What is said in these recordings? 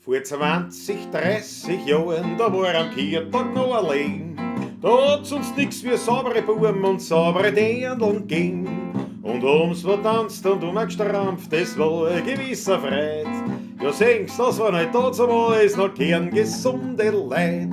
Vor 20, 30 Jahren, da war am Kirchtag noch allein. Da hat's uns nix wie saubere Buben und saubere Dirndln ging. Und ums vertanzt und gestrampft, das war ein gewisser Freit. Ja, singst, das waren halt damals noch kerngesunde Leid.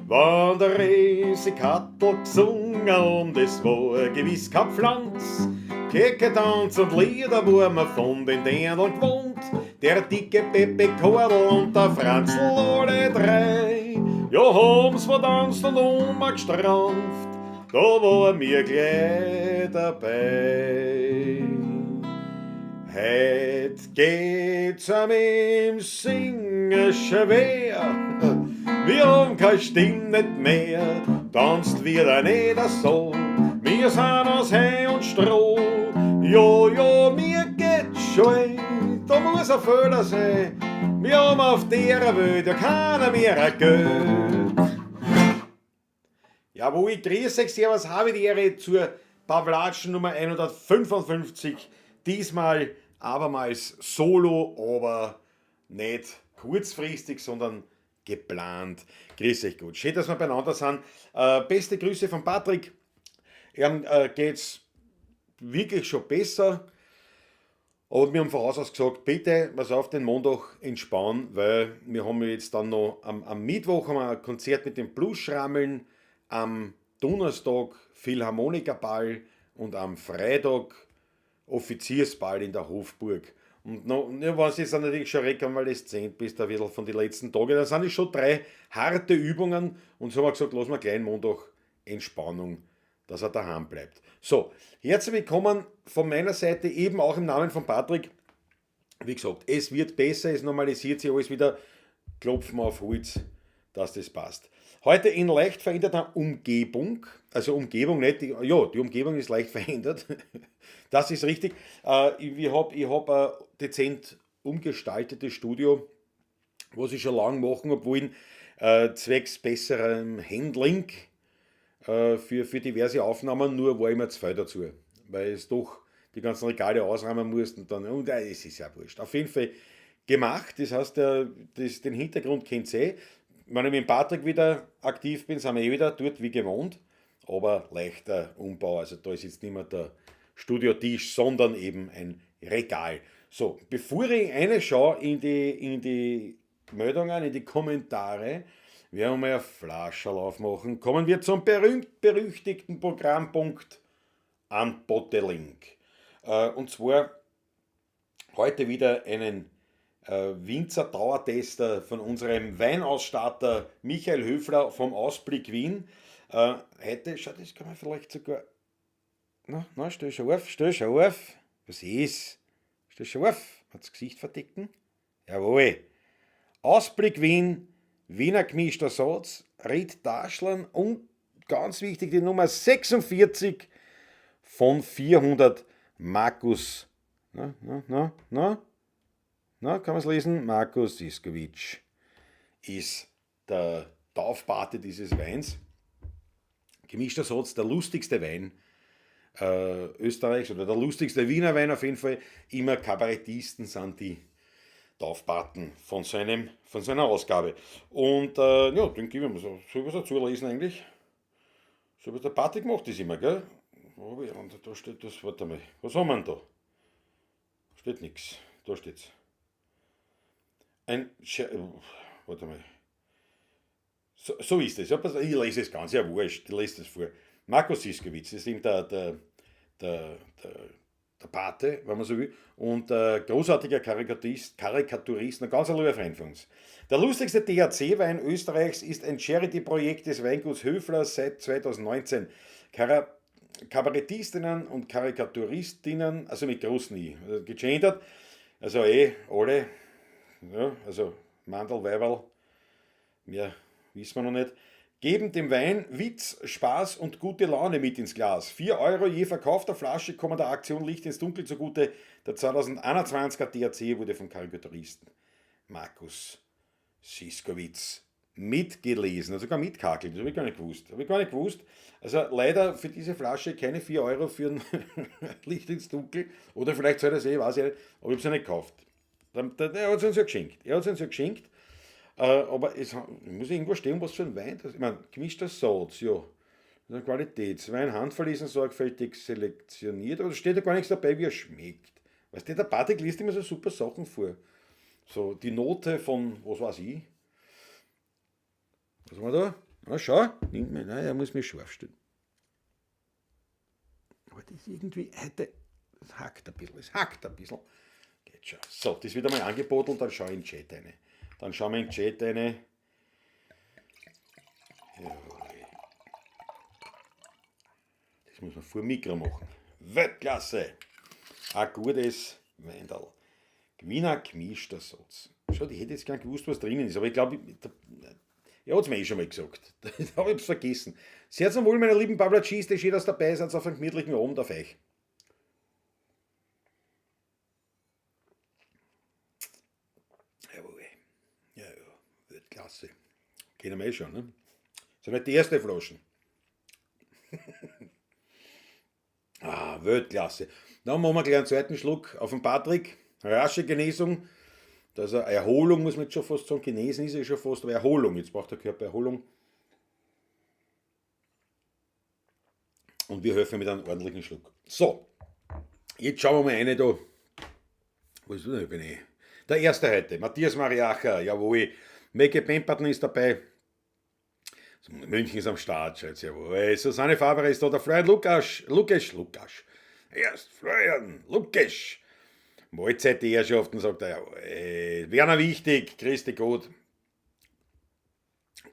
Wann der Resekattel gesungen und es war gewiss kein Pflanz. Kecketanz und Lieder wurden wir von den Dirndln gewohnt. Der dicke Pepe Kordel und der Franzl, alle drei. Ja, haben's vertanzt und gestrampft, da war mir gleich dabei. Heut geht's im Singen schwer. Wir haben keine Stimme nicht mehr, tanzt wieder nicht so. Wir sind aus Heu und Stroh, ja, mir geht's schon. Da muss ein Fehler sein, wir haben auf der Welt ja keiner mehr ein Geld. Jawohl, grüß euch, servus, habe die Ehre zur Pavlatschen Nummer 155. Diesmal abermals solo, aber nicht kurzfristig, sondern geplant. Grüß euch gut. Schön, dass wir beieinander sind. Beste Grüße von Patrick. Ihm geht's wirklich schon besser. Aber wir haben voraus gesagt, bitte, was auf den Montag entspannen, weil wir haben jetzt dann noch am Mittwoch haben wir ein Konzert mit den Blues-Schrammeln, am Donnerstag Philharmonikerball und am Freitag Offiziersball in der Hofburg. Und was ist dann natürlich schon rekonvaleszent bis da wieder von den letzten Tagen. Dann sind es schon 3 harte Übungen und so haben wir gesagt, lassen wir gleich Montag Entspannung, dass er daheim bleibt. So, herzlich willkommen von meiner Seite, eben auch im Namen von Patrick. Wie gesagt, es wird besser, es normalisiert sich alles wieder. Klopfen wir auf Holz, dass das passt. Heute in leicht veränderter Umgebung, also Umgebung nicht, die Umgebung ist leicht verändert, das ist richtig. Ich hab ein dezent umgestaltetes Studio, was ich schon lange machen habe wollen, zwecks besserem Handling für diverse Aufnahmen, nur war ich mir zu viel dazu, weil es doch die ganzen Regale ausräumen musste und es ist ja wurscht. Auf jeden Fall gemacht, das heißt, den Hintergrund kennt ihr. Wenn ich mit Patrick wieder aktiv bin, sind wir wieder dort wie gewohnt, aber leichter Umbau, also da ist jetzt nicht mehr der Studiotisch, sondern eben ein Regal. So, bevor ich reinschaue in die Meldungen, in die Kommentare, werden wir mal eine Flascherl aufmachen. Kommen wir zum berühmt-berüchtigten Programmpunkt Unbottling. Und zwar heute wieder einen Winzer Dauertester von unserem Weinausstatter Michael Höfler vom Ausblick Wien. Heute, schau, das kann man vielleicht sogar. Na, stell schon auf. Was ist? Stell schon auf. Hat das Gesicht verdecken? Jawohl. Ausblick Wien, Wiener gemischter Satz, Ried Daschlern und ganz wichtig die Nummer 46 von 400 Markus. Na, kann man es lesen? Markus Siskovic ist der Taufpate dieses Weins. Gemischter Satz, der lustigste Wein Österreichs oder der lustigste Wiener Wein auf jeden Fall. Immer Kabarettisten sind die Taufpaten von seiner Ausgabe. Und den geben wir mal so. Soll ich was dazu lesen eigentlich? So was der Patrick macht das immer, gell? Und da steht das, warte mal. Was haben wir denn da? Steht nichts. Da steht's. Warte mal. So ist es. Ich lese es ganz, ja wurscht, ich lese das vor. Markus Siskowitz, das ist eben der Pate, wenn man so will, und großartiger Karikaturist, ein ganz lieber Freund von uns. Der lustigste THC-Wein Österreichs ist ein Charity-Projekt des Weinguts Höfler seit 2019. Kabarettistinnen und Karikaturistinnen, also mit großen I, gegendert, also alle. Ja, also Mandel, Weiberl, mehr wissen wir noch nicht, geben dem Wein Witz, Spaß und gute Laune mit ins Glas. 4 Euro je verkaufter Flasche kommen der Aktion Licht ins Dunkel zugute. Der 2021er THC wurde vom Karikaturisten Markus Siskowitz mitgelesen, also sogar mitkakelt, das habe ich gar nicht gewusst. Also leider für diese Flasche keine 4 Euro für ein Licht ins Dunkel, oder vielleicht soll das weiß ich nicht, aber ich habe sie nicht gekauft. Er hat es uns ja geschenkt. Aber ich muss irgendwo stehen, was für ein Wein das ist. Ich meine, gemischter Satz, ja. Das ist Qualitätswein, handverlesen, sorgfältig selektioniert, aber da steht ja gar nichts dabei, wie er schmeckt. Weißt du, der Patrick liest immer so super Sachen vor. So die Note von, was weiß ich. Was war da? Na schau, nimmt mir, nein, er muss mich scharf stellen. Aber das ist irgendwie, heute, es hackt ein bisschen, es hackt ein bisschen. Geht schon. So, das wird einmal angebotelt, dann schau ich in den Chat rein. Dann schauen wir in den Chat rein. Ja, das muss man vor dem Mikro machen. Weltklasse! Ein gutes Weindal. Gewinner gemischter Satz. Schau, ich hätte jetzt gar nicht gewusst, was drinnen ist, aber ich glaube, er hat es mir eh schon mal gesagt. Da habe ich es vergessen. Sehr zum Wohl, meine lieben Pavlacis, die schön, dass ihr dabei seid auf einem gemütlichen Abend auf euch. Jawohl. Ja, ja, Weltklasse. Kennen wir eh schon, ne? Das sind nicht die erste Flaschen. Ah, Weltklasse. Dann machen wir gleich einen zweiten Schluck auf den Patrick. Rasche Genesung. Also Erholung muss man jetzt schon fast sagen. Genesen ist ja schon fast, aber Erholung. Jetzt braucht der Körper Erholung. Und wir helfen mit einem ordentlichen Schluck. So, jetzt schauen wir mal eine da. Wo ist denn bin ich? Der erste heute, Matthias Mariacher, jawohl. Mecke Pemperton ist dabei. München ist am Start, schätzt jawohl. Susanne Faber ist da, der Florian Lukas. Erst Florian Lukas. Mahlzeit die Herrschaften, sagt er, jawohl. Werner Wichtig, Christi Gott.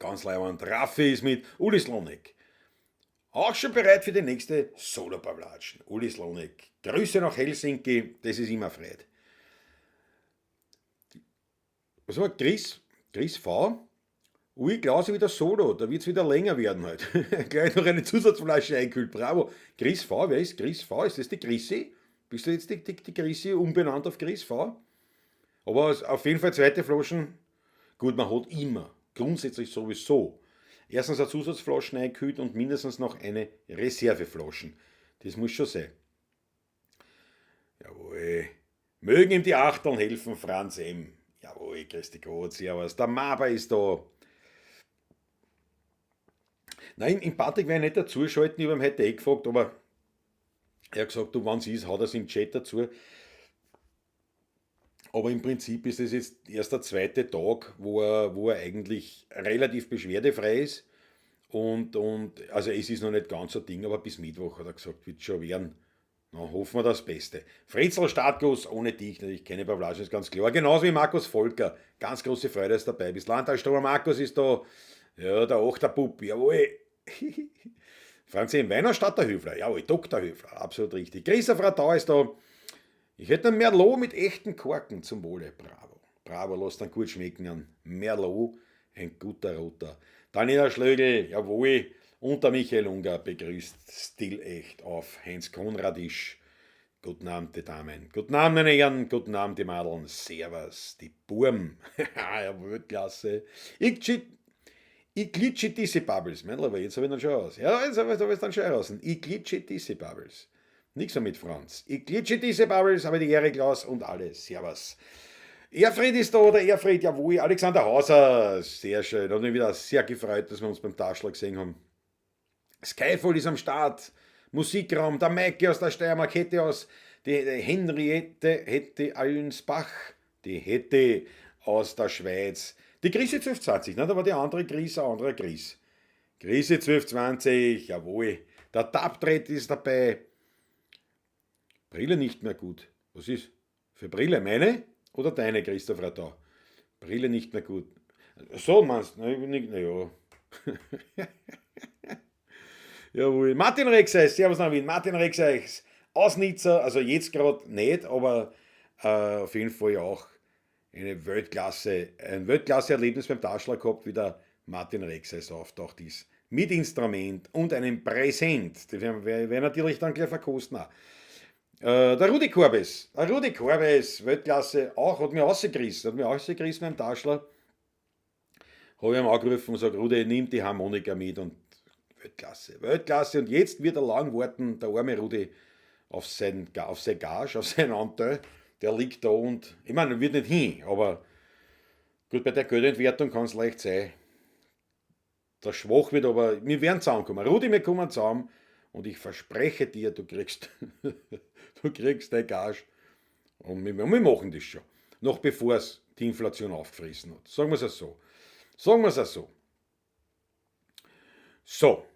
Ganz leibend. Raffi ist mit, Uli Slonek. Auch schon bereit für die nächste Solo-Pavlatschen. Uli Slonek. Grüße nach Helsinki, das ist immer Freude. Was war Chris V? Ui, Klaus wieder Solo, da wird es wieder länger werden heute. Gleich noch eine Zusatzflasche einkühlt, bravo. Chris V, wer ist Chris V? Ist das die Chrissy? Bist du jetzt die Chrissy umbenannt auf Chris V? Aber auf jeden Fall zweite Flaschen. Gut, man hat immer, grundsätzlich sowieso, erstens eine Zusatzflaschen einkühlt und mindestens noch eine Reserveflaschen. Das muss schon sein. Jawohl. Mögen ihm die Achteln helfen, Franz M. Jawohl, Christi Gott, servus. Der Maber ist da. Nein, im Patrick werde ich nicht dazuschalten, ich habe ihn heute eh gefragt, aber er hat gesagt, du, wann es ist, haut er es im Chat dazu. Aber im Prinzip ist es jetzt erst der zweite Tag, wo er eigentlich relativ beschwerdefrei ist. Und also es ist noch nicht ganz so ein Ding, aber bis Mittwoch hat er gesagt, wird schon werden. Na, hoffen wir das Beste. Fritzl Startguss ohne dich, natürlich keine Pavlaschen, ist ganz klar. Genauso wie Markus Volker. Ganz große Freude, dass du dabei bist. Landtagsstürmer Markus ist da. Ja, der Achterpupp, jawohl. Franz im Weiner statt der Höfler. Jawohl, Dr. Höfler, absolut richtig. Christopher Tau ist da. Ich hätte einen Merlot mit echten Korken zum Wohle. Bravo. Bravo, lass dann gut schmecken an. Merlot, ein guter Roter. Daniela Schlögl, jawohl. Und der Michael Unger begrüßt stilecht auf Heinz Konradisch. Guten Abend, die Damen. Guten Abend, meine Herren. Guten Abend, die Madeln. Servus, die Burm. Jawohl, klasse. Ich glitsche diese Bubbles. Mein Lieber, jetzt habe ich dann schon aus. Ja, jetzt habe ich es dann schon heraus. Ich glitsche diese Bubbles. Nichts mehr mit Franz. Ich glitsche diese Bubbles, habe die Ehre, Klaus und alle. Servus. Erfried ist da, oder Erfried, jawohl. Alexander Hauser, sehr schön. Hat mich wieder sehr gefreut, dass wir uns beim Taschler gesehen haben. Skyfall ist am Start. Musikraum, der Maike aus der Steiermark hätte aus, die Henriette hätte Allensbach, die hätte aus der Schweiz. Die Krise 1220, ne? Da war die andere Krise, ein anderer Krise. Krise 1220, jawohl. Der Taptret ist dabei. Brille nicht mehr gut. Was ist? Für Brille meine oder deine, Christopher da? Brille nicht mehr gut. So meinst du? Naja. Jawohl. Martin Rexeis, servus nach Wien. Martin Rexeis aus Nizza, also jetzt gerade nicht, aber auf jeden Fall auch ein Weltklasse-Erlebnis beim Taschler gehabt, wie der Martin Rexeis auftaucht ist. Mit Instrument und einem Präsent. Das werden wir natürlich dann gleich verkosten. Der Rudi Korbes, Weltklasse, auch, hat mich rausgerissen beim Taschler. Habe ich ihm angerufen und gesagt, Rudi, nimm die Harmonika mit und Weltklasse. Und jetzt wird er lang warten, der arme Rudi, auf sein Gage, auf sein Anteil. Der liegt da und, ich meine, er wird nicht hin, aber Gut, bei der Geldentwertung kann es leicht sein, dass schwach wird, aber wir werden zusammenkommen. Rudi, wir kommen zusammen und ich verspreche dir, du kriegst, du kriegst dein Gage und wir machen das schon. Noch bevor es die Inflation aufgefressen hat. Sagen wir es so. Sagen wir es so. So,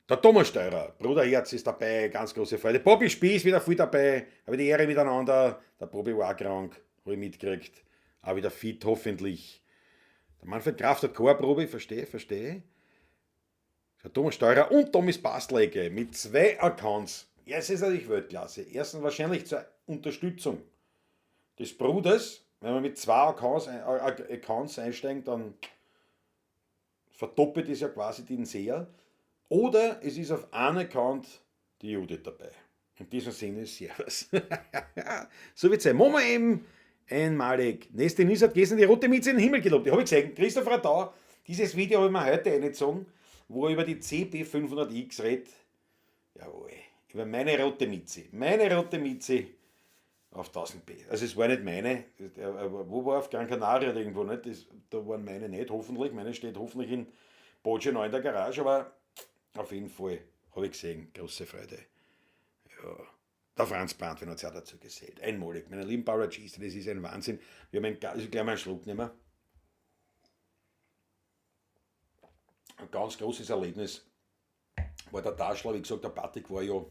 der Thomas Steurer, Bruderherz ist dabei, ganz große Freude. Bobby Spieß wieder viel dabei, habe die Ehre miteinander. Der Bobby war auch krank, habe ich mitgekriegt. Auch wieder fit, hoffentlich. Der Manfred Kraft hat keine Probe, verstehe. Der Thomas Steurer und Thomas Bastlecke mit 2 Accounts. Ja, es ist natürlich Weltklasse. Erstens wahrscheinlich zur Unterstützung des Bruders. Wenn man mit 2 Accounts einsteigt, dann verdoppelt es ja quasi den Seher. Oder es ist auf einem Account die Judith dabei. In diesem Sinne, Servus. So wird es sein. Machen wir eben einmalig. Nächste News hat gestern die rote Mieze in den Himmel gelobt. Die habe ich gesehen. Christoph Radau, dieses Video habe ich mir heute eingezogen, wo er über die CB500X redet. Jawohl. Über meine rote Mieze. Meine rote Mieze auf 1000p. Also es war nicht meine. Wo war auf Gran Canaria oder irgendwo nicht? Da waren meine nicht, hoffentlich. Meine steht hoffentlich in Boceno in der Garage, aber auf jeden Fall habe ich gesehen. Große Freude. Ja. Der Franz Brandwein hat es auch dazu gesehen. Einmalig. Meine lieben Paulagisten, das ist ein Wahnsinn. Wir haben gleich mal einen Schluck nehmen. Ein ganz großes Erlebnis war der Taschler, wie gesagt, der Patrick war ja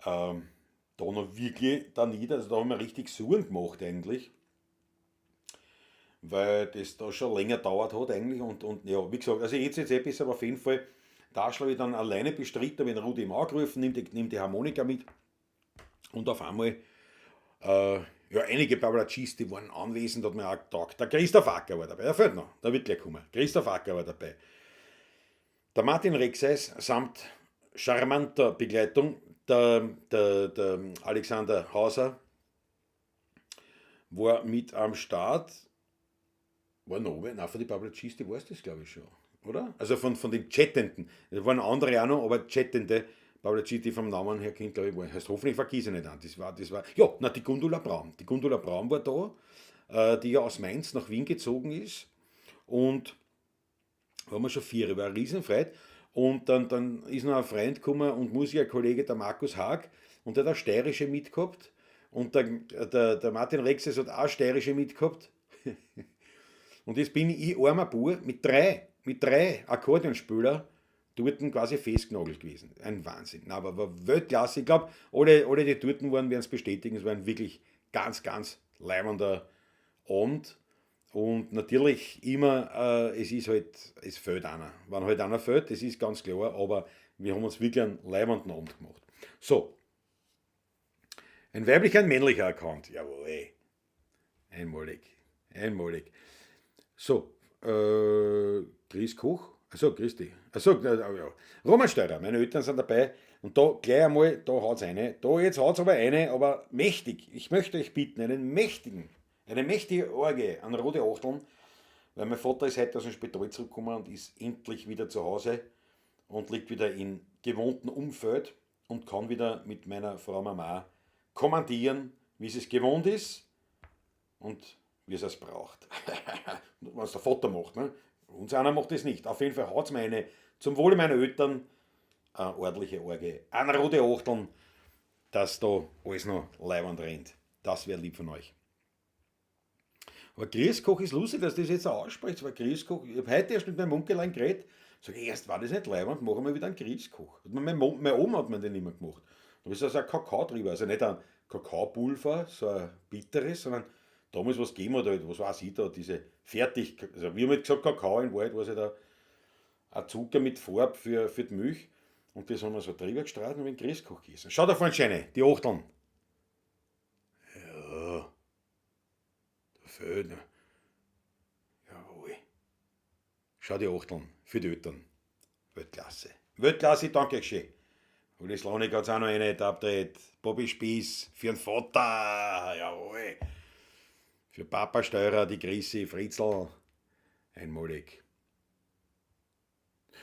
da noch wirklich da nieder. Also da haben wir richtig Suren gemacht eigentlich. Weil das da schon länger dauert hat eigentlich. Und ja, wie gesagt, also jetzt etwas, aber auf jeden Fall Taschler habe ich dann alleine bestritten, wenn Rudi ihm angerufen, nimmt die Harmonika mit. Und auf einmal, ja, einige Paulacisti waren anwesend, hat mir auch getaugt. Der Christoph Acker war dabei, der fehlt noch, der wird gleich kommen. Christoph Acker war dabei. Der Martin Rexeis samt charmanter Begleitung, der Alexander Hauser war mit am Start. War noch oben? Nein, von den Paulacisti war es das, glaube ich, schon. Oder? Also von den Chattenden. Es waren andere auch noch, aber Chattende. Paulacisti vom Namen her kennt, glaube ich, heißt hoffentlich vergieße nicht an. Das war, ja, na, die Gundula Braun. Die Gundula Braun war da, die ja aus Mainz nach Wien gezogen ist. Und waren wir schon 4, war eine Riesenfreude. Und dann ist noch ein Freund gekommen und Musikerkollege, der Markus Haag, und der hat eine steirische mitgehabt. Und der Martin Rexes hat auch steirische mitgehabt. Und jetzt bin ich armer Bub mit drei Akkordeonspieler dort quasi festgenagelt gewesen. Ein Wahnsinn. Na, aber war Weltklasse. Ich glaube, alle die dort waren, werden es bestätigen. Es war ein wirklich ganz, ganz leibender Abend. Und natürlich immer, es fehlt einer. Wenn halt einer fehlt, das ist ganz klar, aber wir haben uns wirklich einen leibenden Abend gemacht. So. Ein weiblicher, ein männlicher Account. Jawohl. Einmalig. So, Chris Koch, achso, Christi, ja. Roman Steurer, meine Eltern sind dabei und da gleich einmal, da haut's eine, da jetzt haut's aber eine, aber mächtig. Ich möchte euch bitten, eine mächtige Orgie an rote Achteln, weil mein Vater ist heute aus dem Spital zurückgekommen und ist endlich wieder zu Hause und liegt wieder in gewohnten Umfeld und kann wieder mit meiner Frau Mama kommandieren, wie sie es gewohnt ist und wie es braucht. Wenn es der Vater macht. Ne? Uns einer macht das nicht. Auf jeden Fall hat es mir eine, zum Wohle meiner Eltern, eine ordentliche Orgie. Eine rote Achteln, dass da alles noch leibend rennt. Das wäre lieb von euch. Aber Grießkoch ist lustig, dass das jetzt auch ausspricht. Weil Grießkoch, ich habe heute erst mit meinem Onkelein geredet. Sage ich, erst war das nicht leibend, machen wir wieder einen Grießkoch. Mein Oma hat mir den immer gemacht. Da ist also ein Kakao drüber. Also nicht ein Kakaopulver, so ein bitteres, sondern damals was gegeben hat, halt, was weiß ich da, diese fertig, also wir haben halt gesagt Kakao, in Wahrheit war es halt ein Zucker mit Farbe für die Milch und das haben wir so drüber gestrahlt und mit dem Grießkoch gegessen. Schau da vorne Scheine, die Achteln. Ja, da fehlt noch. Jawohl. Schau die Achteln für die Eltern. Weltklasse, danke schön. Und das Slonik hat es auch noch eine abgedreht. Bobby Spieß für den Vater, jawohl. Für Papa Steurer, die Chrissy, Fritzl, einmalig.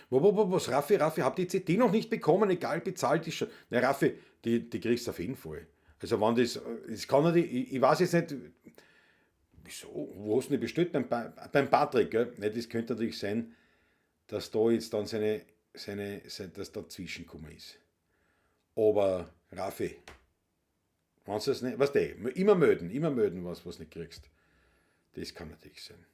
Was, Raffi, habt ihr die CD noch nicht bekommen? Egal, bezahlt ist schon. Na, Raffi, die kriegst du auf jeden Fall. Also, wenn das kann nicht, ich weiß jetzt nicht, Wieso? Wo hast du denn bestellt? Beim Patrick, gell? Ne, das könnte natürlich sein, dass da jetzt dann dass da zwischengekommen ist. Aber, Raffi, wenn du es nicht, weißt du, immer melden, was du nicht kriegst. Das kann natürlich sein.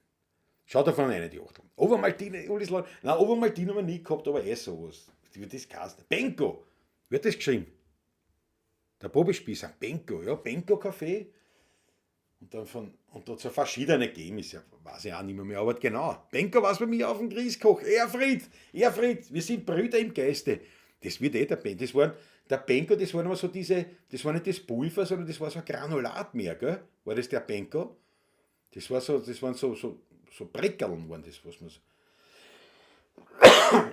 Schaut davon eine, die Achtel. Obermaltine, nein, Obermaltine haben wir nie gehabt, aber sowas. Wie das heißt. Benko, wird das geschrieben? Der Bobispießer, Benko, ja, Benko Kaffee. Und da so verschiedene gegeben, ist ja, weiß ich auch nicht mehr, aber genau. Benko war es bei mir auf dem Grießkoch. Erfried, wir sind Brüder im Geiste. Das wird der Benko. Der Benko, das waren immer so das war nicht das Pulver, sondern das war so ein Granulat mehr, gell? War das der Benko? Das waren so Breckerln, waren das, was man so.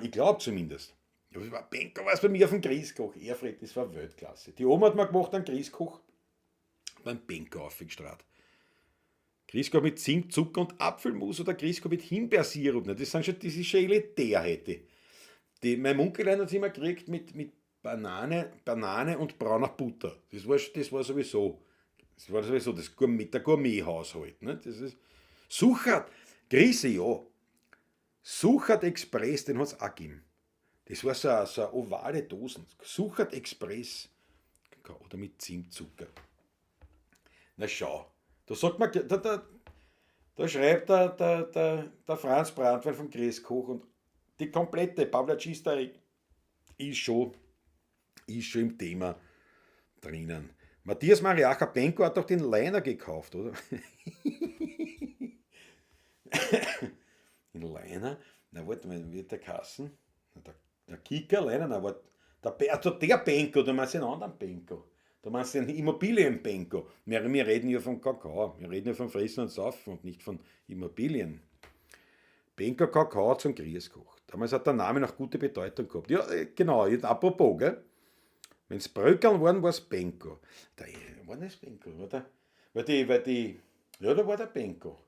Ich glaube zumindest. Ja, das war Benko, war es bei mir auf dem Grießkoch. Erfried, das war Weltklasse. Die Oma hat mir gemacht einen Grießkoch beim Benko aufgestrahlt. Grießkoch mit Zimt, Zucker und Apfelmus oder Grießkoch mit Himbeersirup. Das ist schon elitär heute. Mein Onkel hat es immer gekriegt mit Banane und brauner Butter. Das war sowieso das der Gourmet-Haushalt. Ne? Das ist Suchert, Grieße, ja. Suchert Express, den hat es auch gegeben. Das war so eine ovale Dosen. Suchert Express. Oder mit Zimtzucker. Na schau, da sagt man, da schreibt der Franz Brandwein vom Grießkoch und die komplette Pavlacista ist schon im Thema drinnen. Matthias Mariacha Benko hat doch den Leiner gekauft, oder? Den Leiner? Na warte mal, wie wird der Kassen? Der Kicker Leiner, na warte. Der Benko, da meinst du einen anderen Benko. Da meinst du einen Immobilien-Benko. Wir reden ja von Kakao, wir reden ja von Fressen und Saufen und nicht von Immobilien. Benko Kakao zum Grießkoch. Damals hat der Name noch gute Bedeutung gehabt. Ja, genau, apropos, gell? Wenn es Bröckeln waren, war es Benko. War das Benko, oder? Ja, da war der Benko.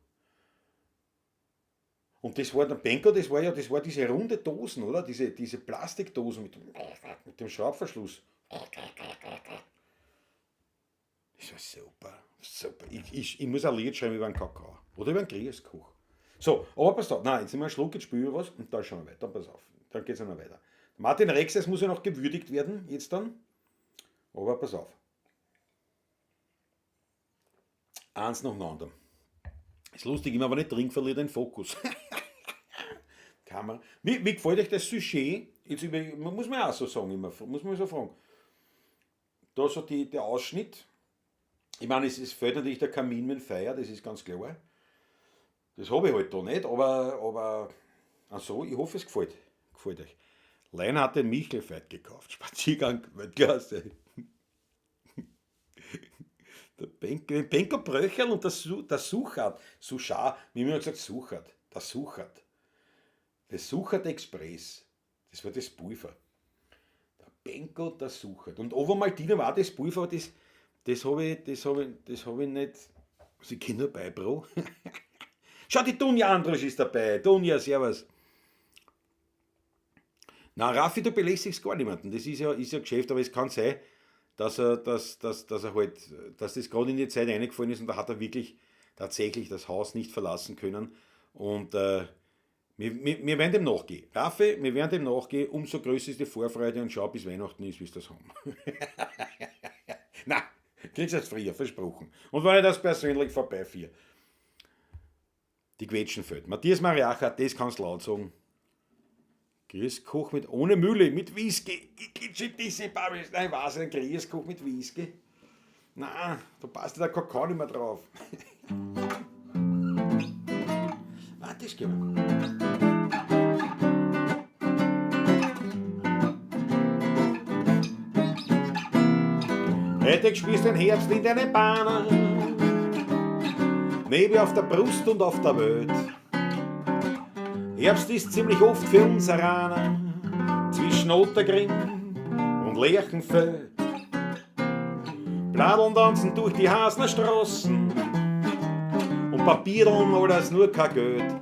Und das war der Benko, das war diese runde Dosen, oder? Diese Plastikdosen mit dem Schraubverschluss. Das war super. Ich muss ein Lied schreiben über einen Kakao. Oder über einen Grießkoch. So, aber pass auf, nein, jetzt nehmen wir einen Schluck, jetzt spüre ich was und dann schauen wir weiter. Pass auf, dann geht es noch weiter. Martin Rex, das muss ja noch gewürdigt werden, jetzt dann. Aber pass auf. Eins nach dem anderen. Ist lustig, immer aber nicht trinken, verliert den Fokus. Kann man. Wie gefällt euch das Sujet? Jetzt muss man auch so sagen, immer, muss man so fragen. Da so der Ausschnitt. Ich meine, es fällt natürlich der Kamin mit dem Feuer, das ist ganz klar. Das habe ich halt da nicht, aber also, ich hoffe, es gefällt euch. Leiner hat den Michelfeit gekauft, Spaziergang, Weltklasse. Der Benko Bröcherl und der Suchert, wie man gesagt, der Suchert. Das Suchert Express, das war das Pulver. Der Benko, der Suchert. Und Obermaltiner war das Pulver, aber das habe ich nicht. Sie kennen nur bei, Bro. Schau, die Dunja Androsch ist dabei. Dunja, servus. Na, Raffi, du belästigst gar niemanden. Das ist ja Geschäft, aber es kann sein, dass das gerade in die Zeit eingefallen ist und da hat er wirklich tatsächlich das Haus nicht verlassen können. Und wir werden dem nachgehen. Raffi, wir werden dem nachgehen, umso größer ist die Vorfreude und schau, bis Weihnachten ist, wie es das haben. Na, kriegst du jetzt früher, versprochen. Und wenn ich das persönlich vorbeifahre. Die Quetschenfeld. Matthias Mariacha, das kannst du laut sagen. Grießkoch ohne Mühle, mit Whisky. Nein, was, ein Grießkoch mit Whisky? Nein, da passt der Kakao nicht mehr drauf. Warte, das gehen wir. Heute spielst du den Herbst in deine Bahnen. Nebel auf der Brust und auf der Welt. Herbst ist ziemlich oft für uns Araner zwischen Ottergring und Lerchenfeld. Bladeln tanzen durch die Hasner Straßen und Papierln alles nur kein Geld.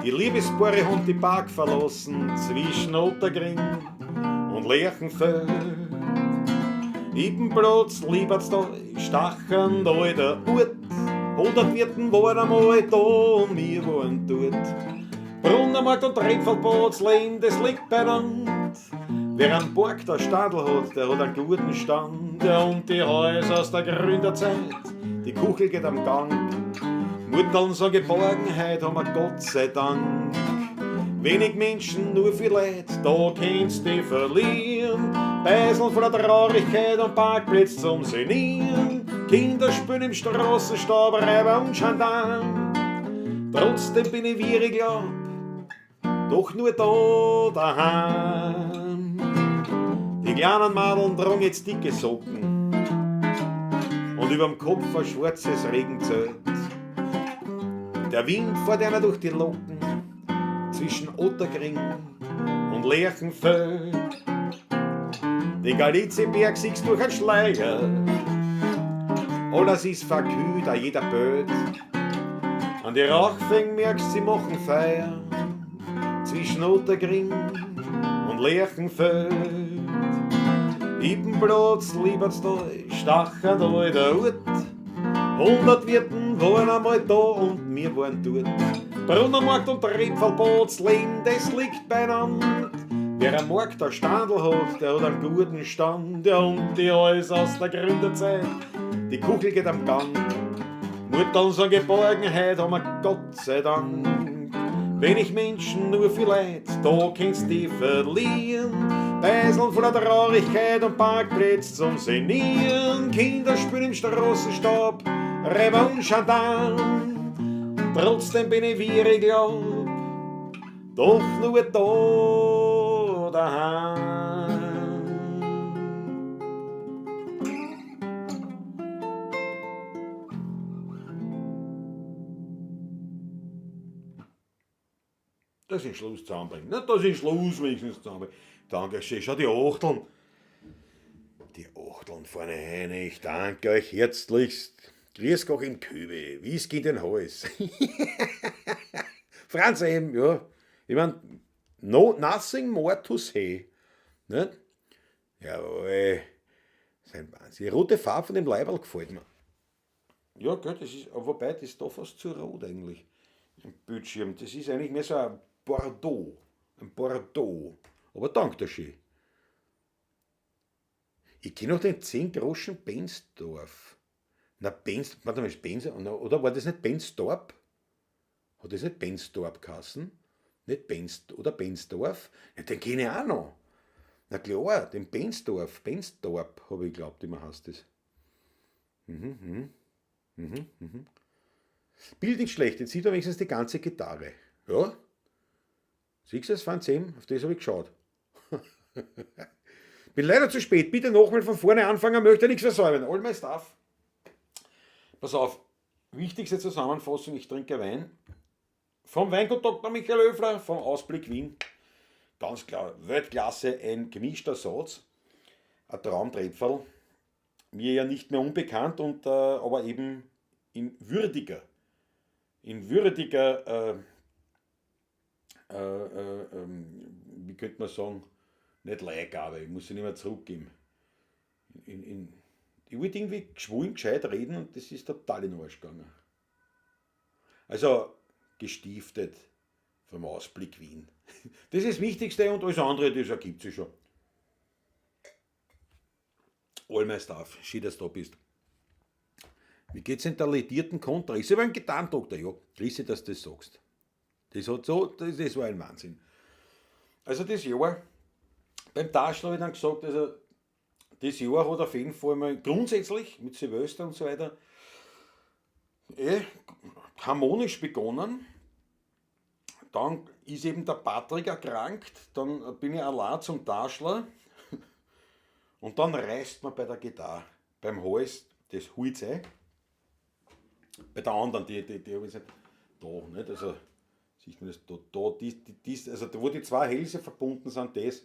Die Liebespaare haben die Park verlassen zwischen Ottergring und Lerchenfeld. Ibenplatz, Liebertstall, Stachern, da der Ort. 100 Wirten waren einmal da und wir waren dort. Brunnermarkt und Rebfeldbad, das Leben, das liegt beieinander. Wer am Borg der Stadel hat, der hat einen guten Stand. Ja, und die Häuser aus der Gründerzeit, die Kuchel geht am Gang. Muttern so Geborgenheit haben wir Gott sei Dank. Wenig Menschen, nur viel Leid, da kannst du verlieren. Beiseln von der Traurigkeit und Parkplätze zum Senieren. Kinder spielen im Straßenstaub, Räuber und Gendarm. Trotzdem bin ich wie ich glaub, doch nur da daheim. Die kleinen Madeln tragen jetzt dicke Socken und überm Kopf ein schwarzes Regenzelt. Der Wind fährt einer durch die Locken zwischen Otterkring und Lerchenfeld. Die Galizienberg siehst durch einen Schleier, alles ist verkühlt, a jeder Böd. An die Rauchfänge merkst, sie machen Feier zwischen Otterkring und Lerchenfeld. Ipenplatz, Liebertstal, Stachental, der Ort. 100 Wirten waren einmal da und wir waren dort. Brunnermarkt und Rebfeldbad, das Leben, das liegt beieinander. Wer am Markt der Standel hat, der hat einen guten Stand. Ja, und die alles aus der Gründerzeit, die Kuchel geht am Gang. Muttern so Geborgenheit haben wir Gott sei Dank. Wenig Menschen, nur viel Leid, da kannst du verlieren. Beiseln von der Traurigkeit und Parkplätze zum Senieren. Kinder spielen im Straßenstaub, Räuber und Gendarm. Trotzdem bin ich wie ich glaub, doch nur da daheim. Das ist Schluss zusammenbringen. Nicht, das ist Schluss wenigstens zusammenbringen. Danke, schau die Achteln. Die Achteln vorne rein. Ich danke euch herzlichst. Grüß Gott im Kübe. Whisky in den Hals. Franz eben, ja. Ich mein, nothing more to say. Nicht? Jawohl. Sein Wahnsinn. Die rote Farbe von dem Leiberl gefällt mir. Ja, gut, das ist, wobei, das ist da fast zu rot eigentlich. Ein Bildschirm. Das ist eigentlich mehr so ein Bordeaux. Ein Bordeaux. Aber dank der schön. Ich kenne noch den 10 Groschen Bensdorf. Na, warte mal, ist Benz, oder war das nicht Bensdorp? Hat das nicht Bensdorp geheißen? Nicht oder Bensdorf? Ja, den kenne ich auch noch. Na klar, den Bensdorp habe ich geglaubt, immer heißt das. Bild nicht schlecht, jetzt sieht man wenigstens die ganze Gitarre. Ja? Siehst du das, Franz M? Auf das habe ich geschaut. Bin leider zu spät, bitte nochmal von vorne anfangen, möchte nichts versäumen. All my stuff. Pass auf, wichtigste Zusammenfassung, ich trinke Wein. Vom Weingut Dr. Michael Höfler, vom Ausblick Wien. Ganz klar, Weltklasse, ein gemischter Satz. Ein Traumtrepferl. Mir ja nicht mehr unbekannt, und, aber eben in würdiger wie könnte man sagen, nicht Leihgabe, ich muss sie nicht mehr zurückgeben. Ich wollte irgendwie geschwollen gescheit reden und das ist total in den Arsch gegangen. Also gestiftet vom Ausblick Wien. Das ist das Wichtigste, und alles andere, das ergibt sich schon. All my stuff, schön, dass du da bist. Wie geht's in der ledierten Kontra? Ist aber ein Gitarrendoktor, ja. Grüße, dass du das sagst. Das war ein Wahnsinn. Also das Jahr, beim Taschel habe ich dann gesagt, also das Jahr hat auf jeden Fall mal grundsätzlich mit Silvester und so weiter harmonisch begonnen. Dann ist eben der Patrick erkrankt, dann bin ich allein zum Taschler und dann reißt man bei der Gitarre, beim Hals das Holz ein. Bei der anderen, die habe ich gesagt, da, nicht? Also, sieht man das da, also wo die zwei Hälse verbunden sind, das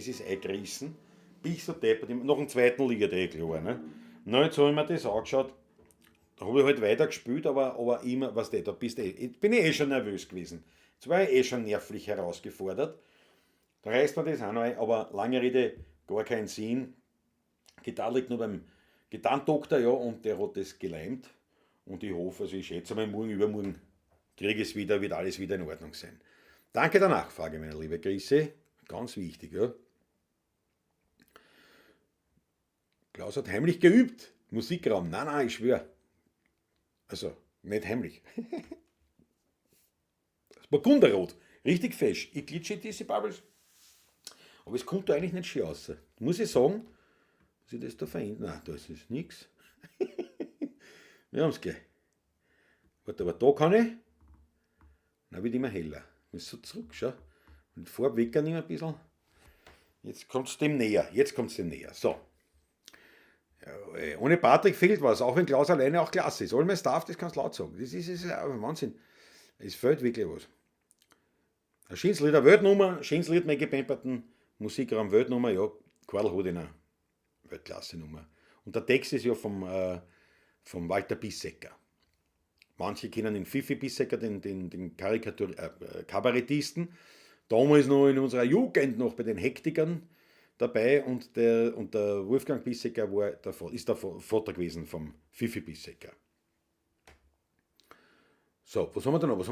ist eingerissen. Bin ich so deppert, noch einen zweiten liegt klar, ne? Na, jetzt habe ich mir das angeschaut, da habe ich halt weiter gespielt, aber immer, was da bist du, bin ich schon nervös gewesen. Jetzt war ich schon nervlich herausgefordert. Da reißt man das auch noch ein, aber lange Rede, gar keinen Sinn. Gitarre liegt nur beim Gitarrendoktor, ja, und der hat das geleimt. Und ich hoffe, also ich schätze mal, morgen, übermorgen kriege ich es wieder, wird alles wieder in Ordnung sein. Danke der Nachfrage, meine liebe Chrisse. Ganz wichtig, ja. Klaus hat heimlich geübt. Musikraum. Nein, nein, ich schwöre. Also, nicht heimlich. Das Burgunderrot. Richtig fesch. Ich glitsche diese Bubbles. Aber es kommt da eigentlich nicht schön raus. Muss ich sagen, dass ich das da verändert. Nein, da ist es nichts. Wir haben es gleich. Warte, aber da kann ich. Dann wird immer heller. Muss so zurück, schau. Und die Farbe weggehen ein bisschen. Jetzt kommt es dem näher. Jetzt kommt es dem näher. So. Ja, ohne Patrick fehlt was, auch wenn Klaus alleine auch klasse ist. All my stuff, das kannst du laut sagen. Das ist Wahnsinn. Es fehlt wirklich was. Ein schönes Lied, eine Weltnummer, schönes Lied, mein gepamperten Musikraum Weltnummer, ja, Karl Hodener, Weltklasse-Nummer. Und der Text ist ja vom Walter Bissecker. Manche kennen den Fifi Bissecker, den Kabarettisten. Damals noch in unserer Jugend noch bei den Hektikern dabei und der Wolfgang Bissecker ist der Vater gewesen vom Fifi Bissecker. So, was haben wir da noch?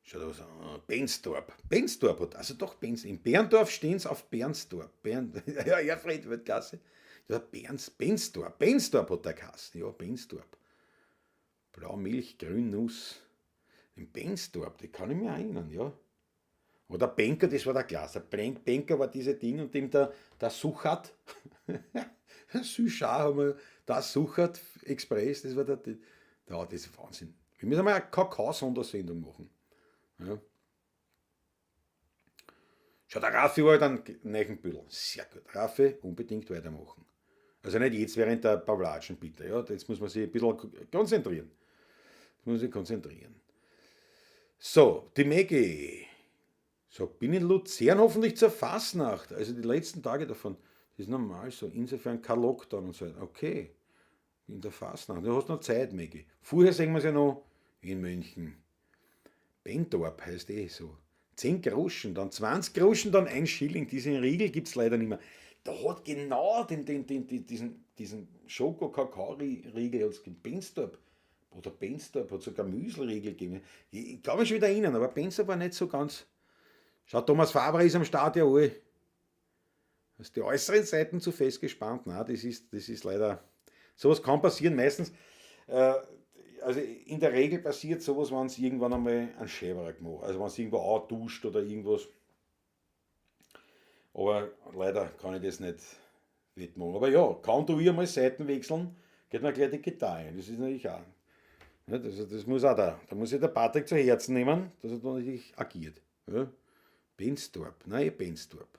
Schau da was an. Bensdorp. Bensdorp hat, also doch Bensdorp. In Berndorf stehen sie auf Bernsdorp. Ja, Erfried wird Klasse. Ja, Bensdorp. Bensdorp hat der Kasten. Ja, Bensdorp. Blaumilch, Grünnuss. In Bensdorp, die kann ich mir erinnern, ja. Oder Benker, das war der Glas. Der Benker war diese Ding und dem der Suchat. Süschar haben wir, der Suchat Express, das war das ist Wahnsinn. Wir müssen mal eine Kakao-Sondersendung machen. Ja. Schau, der Raffi war halt ein Neichenbüttel. Sehr gut. Raffi, unbedingt weitermachen. Also nicht jetzt während der Pavlatschen, bitte. Ja, jetzt muss man sich ein bisschen konzentrieren. So, die Maggie. So, bin in Luzern hoffentlich zur Fasnacht. Also die letzten Tage davon. Das ist normal so. Insofern kein Lockdown und so. Okay. In der Fasnacht. Du hast noch Zeit, Maggie. Vorher sehen wir es ja noch in München. Bendorp heißt so. 10 Groschen, dann 20 Groschen, dann 1 Schilling. Diesen Riegel gibt es leider nicht mehr. Da hat genau diesen Schoko-Kakao-Riegel Bensdorp. Oder Bensdorp hat sogar Müselriegel gegeben. Ich kann mich schon wieder erinnern, aber Bensdorp war nicht so ganz. Schau, Thomas Faber ist am Start ja alle. Hast die äußeren Seiten zu fest gespannt? Nein, das ist leider. Sowas kann passieren, meistens. Also in der Regel passiert sowas, wenn es irgendwann einmal einen Schäberer macht. Also wenn es irgendwo outduscht oder irgendwas. Aber leider kann ich das nicht wettmachen. Aber ja, kann du einmal Seiten wechseln, geht mir gleich die Gitarre. Das ist natürlich auch. Nicht? Also das muss auch da muss ich der Patrick zu Herzen nehmen, dass er da natürlich agiert. Ja? Bensdorp, nein, Bensdorp.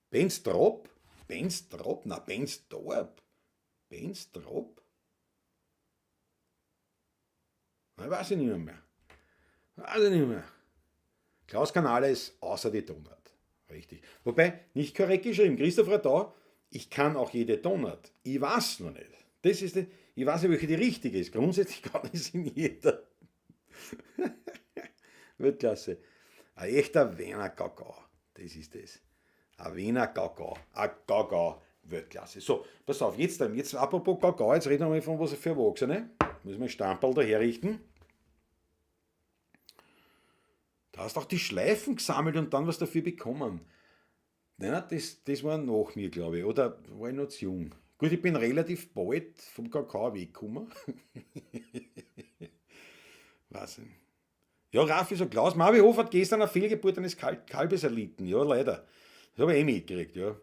Benstrop? Benstrop? Na, Bensdorp. Benstrop? Nein, weiß ich nicht mehr. Klaus kann alles, außer die Tonart. Richtig. Wobei, nicht korrekt geschrieben. Christopher da, ich kann auch jede Tonart. Ich weiß noch nicht. Ich weiß nicht, welche die richtige ist. Grundsätzlich kann ich sie in jeder. Weltklasse. Ein echter Wiener Kakao. Das ist das. Ein Wiener Kakao. Ein Kakao. Weltklasse. So, pass auf, jetzt apropos Kakao, jetzt reden wir mal von was für Erwachsene. Müssen wir ein Stamperl da herrichten. Da hast du auch die Schleifen gesammelt und dann was dafür bekommen. Nein, das war nach mir, glaube ich. Oder war ich noch zu jung? Gut, ich bin relativ bald vom Kakao weggekommen. Weiß nicht. Ja, Raffi, so Klaus Marwihofer hat gestern eine Fehlgeburt eines Kalbes erlitten. Ja, leider. Das habe ich mitgekriegt, ja.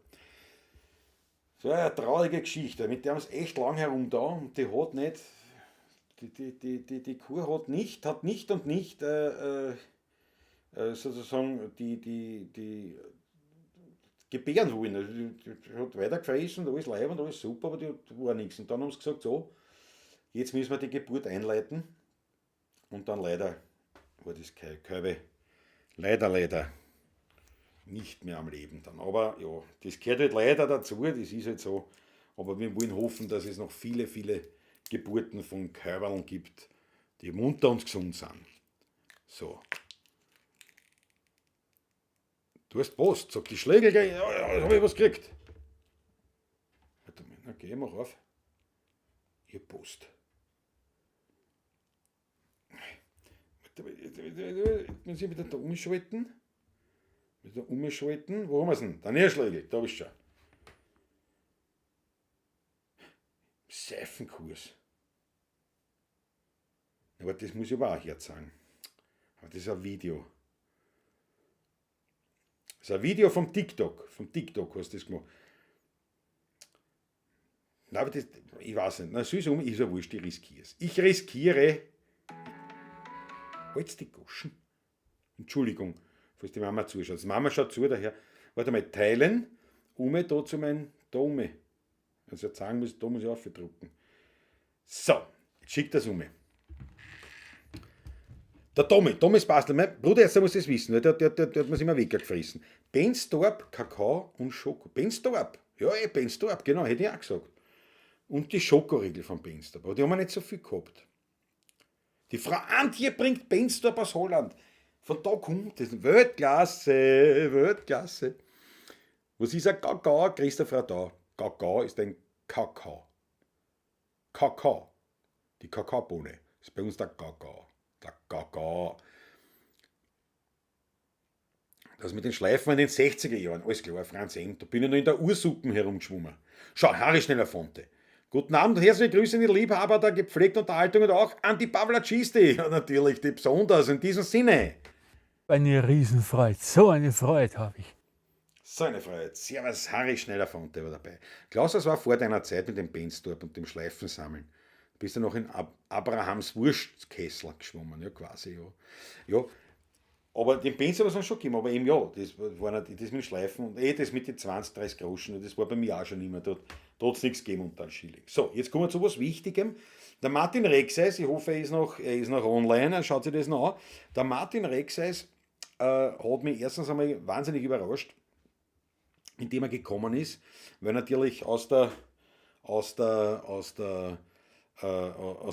So eine traurige Geschichte. Mit der haben sie echt lang herum da und die hat nicht. Die Kuh hat nicht sozusagen die gebären wollen. Also die hat weiter gefressen, alles leibend, alles super, aber die war nichts. Und dann haben sie gesagt, so, jetzt müssen wir die Geburt einleiten. Und dann leider war das Kalbe leider nicht mehr am Leben dann. Aber ja, das gehört halt leider dazu, das ist halt so. Aber wir wollen hoffen, dass es noch viele Geburten von Kälberln gibt, die munter und gesund sind. So. Du hast Post, sagt die Schlägel gleich, ja, habe ich was gekriegt. Warte mal, okay, mach auf. Ihr Post. Wenn Sie wieder da umschalten. Wieder umschalten. Wo haben wir es denn? Der Nährschlägel, da ist schon. Seifenkurs. Aber das muss ich aber auch jetzt sagen. Aber das ist ein Video. Das ist ein Video vom TikTok. Vom TikTok hast du das gemacht. Nein, aber das, ich weiß nicht. Na, sowieso ist ja wurscht, ich riskiere es. Ich riskiere. Halt's die Goschen. Entschuldigung, falls die Mama zuschaut. Die Mama schaut zu, daher. Warte mal, teilen. Da zu meinem. Da Also sagen muss, da muss ich aufdrucken. So, jetzt schickt das Der Thomas Bastel, mein Bruder, jetzt muss das wissen, weil der hat mir immer weggefressen. Benstorp, Kakao und Schoko. Benstorp, ja, Benstorp, genau, hätte ich auch gesagt. Und die Schokoriegel von Benstorp, aber die haben wir nicht so viel gehabt. Die Frau Antje bringt Benstorp aus Holland. Von da kommt das. Weltklasse. Was ist ein Kakao? Christopher da. Kakao ist ein Kakao. Kakao. Die Kakaobohne. Das ist bei uns der Kakao. Der Kakao. Das mit den Schleifen in den 60er Jahren, alles klar, Franz Eng, da bin ich noch in der Ursuppen herumgeschwommen. Schau, Harry Schneller-Fonte. Guten Abend, herzliche Grüße, die Liebhaber der gepflegten Unterhaltung und auch an die Pavlacisti. Ja, natürlich, die besonders, in diesem Sinne. Eine Riesenfreude, so eine Freude habe ich. So eine Freude. Servus, Harry Schneller-Fonte war dabei. Klaus, das war vor deiner Zeit mit dem Benstorp und dem Schleifensammeln. Du bist ja noch in Abrahams Wurstkessel geschwommen, ja quasi, ja. Ja, aber den Benstorp hat es schon gegeben, aber eben ja, das war nicht, das mit dem Schleifen und das mit den 20, 30 Groschen, das war bei mir auch schon immer, da hat es nichts gegeben unter Schilling. So, jetzt kommen wir zu was Wichtigem. Der Martin Rexeis, ich hoffe, er ist noch online, er schaut sich das noch an. Der Martin Rexeis hat mich erstens einmal wahnsinnig überrascht, indem er gekommen ist, weil natürlich aus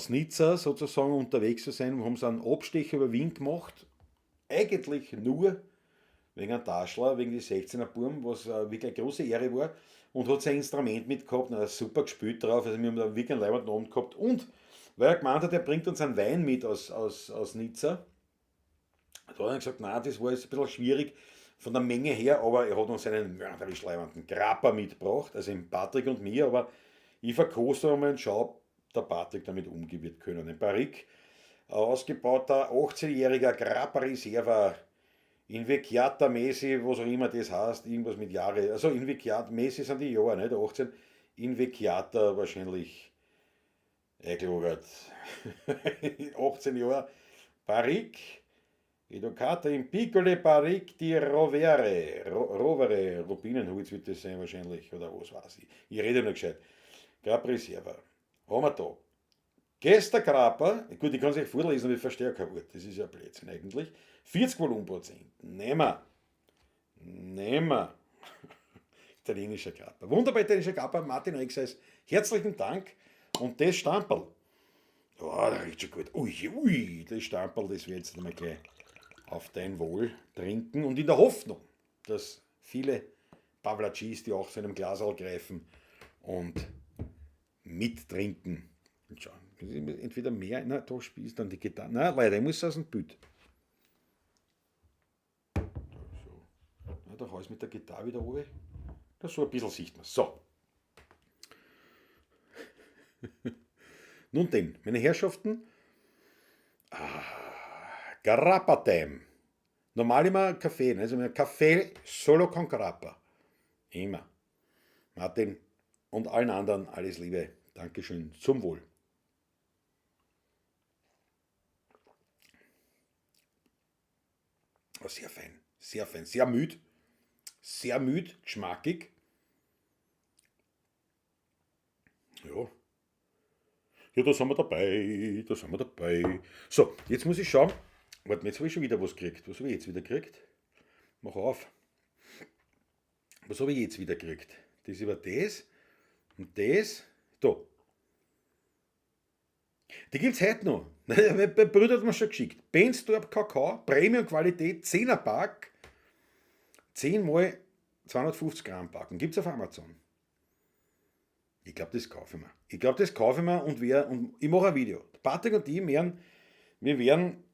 Nizza sozusagen unterwegs zu sein, haben sie einen Abstecher über Wien gemacht, eigentlich nur wegen einem Taschler, wegen die 16er Burm, was wirklich eine große Ehre war, und hat sein Instrument mitgehabt und hat super gespielt drauf, also wir haben da wirklich einen leibenden Abend gehabt, und weil er gemeint hat, er bringt uns einen Wein mit aus Nizza, da hat er gesagt, nein, das war jetzt ein bisschen schwierig von der Menge her, aber er hat uns einen mörderisch leibenden Grappa mitgebracht, also den Patrick und mir, aber ich verkoste einmal und schaue, ob der Patrick damit umgehen wird können. Ein Barrique, ausgebauter 18-jähriger Grappa Reserva, Invecchiata Messi, was auch immer das heißt, irgendwas mit Jahre, also Invecchiata Messi sind die Jahre, nicht 18, Invecchiata wahrscheinlich eingelagert. 18 Jahre, Barrique, Educata in Piccole Barrique di Rovere, Rubinenholz wird das sein wahrscheinlich, oder was weiß ich. Ich rede nicht gescheit. Grappa Reserva. Haben wir da. Gesta Grappa, gut, ich kann es euch vorlesen, aber ich verstehe kein Wort, das ist ja Blödsinn eigentlich. 40 Volumenprozent. Nehmen wir. Italienischer Grappa. Wunderbar italienischer Grappa, Martin Rexeis. Herzlichen Dank. Und das Stamperl. Oh, der riecht schon gut. Ui, das Stamperl, das wir jetzt einmal gleich auf dein Wohl trinken. Und in der Hoffnung, dass viele Pavlacis, die auch zu einem Glasal greifen und mittrinken. Und schauen, entweder mehr, na, da spielst dann die Gitarre. Na, leider, ich muss aus dem Bild. So. Ja, da hau ich mit der Gitarre wieder runter. Das so ein bisschen sieht man. So. Nun denn, meine Herrschaften, Grappa Time. Normal immer Kaffee, also Kaffee solo con Grappa. Immer. Martin und allen anderen alles Liebe. Dankeschön. Zum Wohl. Oh, sehr fein, sehr müd, geschmackig. Ja, da sind wir dabei. So, jetzt muss ich schauen. Warte, jetzt habe ich schon wieder was gekriegt. Was habe ich jetzt wieder gekriegt? Mach auf. Was habe ich jetzt wieder gekriegt? Das über das und das. Da. Die gibt es heute noch. Mein Bruder hat mir schon geschickt. Benstorp Kakao, Premium-Qualität, 10er Pack, 10 mal 250 Gramm Packen. Gibt es auf Amazon. Ich glaube, das kaufe ich mir. Und ich mache ein Video. Patrick und ich wir werden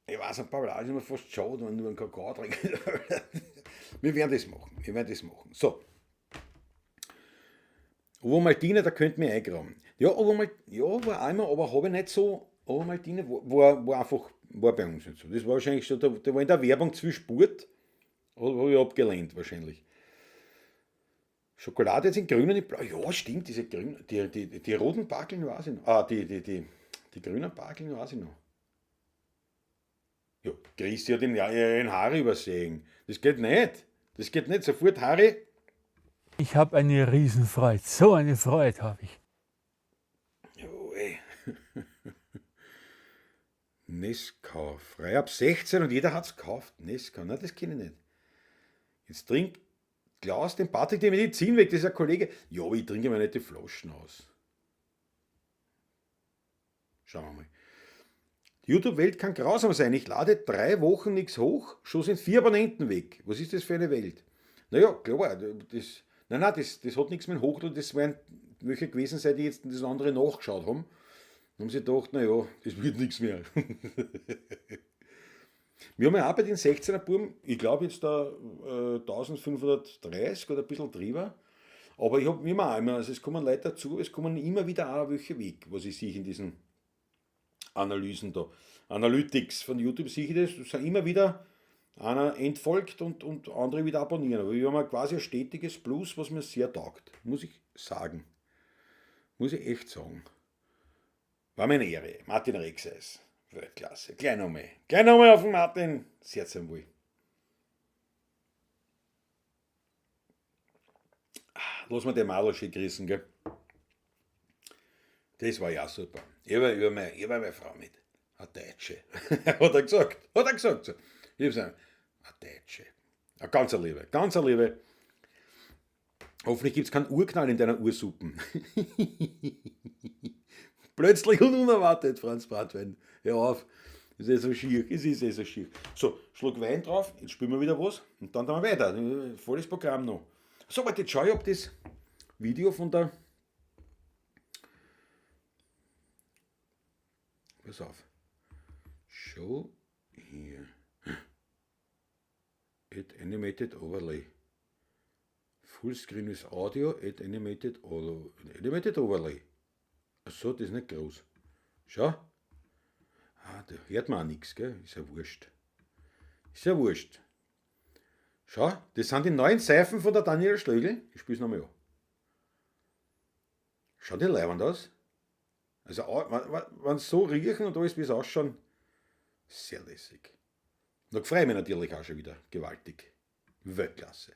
Ich weiß, ein paar Leute ist mir fast schade, wenn nur ein Kakao trinken. Wir werden das machen. Wir werden das machen. So. Ovomaltine, da könnte mich eingraben. Ja, ja, war einmal, aber habe ich nicht so. Ovomaltine war einfach, war bei uns nicht so. Das war wahrscheinlich so, da war in der Werbung zu viel Sport. Habe ich abgelehnt wahrscheinlich. Schokolade jetzt in grün und in blau. Ja, stimmt, diese grünen, die roten Bakeln weiß ich noch. Die grünen Bakeln weiß ich noch. Ja, Christi hat ihren Haare übersehen. Das geht nicht. Das geht nicht. Sofort Haare. Ich habe eine Riesenfreude. So eine Freude habe ich. Jo, ey. Nescau. Frei ab 16 und jeder hat es gekauft. Nescau. Nein, das kenne ich nicht. Jetzt trink Klaus den Patrick die Medizin weg. Das ist ein Kollege. Ja, aber ich trinke mir nicht die Flaschen aus. Schauen wir mal. Die YouTube-Welt kann grausam sein. Ich lade 3 Wochen nichts hoch, schon sind 4 Abonnenten weg. Was ist das für eine Welt? Naja, klar, das hat nichts mit Hochladen, das werden welche gewesen sein, die jetzt das andere nachgeschaut haben. Dann haben sie gedacht, naja, das wird nichts mehr. Wir haben ja auch bei den 16er Buben, ich glaube jetzt da 1530 oder ein bisschen drüber. Aber wir haben auch immer, also es kommen Leute dazu, es kommen immer wieder auch welche weg, was ich sehe in diesen Analysen da. Analytics von YouTube sehe ich das, es sind immer wieder einer entfolgt und andere wieder abonnieren. Aber wir haben quasi ein stetiges Plus, was mir sehr taugt, muss ich sagen. Muss ich echt sagen. War mir eine Ehre. Martin Rexeis, Weltklasse. Gleich nochmal auf den Martin. Sehr zum Wohl. Lass mal den Madel schön grüßen, gell? Das war ja super. Ich war meine Frau mit. Eine Deutsche. Hat er gesagt. So. Ich habe gesagt, eine Deutsche. Eine ganz liebe. Ganz liebe. Hoffentlich gibt es keinen Urknall in deiner Ursuppen. Plötzlich und unerwartet, Franz Bratwein. Hör auf. Das ist so schier. Es ist so schier. So, Schluck Wein drauf. Jetzt spielen wir wieder was. Und dann wir weiter. Volles Programm noch. So, warte, jetzt schau ich, ob das Video von der. Pass auf. Show here. Add animated overlay. Fullscreen with audio, add animated overlay. Achso, das ist nicht groß. Schau. Da hört man auch nichts, gell? Ist ja wurscht. Schau, das sind die neuen Seifen von der Daniela Schlögl. Ich spiele es nochmal an. Schau die leibend aus. Also, wenn sie so riechen und alles, wie es ausschauen, sehr lässig. Da freue ich mich natürlich auch schon wieder gewaltig. Weltklasse.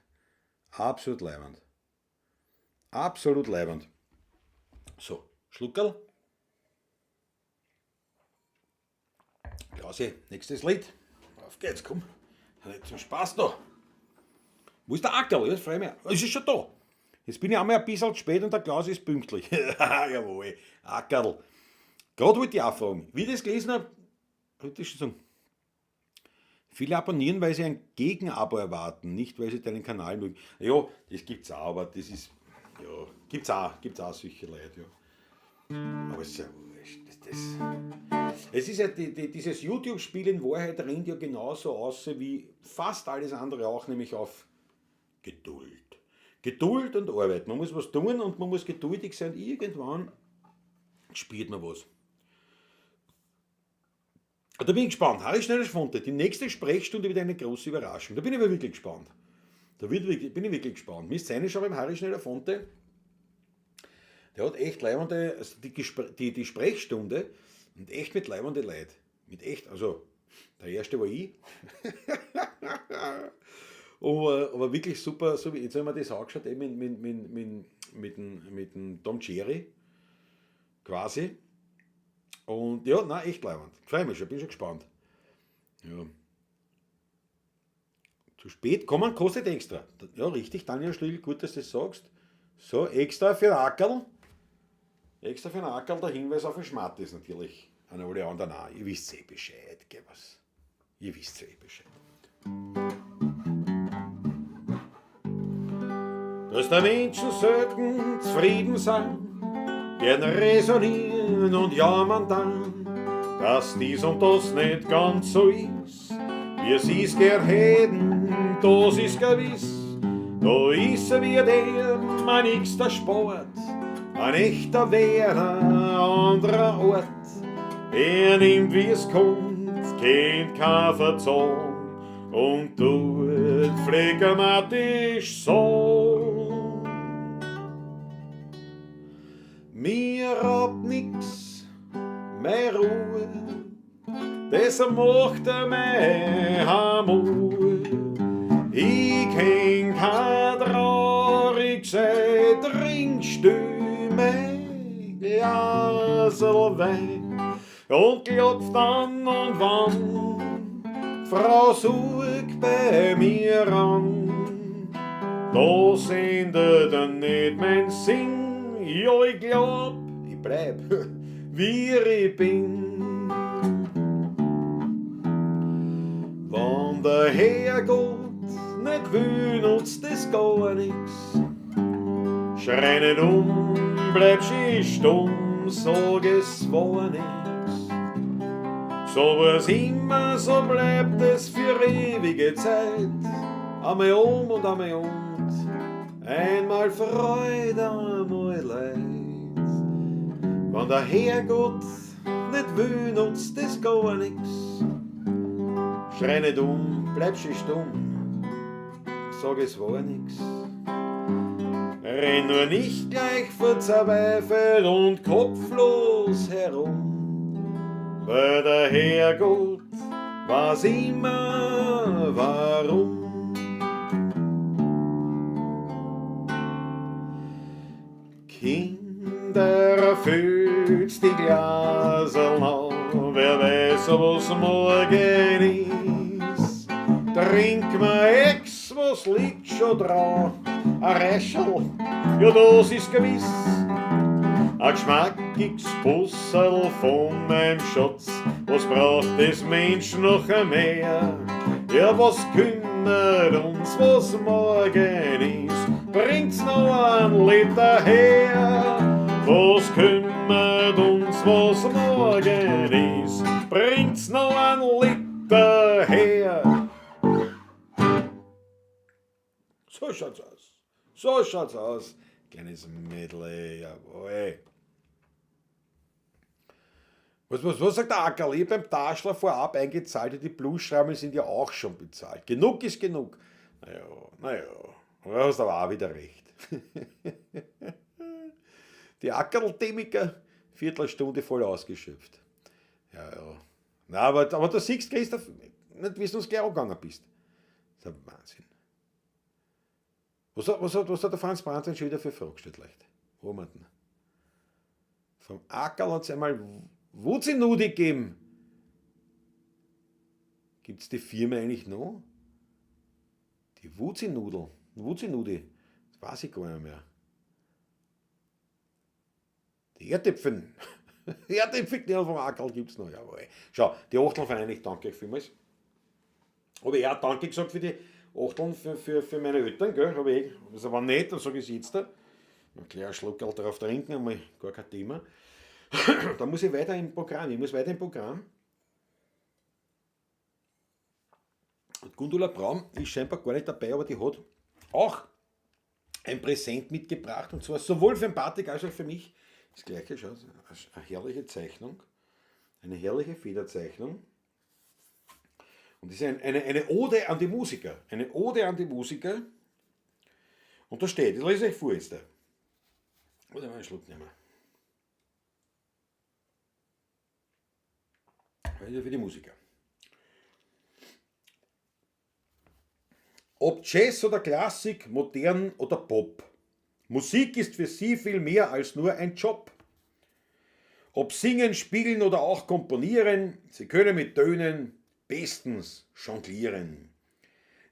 Absolut leibend. Absolut leibend. So, Schluckerl. Klausi, nächstes Lied. Auf geht's, komm. Nicht zum Spaß da. Wo ist der Ackerl? Jetzt freue ich mich. Es ist schon da. Jetzt bin ich einmal ein bisschen spät und der Klaus ist pünktlich. Jawohl, Ackerl. Gerade wollte ich auch fragen, wie ich das gelesen habe, würde ich schon sagen. Viele abonnieren, weil sie ein Gegenabo erwarten, nicht weil sie deinen Kanal mögen. Ja, das gibt's auch, aber das ist, ja, gibt's auch solche Leute, ja. Aber es ist ja wurscht. Es ist ja dieses YouTube-Spiel in Wahrheit rennt ja genauso aus wie fast alles andere auch, nämlich auf Geduld. Geduld und Arbeit. Man muss was tun und man muss geduldig sein. Irgendwann spielt man was. Da bin ich gespannt. Harry Schneider-Fonte, die nächste Sprechstunde wird eine große Überraschung. Da bin ich aber wirklich gespannt. Bin ich wirklich gespannt. Müsst ihr reinschauen beim Harry Schneider-Fonte. Der hat echt leibende, also die Sprechstunde und echt mit leibende Leid. Mit echt, also der erste war ich. aber wirklich super, so wie jetzt haben wir das angeschaut, eben mit dem Tom Cherry quasi. Und ja, nein, echt leibend. Freue mich schon, bin schon gespannt. Ja. Zu spät kommen kostet extra. Ja, richtig, Daniel Schlügl, gut, dass du das sagst. So, extra für den Ackerl. Extra für den Ackerl der Hinweis auf den Schmatt ist natürlich. An alle anderen auch. Ihr wisst eh Bescheid, gell was? Ihr wisst eh Bescheid. Dass der Menschen selten zufrieden sein, werden resonieren und jammern dann. dass dies und das nicht ganz so ist, wie sie's gern hätten, das ist gewiss. Da ist er wie der, mein nächster Sport, ein echter Werner, anderer Ort. Er nimmt wie es kommt, kennt kein Verzagen und tut phlegmatisch so. Mir hab nix mehr Ruhe, das macht mein Hamur. Ich kenn kein traurig sei, trink still mein Glasl Wein und klopft an und wann Frau sucht bei mir an. Da sendet nicht mein Sinn, ja ich glaub, ich bleib wie ich bin. Wann der Herrgott nicht will, nutzt das gar nix. Schrei nicht bleib schön stumm, sag es war nix. So was immer, so bleibt es für ewige Zeit. Einmal und einmal und, einmal Freude, einmal Leid. Wenn der Herrgott nicht will, nutzt das gar nix. Schrei nicht bleib schön stumm, sag es war nix. Renn nur nicht gleich verzweifelt und kopflos herum, weil der Herrgott weiß immer warum. Kinder, füllt die Glasel auf, wer weiß, was morgen ist. Trink mal Ex, was liegt schon drauf? Ein Räschel, ja das ist gewiss. Ein geschmackiges Pussel von meinem Schatz, was braucht des Mensch noch mehr? Ja, was kümmert uns, was morgen ist? Bringt's noch ein Liter her? Was kümmert uns, was morgen ist? Bringt's noch ein Liter her? So schaut's aus. So schaut's aus. Kleines Mädel, jawohl. Was sagt der Ackerl? Beim Taschler vorab eingezahlt, die Plusschrammel sind ja auch schon bezahlt. Genug ist genug. Naja, du hast aber auch wieder recht. Die Ackerl-Demiker, Viertelstunde voll ausgeschöpft. Ja. Na, aber du siehst, Christoph, nicht wie du uns gleich angegangen bist. Das ist ein Wahnsinn. Was hat der Franz Brandsen schon wieder für Frage gestellt, leicht? Wo haben wir denn? Vom Ackerl hat es einmal Wuzinudi gegeben. Gibt es die Firma eigentlich noch? Die Wuzinudi. Das weiß ich gar nicht mehr. Die Erdäpfen. Erdäpfen, die vom Ackerl gibt es noch. Jawohl. Schau, die Achteln vereinigt, danke euch vielmals. Habe ich auch danke gesagt für die Achteln für meine Eltern, gell? Habe ich, das war nett, dann sage ich es jetzt da. Ein kleiner Schluckerl drauf trinken, einmal gar kein Thema. Da muss ich weiter im Programm. Und Gundula Braun ist scheinbar gar nicht dabei, aber die hat auch ein Präsent mitgebracht. Und zwar sowohl für den Patrick als auch für mich. Das gleiche, schau, eine herrliche Zeichnung. Eine herrliche Federzeichnung. Und das ist eine Ode an die Musiker. Eine Ode an die Musiker. Und da steht, ich lese euch vor jetzt. Oder mal einen Schluck nehmen. Für die Musiker. Ob Jazz oder Klassik, modern oder Pop. Musik ist für sie viel mehr als nur ein Job. Ob singen, spielen oder auch komponieren, sie können mit Tönen bestens jonglieren.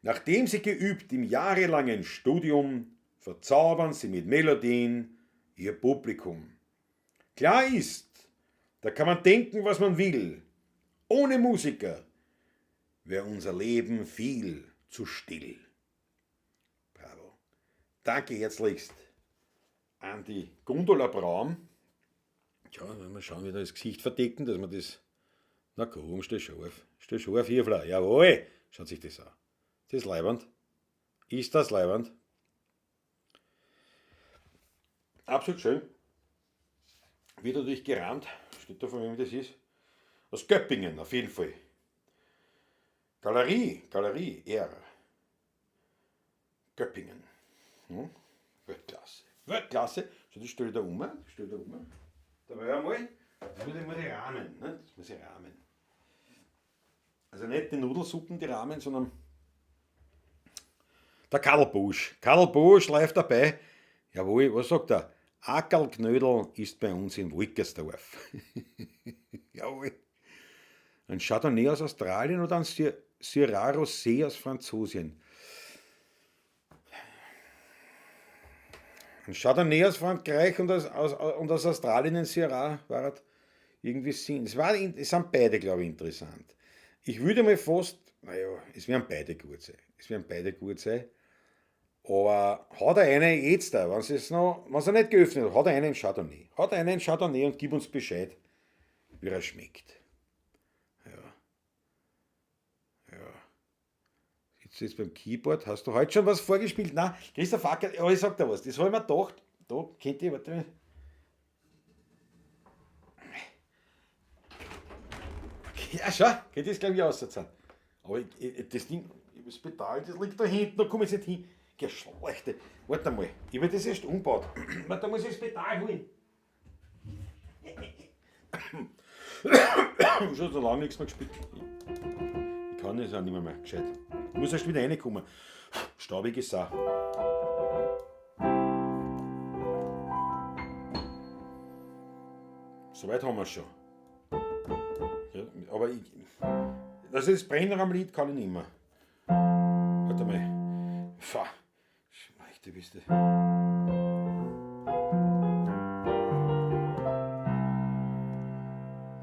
Nachdem sie geübt im jahrelangen Studium, verzaubern sie mit Melodien ihr Publikum. Klar ist, da kann man denken, was man will. Ohne Musiker wäre unser Leben viel zu still. Bravo. Danke herzlichst an die Gundula Braun. Tja, wenn wir schauen, wie wir das Gesicht verdecken, dass wir das Na komm, steh scharf. Steh scharf, Hirfler. Jawohl. Schaut sich das an. Das ist leibend. Ist das leibend? Absolut schön. Wird natürlich gerahmt. Steht da von wem das ist? Aus Göppingen, auf jeden Fall. Galerie R. Göppingen. Weltklasse. Weltklasse. So, das stelle ich da um. Da war ja mal. Das muss ich rahmen. Ne? Das muss ich rahmen. Also nicht die Nudelsuppen, die rahmen, sondern der Karl Busch. Karl Busch läuft dabei. Jawohl, was sagt er? Ackerlknödel ist bei uns in Wolkersdorf. Jawohl. Ein Chardonnay aus Australien oder ein Syrah Rosé aus Franzosien? Ein Chardonnay aus Frankreich und aus Australien ein Syrah war irgendwie Sinn. Es sind beide, glaube ich, interessant. Ich würde mal fast, naja, es werden beide gut sein. Aber hat er eine jetzt da, wenn er nicht geöffnet hat, hat er einen Chardonnay. Und gib uns Bescheid, wie er schmeckt. Ja. Sitzt du jetzt beim Keyboard? Hast du heute schon was vorgespielt? Nein, Christoph Acker, ich sag dir was, das habe ich mir gedacht. Da kennt ihr, warte mal. Ja, schau, geht das glaube ich auszahlen. Aber das Ding, das Pedal, das liegt da hinten, da komme ich nicht hin. Geschlechte. Warte mal, ich habe das erst umgebaut. Warte, da muss ich das Pedal holen. Ich habe schon so lange nichts mehr gespielt. Ich kann das auch nicht mehr gescheit. Ich muss erst wieder reinkommen. Staubige Sau. Soweit haben wir es schon. Ja, aber das Brenner am Lied kann ich nicht mehr. Warte mal. Schlechte bist du.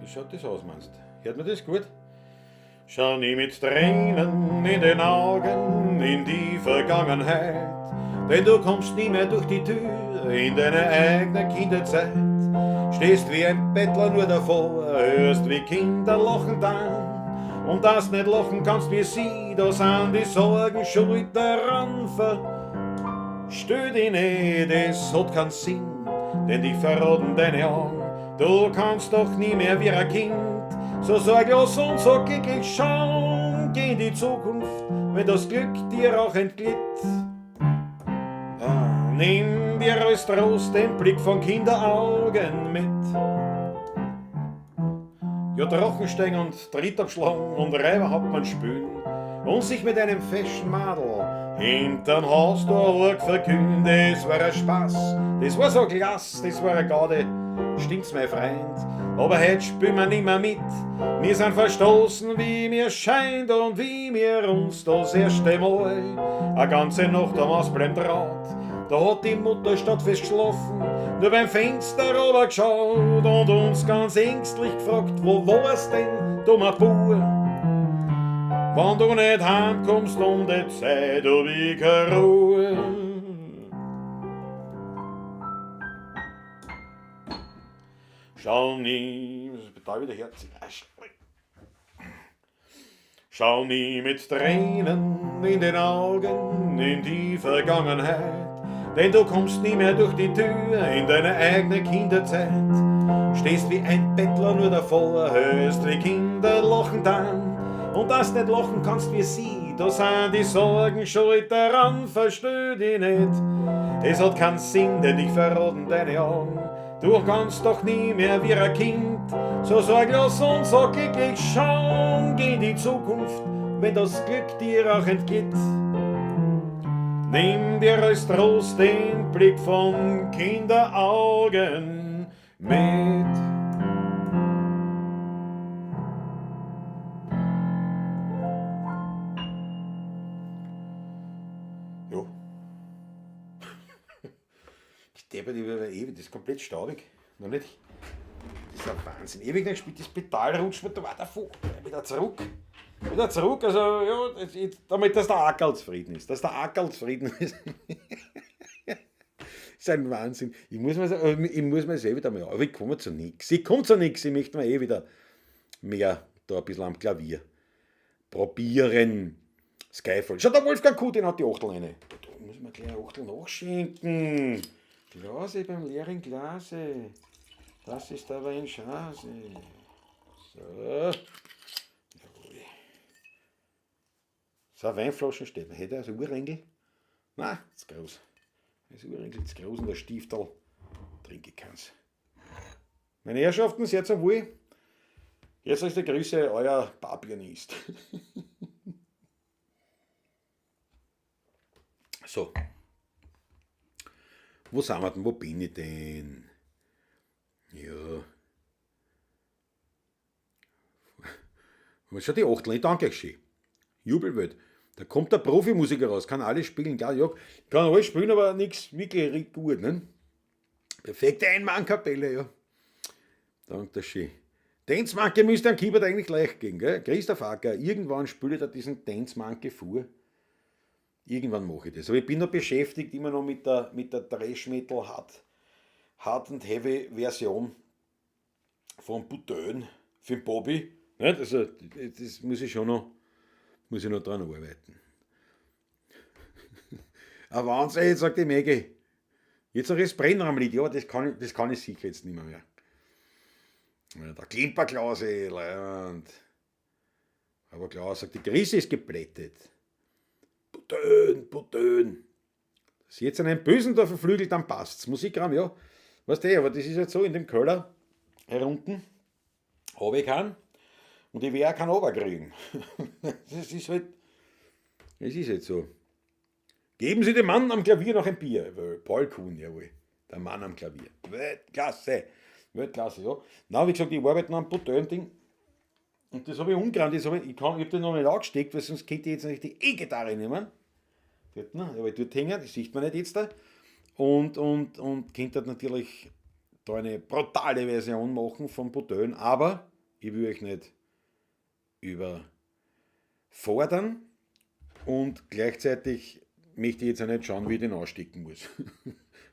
Wie schaut das aus, meinst du? Hört man das gut? Schau nie mit Tränen in den Augen in die Vergangenheit, denn du kommst nie mehr durch die Tür in deine eigene Kinderzeit. Stehst wie ein Bettler nur davor, hörst wie Kinder lachen dann, und das nicht lachen kannst wie sie, da sind die Sorgen schuld daran. Stell dich nicht, es hat keinen Sinn, denn dich verraten deine Augen. Du kannst doch nie mehr wie ein Kind so sorglos und so glücklich schauen. Geh in die Zukunft, wenn das Glück dir auch entglitt. Nimm dir als Trost den Blick von Kinderaugen mit. Ja, Drachensteigen und Trittabschlagen und Räuberhauptmann spülen und sich mit einem feschen Madel hintern Haus der Org verkühlen. Das war ein Spaß, das war so klass, das war eine Gaude, stimmt's, mein Freund, aber heute spielen wir nimmer mit. Wir sind verstoßen, wie mir scheint, und wie mir uns das erste Mal eine ganze Nacht am Ausbleiben traut. Da hat die Mutter statt festgeschlafen, nur beim Fenster runtergeschaut und uns ganz ängstlich gefragt, wo war's denn, dummer Bub? Wenn du nicht heimkommst um die Zeit, hab ich keine Ruhe. Schau nie, das ist total wieder herzig. Schau nie mit Tränen in den Augen in die Vergangenheit, denn du kommst nie mehr durch die Tür in deine eigene Kinderzeit. Stehst wie ein Bettler nur davor, hörst wie Kinder lachen dann, und das nicht lachen kannst wie sie, da sind die Sorgen schuld daran. Versteh dich nicht, es hat keinen Sinn, denn dich verraten deine Augen. Du kannst doch nie mehr wie ein Kind so sorglos und so glücklich schauen. Geh in die Zukunft, wenn das Glück dir auch entgeht. Nimm dir als Trost den Blick von Kinderaugen mit. Jo. Ich deppe die über ewig, das ist komplett staubig. Noch nicht. Das ist ein Wahnsinn. Ewig nicht gespielt, das Pedal rutscht mir da weiter vor. Wieder zurück. Also ja, damit dass der Ackerl zufrieden ist. Das ist ein Wahnsinn. Ich muss mir selber wieder mal, aber ich komme zu nichts. Ich möchte mir wieder mehr da ein bisschen am Klavier probieren. Skyfall. Schau, der Wolfgang Kuh, den hat die Achtel rein. Da muss man gleich eine Achtel nachschenken. Glase beim leeren Glase. Das ist aber ein Chance. So. Jawohl. So, Weinflaschen steht. Hätte er so Urengel? Nein, das ist groß. Das Urengel ist groß und der Stiftel trinke ich keins. Meine Herrschaften, sehr zum Wohl. Jetzt ist der Grüße, euer Barpianist. So. Wo sind wir denn? Wo bin ich denn? Ja. Schau die Achtel, danke schön. Jubelwelt. Da kommt der Profimusiker raus, kann alles spielen, klar, ja, kann alles spielen, aber nichts wirklich gut, ne? Perfekte Einmannkapelle, ja. Danke schön. Tänzmanke müsste am Keyboard eigentlich leicht gehen, gell? Christoph Acker, irgendwann spiele ich diesen Tänzmanke vor. Irgendwann mache ich das. Aber ich bin noch beschäftigt, immer noch mit der Thrash-Metal Hard and Heavy Version von Butön für den Bobby. Nicht? Also, das muss ich noch dran arbeiten. Aber Wahnsinn, jetzt sagt die Maggie, jetzt noch das Brennraumlied, ja, das kann ich sicher jetzt nicht mehr. Ja, der Klimperklause, Leihwand. Aber klar, sagt die Krise ist geplättet. Butön. Dass jetzt einen Bösendorfer Flügel, dann passt's. Musikraum, ja. Weißt du, aber das ist jetzt so in dem Keller herunten, habe ich keinen. Und ich werde auch keinen runterkriegen. Das ist halt so. Geben Sie dem Mann am Klavier noch ein Bier. Paul Kuhn, jawohl. Der Mann am Klavier. Weltklasse, ja. Na, wie gesagt, ich arbeite noch am Butön-Ding. Und das habe ich umgerannt. Ich habe den noch nicht angesteckt, weil sonst könnte ich jetzt nicht die E-Gitarre nehmen. Aber dort hängen, das sieht man nicht jetzt da. Und könnte natürlich da eine brutale Version machen von Butön. Aber ich will euch nicht überfordern. Und gleichzeitig möchte ich jetzt auch nicht schauen, wie ich den ausstecken muss.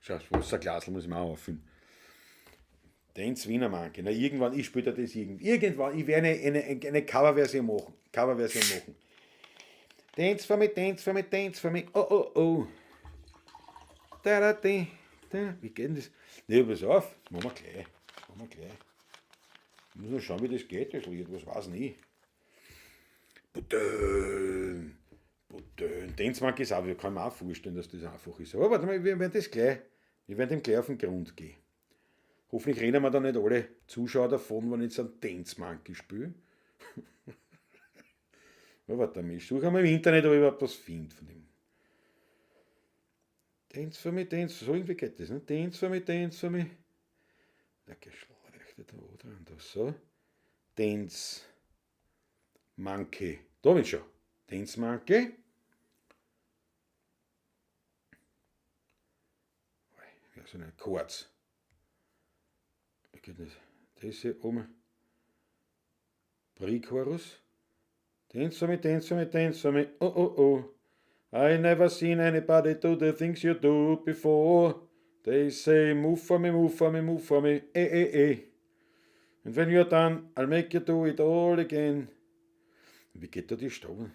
Schau, das Wasserglasl muss ich mir auch auffüllen. Den Wiener Manke. Na, irgendwann, ich spiele das irgendwann. Ich werde eine Coverversion machen. Dance for me. Oh. Da. Wie geht denn das? Ne, pass auf. Das machen wir gleich. Ich muss noch schauen, wie das geht, das Lied. Was weiß ich. Butön. Dance Manke ist auch, ich kann mir auch vorstellen, dass das einfach ist. Aber warte mal, wir werden dem gleich auf den Grund gehen. Hoffentlich reden wir da nicht alle Zuschauer davon, wenn ich jetzt einen Dance Monkey spiele. Ja, warte mal, ich suche mal im Internet, ob ich überhaupt was finde von dem. Dance for me, so irgendwie geht das, ne? Dance for me. Der Geschlechter da dran, da so. Dance Monkey. Da bin ich schon. Dance Monkey. Ja, so eine Chords. Geht nicht. Das hier oben. Pre-Chorus. Dance for me. Oh. I never seen anybody do the things you do before. They say move for me. And when you're done, I'll make you do it all again. Wie geht da die Stube?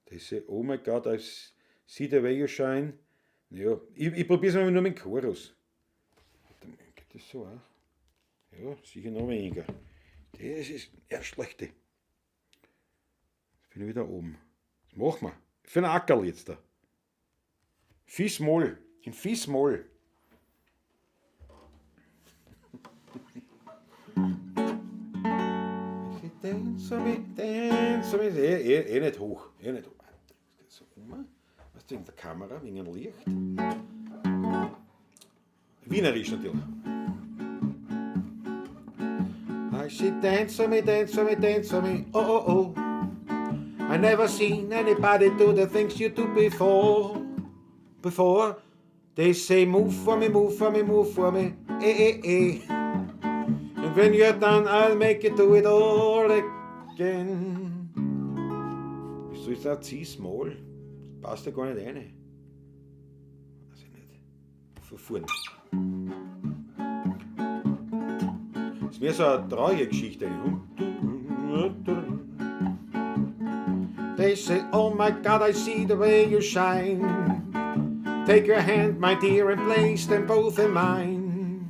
They say, oh my God, I see the way you shine. Ja, ich probiere es mal nur mit dem Chorus. Dann geht das so auch. Ja, sicher noch weniger. Das ist eher schlechte. Jetzt bin ich wieder oben. Was machen wir? Für einen Ackerl jetzt da. Fis-Moll. In Fis-Moll. Dance for me. Nicht hoch. So immer. Was wegen der Kamera, wegen dem Licht. Wienerisch natürlich. I say dance for me, oh. I never seen anybody do the things you do before. They say move for me, eh. And when you're done, I'll make you do it all again. Wieso ist das C-Small? Passt ja gar nicht rein. Weiß ich nicht. Von vorne. Das wie so eine traurige Geschichte. They say, oh my God, I see the way you shine. Take your hand, my dear, and place them both in mine.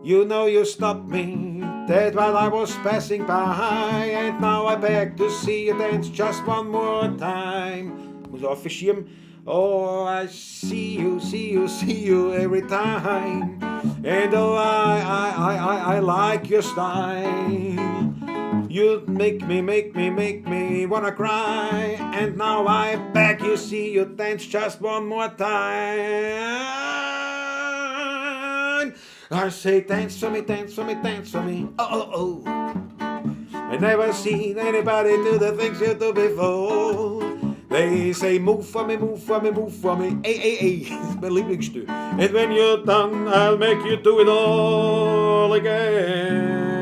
You know you stopped me dead while I was passing by, and now I beg to see you dance just one more time. Muss aufschirmen. Oh, I see you every time. And oh, I like your style. You make me wanna cry. And now I beg you, see you dance just one more time. I say dance for me, dance for me, dance for me. Oh, oh, oh. I never seen anybody do the things you do before. They say move for me, move for me, move for me. Ey, ey, ey, das ist mein Lieblingsstück. And when you're done, I'll make you do it all again.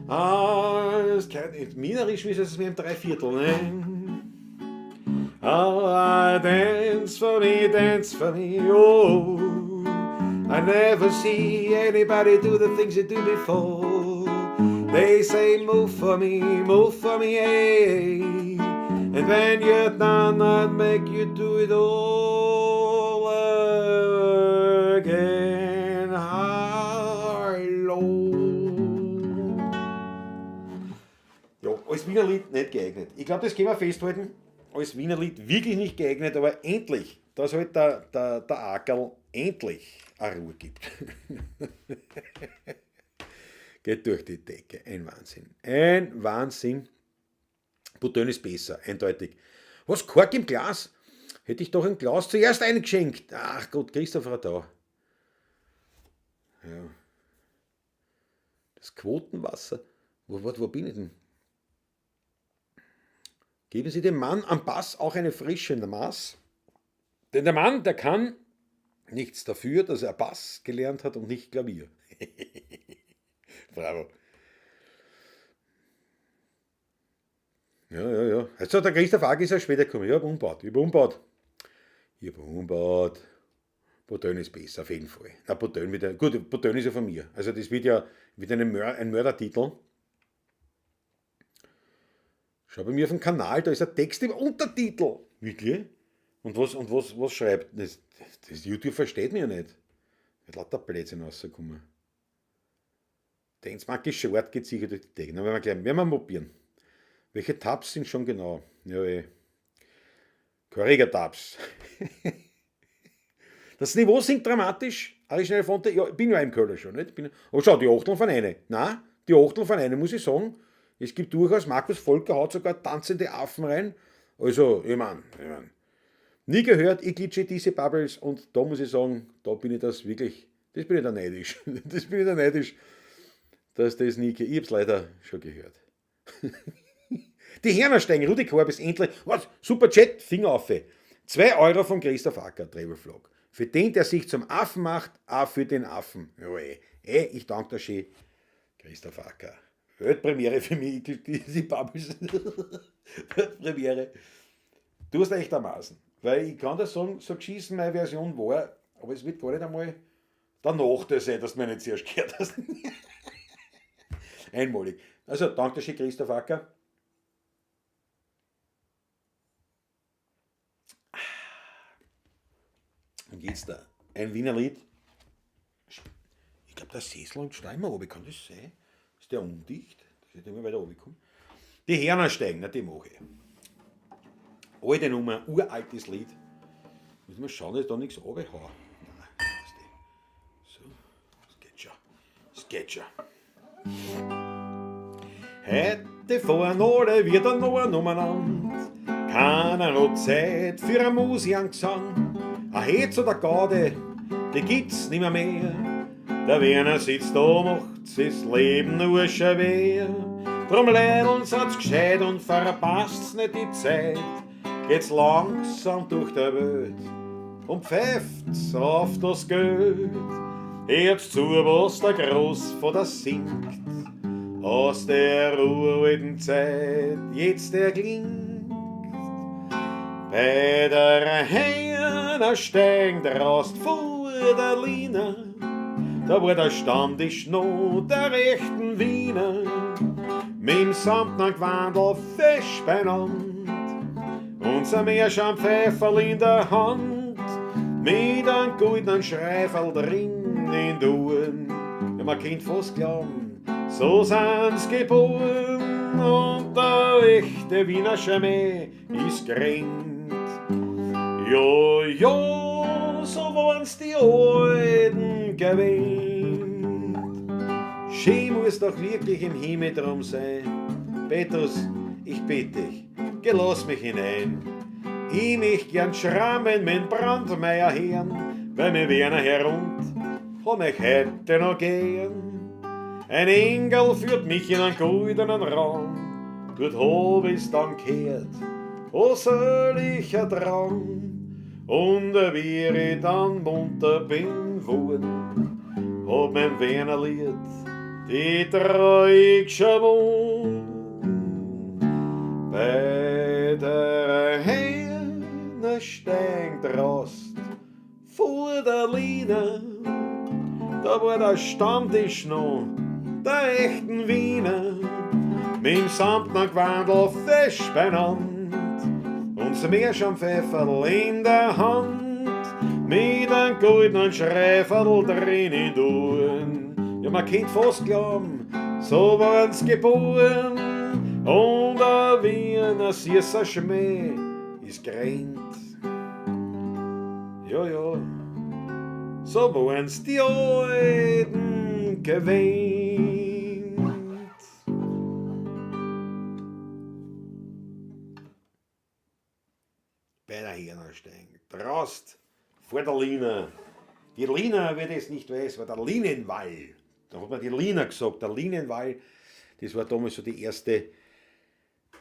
Das ist Wienerisch, wie ist es mir im Dreiviertel, ne? Oh, dance for me, oh. I never see anybody do the things you do before. They say move for me, hey. And when you're done, I'll make you do it all again. Hallo. Ja, als Wienerlied nicht geeignet. Ich glaube, das können wir festhalten. Als Wienerlied wirklich nicht geeignet, aber endlich, dass halt der Ackerl endlich eine Ruhe gibt. Geht durch die Decke. Ein Wahnsinn. Ein Wahnsinn. Butöl ist besser, eindeutig. Was, Kork im Glas? Hätte ich doch ein Glas zuerst eingeschenkt. Ach Gott, Christoph war da. Ja. Das Quotenwasser. Wo bin ich denn? Geben Sie dem Mann am Bass auch eine Frische in der Maß. Denn der Mann, der kann nichts dafür, dass er Bass gelernt hat und nicht Klavier. Bravo. Ja. Also der Christoph Ag ist ja später gekommen. Ich habe umgebaut. Butöl ist besser, auf jeden Fall. Na, Butöl ist ja von mir. Also das wird ja ein Mördertitel. Schau bei mir auf dem Kanal, da ist ein Text im Untertitel. Wirklich? Und was schreibt? Das YouTube versteht mich ja nicht. Wird lauter Blödsinn rauskommen. Der Ensmarke Short geht sicher durch die Decke. Dann werden wir probieren. Welche Tabs sind schon genau? Ja, Correga-Tabs. Das Niveau sinkt dramatisch. Arischnelle Fonte, ja, ich bin ja im Kölner schon. Nicht? Oh, schau, die Achteln von einer. Nein, die Achteln von einer, muss ich sagen. Es gibt durchaus, Markus Volker haut sogar tanzende Affen rein. Also, ich mein, nie gehört, ich glitsche diese Bubbles und da muss ich sagen, da bin ich das bin ich da neidisch. Dass das nie, ich hab's leider schon gehört. Die Hernersteigen, Rudi Korb ist endlich, was, super Chat, Finger auf. 2 Euro von Christoph Acker, Travelvlog. Für den, der sich zum Affen macht, auch für den Affen. Ja, ich danke dir schön, Christoph Acker. Weltpremiere für mich, die Bubbles. Weltpremiere. Du hast echt dermaßen. Weil ich kann dir sagen, so geschissen meine Version war, aber es wird gar nicht einmal der Nachteil sein, dass du mich nicht zuerst gehört hast. Einmalig. Also, danke schön, Christoph Acker. Und jetzt da ein Wiener Lied. Ich glaube, der Sessel und Steimer oben, kann das sein? Ist der undicht? Das ist immer weiter oben gekommen. Die Hernersteigen, die mache ich. Alte Nummer, uraltes Lied. Müssen wir schauen, dass ich da nichts runterhaue. So, das geht schon. Heute fahren alle wieder noch umeinander. Keiner hat Zeit für eine Musik und Gesang. Ein Hetz oder Gaude, die gibt's nimmer mehr. Der Werner sitzt da, macht's das Leben nur schwer. Drum leideln's hat's gescheit und verpasst's nicht die Zeit. Geht's langsam durch der Welt und pfeift's auf das Geld. Hört's zu, was der Großvater singt, aus der uralten Zeit jetzt erklingt. Bei der Hernersteigen draust vor der Lina, Da war der Stammtisch noch der rechten Wiener, mit'm samtnen Gewandel fest benannt. Unser Meerschaumpfeiferl in der Hand, mit einem goldenen Schreiferl drin in Duen. Ja, man kennt fast glauben, so sind's geboren, und der echte Wiener Schmäh ist grennt. Ja, ja, so waren's die Alten gewähnt. Schön muss doch wirklich im Himmel drum sein. Petrus, ich bitte dich, geh lass mich hinein. Ich möcht gern schrammen mit Brandmeier hören, weil mir Werner herund hat mich heute noch gern. Ein Engel führt mich in einen goldenen Raum, dort hab ich's dann gehört, wo soll ich ertrauen? Und wie ich dann munter bin worden, hab mein Wernerlied die treu geschwungen. Bei der Hähne steigt Rost vor der Liene, da war der Stammtisch noch der echten Wiener, mit'm samtnen Gewandel fest benannt. Unser Meerschaumpfeiferl in der Hand, mit einem goldenen Schreiferl drin in Duen. Ja, man kennt fast glauben, so waren's geboren, und der Wiener süßer Schmäh ist grennt. Ja, ja, so waren's die Alten gewähnt. Bei der Hirnerstein, Trost vor der Lina. Die Lina, wer das nicht weiß, war der Linenwall. Da hat man die Lina gesagt, der Linenwall, das war damals so die erste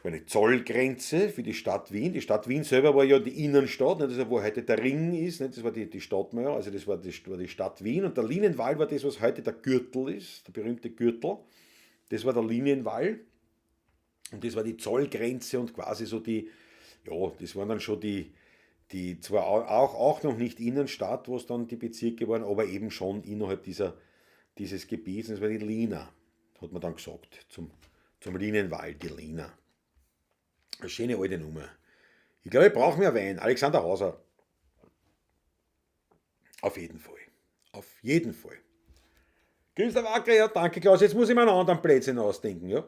eine Zollgrenze für die Stadt Wien. Die Stadt Wien selber war ja die Innenstadt, nicht? Das, wo heute der Ring ist, nicht? Das war die Stadtmauer, also das war die Stadt Wien. Und der Linienwall war das, was heute der Gürtel ist, der berühmte Gürtel. Das war der Linienwall. Und das war die Zollgrenze und quasi so die, ja, das waren dann schon die zwar auch noch nicht Innenstadt, wo es dann die Bezirke waren, aber eben schon innerhalb dieses Gebiets. Das war die Lina, hat man dann gesagt, zum Linienwall, die Lina. Eine schöne alte Nummer. Ich glaube, ich brauche mehr Wein. Alexander Hauser. Auf jeden Fall. Auf jeden Fall. Günster Wacker, ja, danke Klaus. Jetzt muss ich mir einen anderen Plätzchen ausdenken, ja.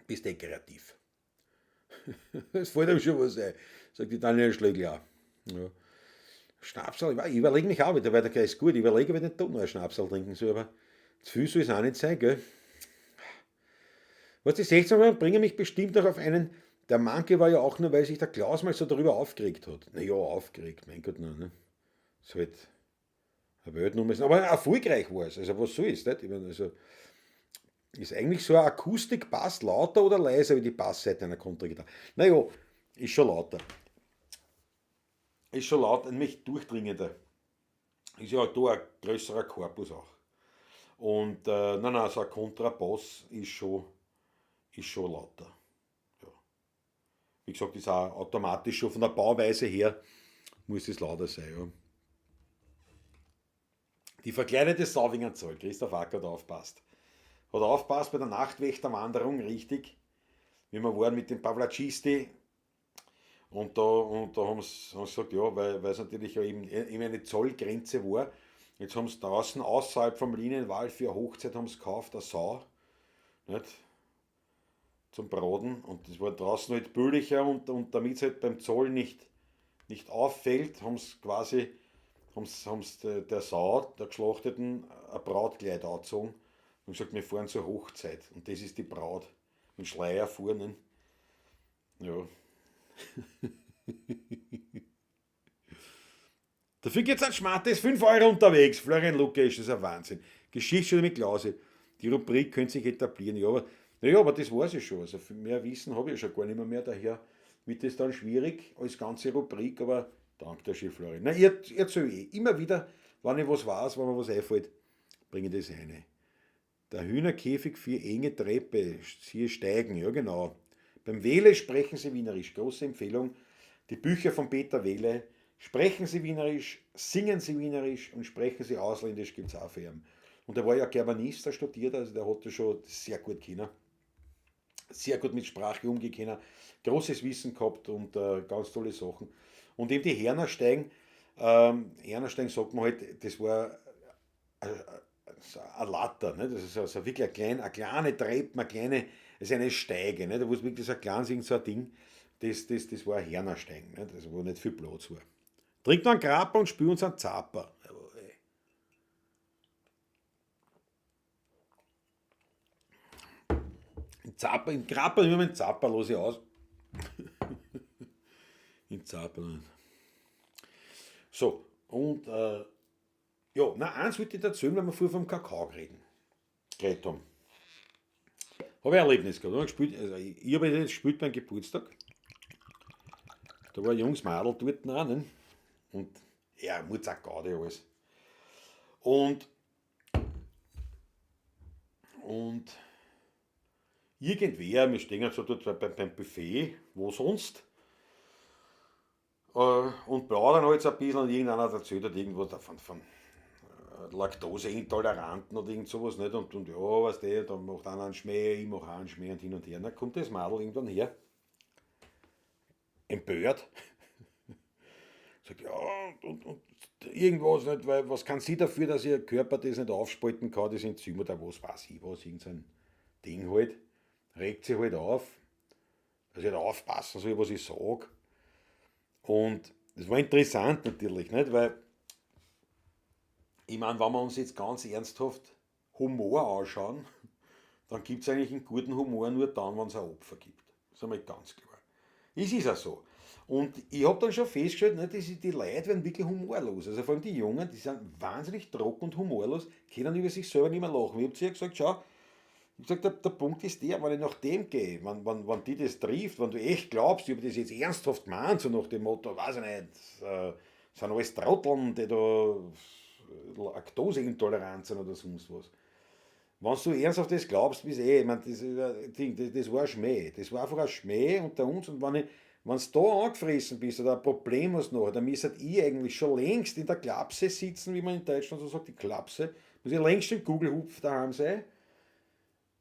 Bist kreativ. Es fällt einem schon was ein, sagt die Daniel Schlegel auch. Ja. Schnapsal, ich überlege mich auch wieder, weil der Geist ist gut. Ich überlege, ob ich nicht doch noch einen Schnapsal trinken soll, aber zu viel soll es auch nicht sein, gell. Was die 16 waren, bringen mich bestimmt noch auf einen, der Manke war ja auch nur, weil sich der Klaus mal so darüber aufgeregt hat. Naja, aufgeregt, mein Gott, nein, ne. Das ist halt eine Weltnummer, aber erfolgreich war es, also was so ist, nicht? Ich meine, also, ist eigentlich so eine Akustikbass lauter oder leiser wie die Bassseite einer Kontragitarre? Naja, ist schon lauter. Ist schon lauter, nämlich durchdringender. Ist ja da ein größerer Korpus auch. Und nein, so ein Kontrabass ist schon lauter. Ja. Wie gesagt, ist auch automatisch schon von der Bauweise her, muss es lauter sein. Ja. Die verkleidete Sauwingerzoll, Christoph Acker hat aufpasst. Hat aufpasst bei der Nachtwächterwanderung, richtig, wie wir waren mit dem Pavlacisti. Und da haben sie gesagt, ja, weil es natürlich ja eben eine Zollgrenze war. Jetzt haben sie draußen außerhalb vom Linienwall für eine Hochzeit haben sie gekauft, eine Sau, nicht? Zum Braten. Und das war draußen halt billiger und damit es halt beim Zoll nicht auffällt, haben sie quasi der Sau, der Geschlachteten, ein Brautkleid angezogen und gesagt, wir fahren zur Hochzeit. Und das ist die Braut. Mit Schleier vorne. Ja. Dafür gibt es ein schmattes 5 Euro unterwegs. Florian Lukas, das ist ein Wahnsinn. Geschichtsstunde mit Klause. Die Rubrik könnte sich etablieren. Ja, aber das war es schon. Also mehr Wissen habe ich ja schon gar nicht mehr. Daher wird es dann schwierig als ganze Rubrik. Aber danke der Chef Florian. Na, ihr erzählt immer wieder, wenn ich was weiß, wenn mir was einfällt, bringe ich das rein. Der Hühnerkäfig für enge Treppe, hier steigen, ja genau. Beim Wähle sprechen sie wienerisch. Große Empfehlung. Die Bücher von Peter Wähle, sprechen sie Wienerisch, singen sie Wienerisch und sprechen sie Ausländisch, gibt es auch für ihn. Und er war ja Germanist, der studiert, also der hat das schon sehr gut können. Sehr gut mit Sprache umgehen können, großes Wissen gehabt und ganz tolle Sachen. Und eben die Hernersteigen, Hernersteigen sagt man halt, das war ein Latter, ne? Das ist also wirklich eine kleine Treppe, das ist eine Steige, ne? Da war wirklich so ein kleines so ein Ding, das war ein Hernersteigen, ne? Das war nicht viel Platz war. Trink noch einen Grappa und spül uns einen Zapper. Zapper, im Grappa nehmen wir einen Zapper, lasse ich aus. Im Zapper. So, und ja, na, eins wollte ich dir erzählen, wenn wir vorher vom Kakao geredet haben. Habe ich ein Erlebnis gehabt. Gespielt, also ich habe das gespielt beim Geburtstag. Da war ein junges Mädel dort auch, ne? Und ja, muss auch Gaudi alles. Und irgendwer, wir stehen so dort beim Buffet, wo sonst, und plaudern halt so ein bisschen und irgendeiner erzählt halt irgendwas von Laktoseintoleranten oder irgend sowas nicht und ja, was der, da macht einer einen Schmäh, ich mache auch einen Schmäh und hin und her. Dann kommt das Mädel irgendwann her, empört, sagt ja und irgendwas nicht, weil was kann sie dafür, dass ihr Körper das nicht aufspalten kann, das Enzym oder was weiß ich was, irgendein Ding halt, regt sich halt auf, dass ich halt aufpassen soll, was ich sage. Und das war interessant natürlich, nicht? Weil ich meine, wenn wir uns jetzt ganz ernsthaft Humor anschauen, dann gibt es eigentlich einen guten Humor nur dann, wenn es ein Opfer gibt. Das ist einmal ganz klar. Es ist auch so. Und ich habe dann schon festgestellt, ne, die Leute werden wirklich humorlos. Also vor allem die Jungen, die sind wahnsinnig trocken und humorlos, können über sich selber nicht mehr lachen. Ich habe zu ihr gesagt, schau, ich sag, der Punkt ist der, wenn ich nach dem gehe, wenn die das trifft, wenn du echt glaubst, ich habe das jetzt ernsthaft gemeint, so nach dem Motto, weiß ich nicht, sind alles Trotteln, die da Laktoseintoleranz sind oder sonst was. Wenn du ernsthaft das glaubst, bist ich meine, das war ein Schmäh. Das war einfach ein Schmäh unter uns. Und wenn du da angefressen bist oder ein Problem hast noch, dann müsste ich eigentlich schon längst in der Klapse sitzen, wie man in Deutschland so sagt, die Klapse. Muss ich längst im Kugelhupf daheim sein.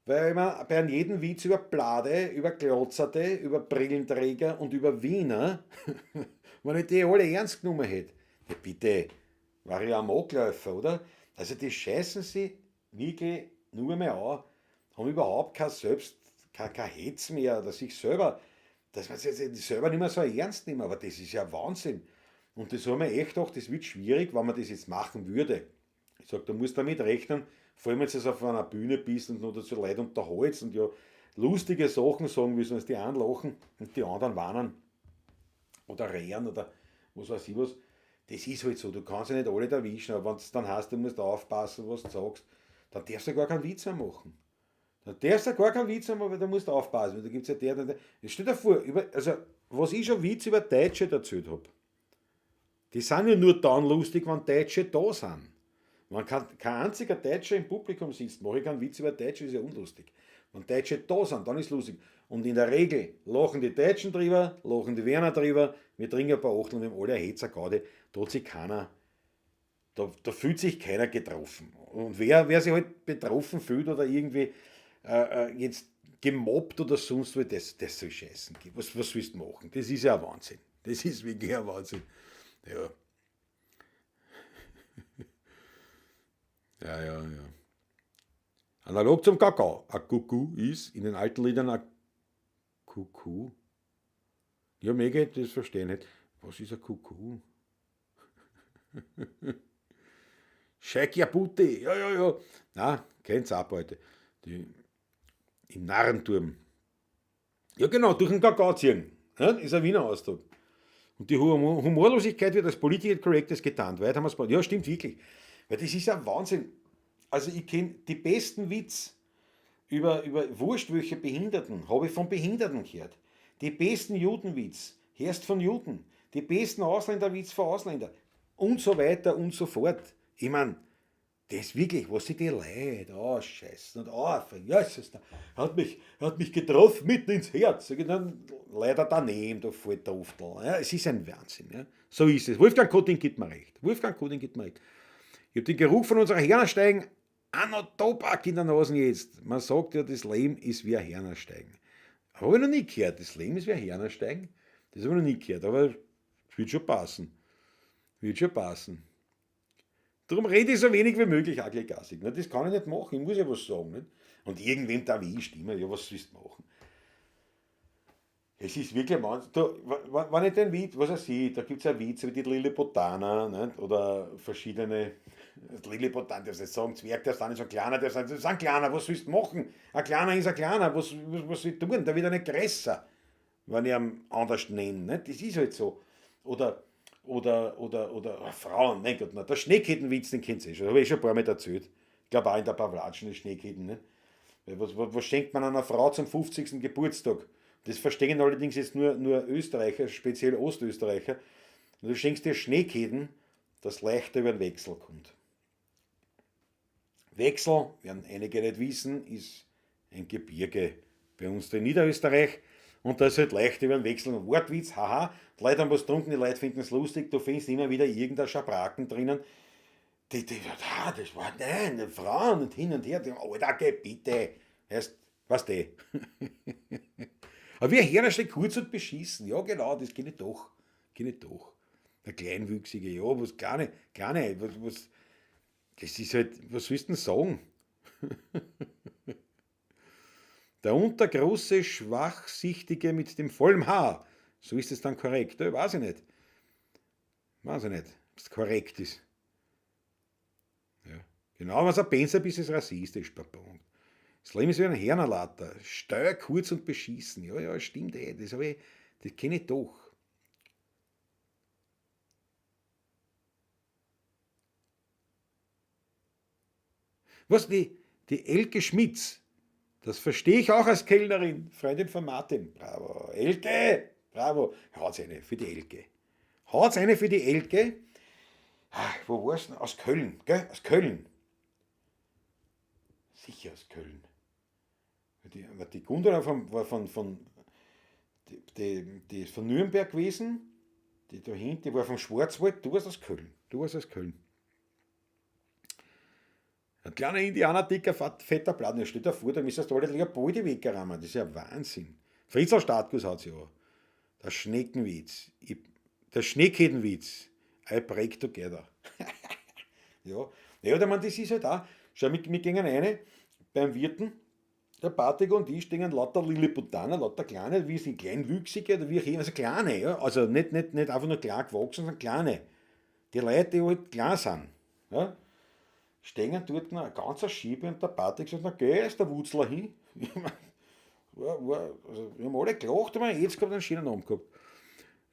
Weil man bei jedem Witz über Blade, über Glotzerte, über Brillenträger und über Wiener, wenn ich die alle ernst genommen hätte, ja bitte, war ich ein Amokläufer, oder? Also die scheißen sie wirklich nur mehr an, haben überhaupt kein Hetz mehr oder sich selber, dass man sich selber nicht mehr so ernst nimmt, aber das ist ja Wahnsinn. Und das haben wir echt gedacht, das wird schwierig, wenn man das jetzt machen würde. Ich sage, du musst damit rechnen, vor allem wenn du auf einer Bühne bist und nur so Leute unterhältst und ja lustige Sachen sagen willst, wenn die einen lachen und die anderen warnen oder rehren oder was weiß ich was. Das ist halt so, du kannst ja nicht alle erwischen, aber wenn es dann heißt, du musst aufpassen, was du sagst, dann darfst du gar keinen Witz mehr machen. Dann darfst du gar keinen Witz mehr machen, weil du musst aufpassen. Da gibt es ja der. Stell dir vor, also was ich schon Witz über Deutsche erzählt habe, die sind ja nur dann lustig, wenn Deutsche da sind. Wenn kein einziger Deutscher im Publikum sitzt, mache ich keinen Witz über Deutsche, ist ja unlustig. Wenn Deutsche da sind, dann ist es lustig. Und in der Regel lachen die Deutschen drüber, lachen die Werner drüber, wir trinken ein paar Achtel und wir haben alle eine Hetzer Gaude, da hat sich keiner, da fühlt sich keiner getroffen. Und wer sich halt betroffen fühlt oder irgendwie jetzt gemobbt oder sonst was, das soll scheißen. Was willst du machen? Das ist ja ein Wahnsinn. Das ist wirklich ein Wahnsinn. Ja. Ja. Analog zum Kakao. Ein Kuckuck ist in den alten Liedern ein Kuckuck. Ja, mega, das verstehe ich nicht. Was ist ein Kuckuck? Shake your booty. Ja. Na, kennt's auch heute. Im Narrenturm. Ja, genau, durch den Kakao ziehen. Ja, ist ein Wiener Ausdruck. Und die Humorlosigkeit wird als Political Correctness getarnt. Weit haben wir es. Ja, stimmt wirklich. Weil das ist ja Wahnsinn. Also ich kenne die besten Witz über wurscht welche Behinderten, habe ich von Behinderten gehört. Die besten Judenwitz, hörst von Juden. Die besten Ausländerwitz von Ausländern. Und so weiter und so fort. Ich meine, das wirklich, was sich die Leute ausscheißen und Jesus, er hat mich getroffen mitten ins Herz. Sag ich dann, leider daneben, du Volltruftel. Ja, es ist ein Wahnsinn. Ja. So ist es. Wolfgang Kotin gibt mir recht. Wolfgang Kotin gibt mir recht. Ich habe den Geruch von unserer Hernersteigen auch noch Tobak in der Nase jetzt. Man sagt ja, das Leben ist wie ein Hernersteigen. Habe ich noch nie gehört. Das Leben ist wie ein Hernersteigen. Das habe ich noch nie gehört, aber es wird schon passen. Wird schon passen. Darum rede ich so wenig wie möglich Aglegassig. Das kann ich nicht machen, ich muss ja was sagen. Nicht? Und irgendwem da wie stimmen, ja, was sollst du machen? Es ist wirklich, wenn ich den Witz, was er sieht, da gibt es ja Witze wie die Lilliputaner, nicht? Oder verschiedene, Lilliputan, der soll sagen, Zwerg, der ist nicht so ein kleiner, der sagt, das ist ein kleiner, was sollst du machen? Ein kleiner ist ein kleiner, was soll ich tun? Der wird ja nicht größer, wenn ich ihn anders nenne. Nicht? Das ist halt so. Oder Frauen, mein Gott, der Schneekettenwitz, den kennt ihr schon, habe ich schon ein paar Mal erzählt. Ich glaube auch in der Pawlatschen, die Schneeketten. Nicht? Was schenkt man einer Frau zum 50. Geburtstag? Das verstehen allerdings jetzt nur Österreicher, speziell Ostösterreicher. Und du schenkst dir Schneeketten, das leichter über den Wechsel kommt. Wechsel, werden einige nicht wissen, ist ein Gebirge bei uns da in Niederösterreich. Und da ist halt leicht über den Wechsel. Ein Wortwitz, haha, die Leute haben was getrunken, die Leute finden es lustig, du findest immer wieder irgendein Schabraken drinnen. Das war, nein, Frauen und hin und her, Alter, geh bitte. Erst, was die? Aber wir Herrscher kurz und beschissen, ja genau, das geht nicht doch. Geht nicht doch. Der Kleinwüchsige, ja, was kleine, was, das ist halt, was willst du denn sagen? Der untergroße, schwachsichtige mit dem vollen Haar. So ist es dann korrekt. Ja, weiß ich nicht. Weiß ich nicht, ob es korrekt ist. Ja. Genau, was ein Penser ist, ist rassistisch, Papa. Das Leben ist wie ein Hernerlatter. Steuer kurz und beschissen. Ja, ja, stimmt eh. Das kenne ich doch. Was, die Elke Schmitz, das verstehe ich auch als Kellnerin, Freundin von Martin. Bravo, Elke, bravo. Haut's eine für die Elke. Haut's eine für die Elke. Ach, wo war's denn? Aus Köln, gell? Aus Köln. Sicher aus Köln. Die Gundula die ist von Nürnberg gewesen. Die da hinten, die war vom Schwarzwald. Du warst aus Köln. Du warst aus Köln. Ein kleiner Indianer, dicker, fetter Blatt, der steht da vor, da müsstest du alle Leopoldi wegrammen. Das ist ja Wahnsinn. Fritzl Stadtguss hat sie ja. Der Schneckenwitz. Der Schneekettenwitz. I break together. Ja. Ja, oder man, das ist halt auch. Schau, wir gehen rein beim Wirten. Der Patrick und ich stehen lauter Lilliputaner, lauter kleine, wie sind kleinwüchsige oder wie auch immer, also kleine, ja. Also nicht einfach nur klein gewachsen, sondern kleine. Die Leute, die halt klein sind. Ja. Stehen dort noch ein ganzer Schiebe und der Patrick sagt, na geh, ist der Wutzler hin. Also, wir haben alle gelacht, aber jetzt gehabt einen schönen Abend gehabt.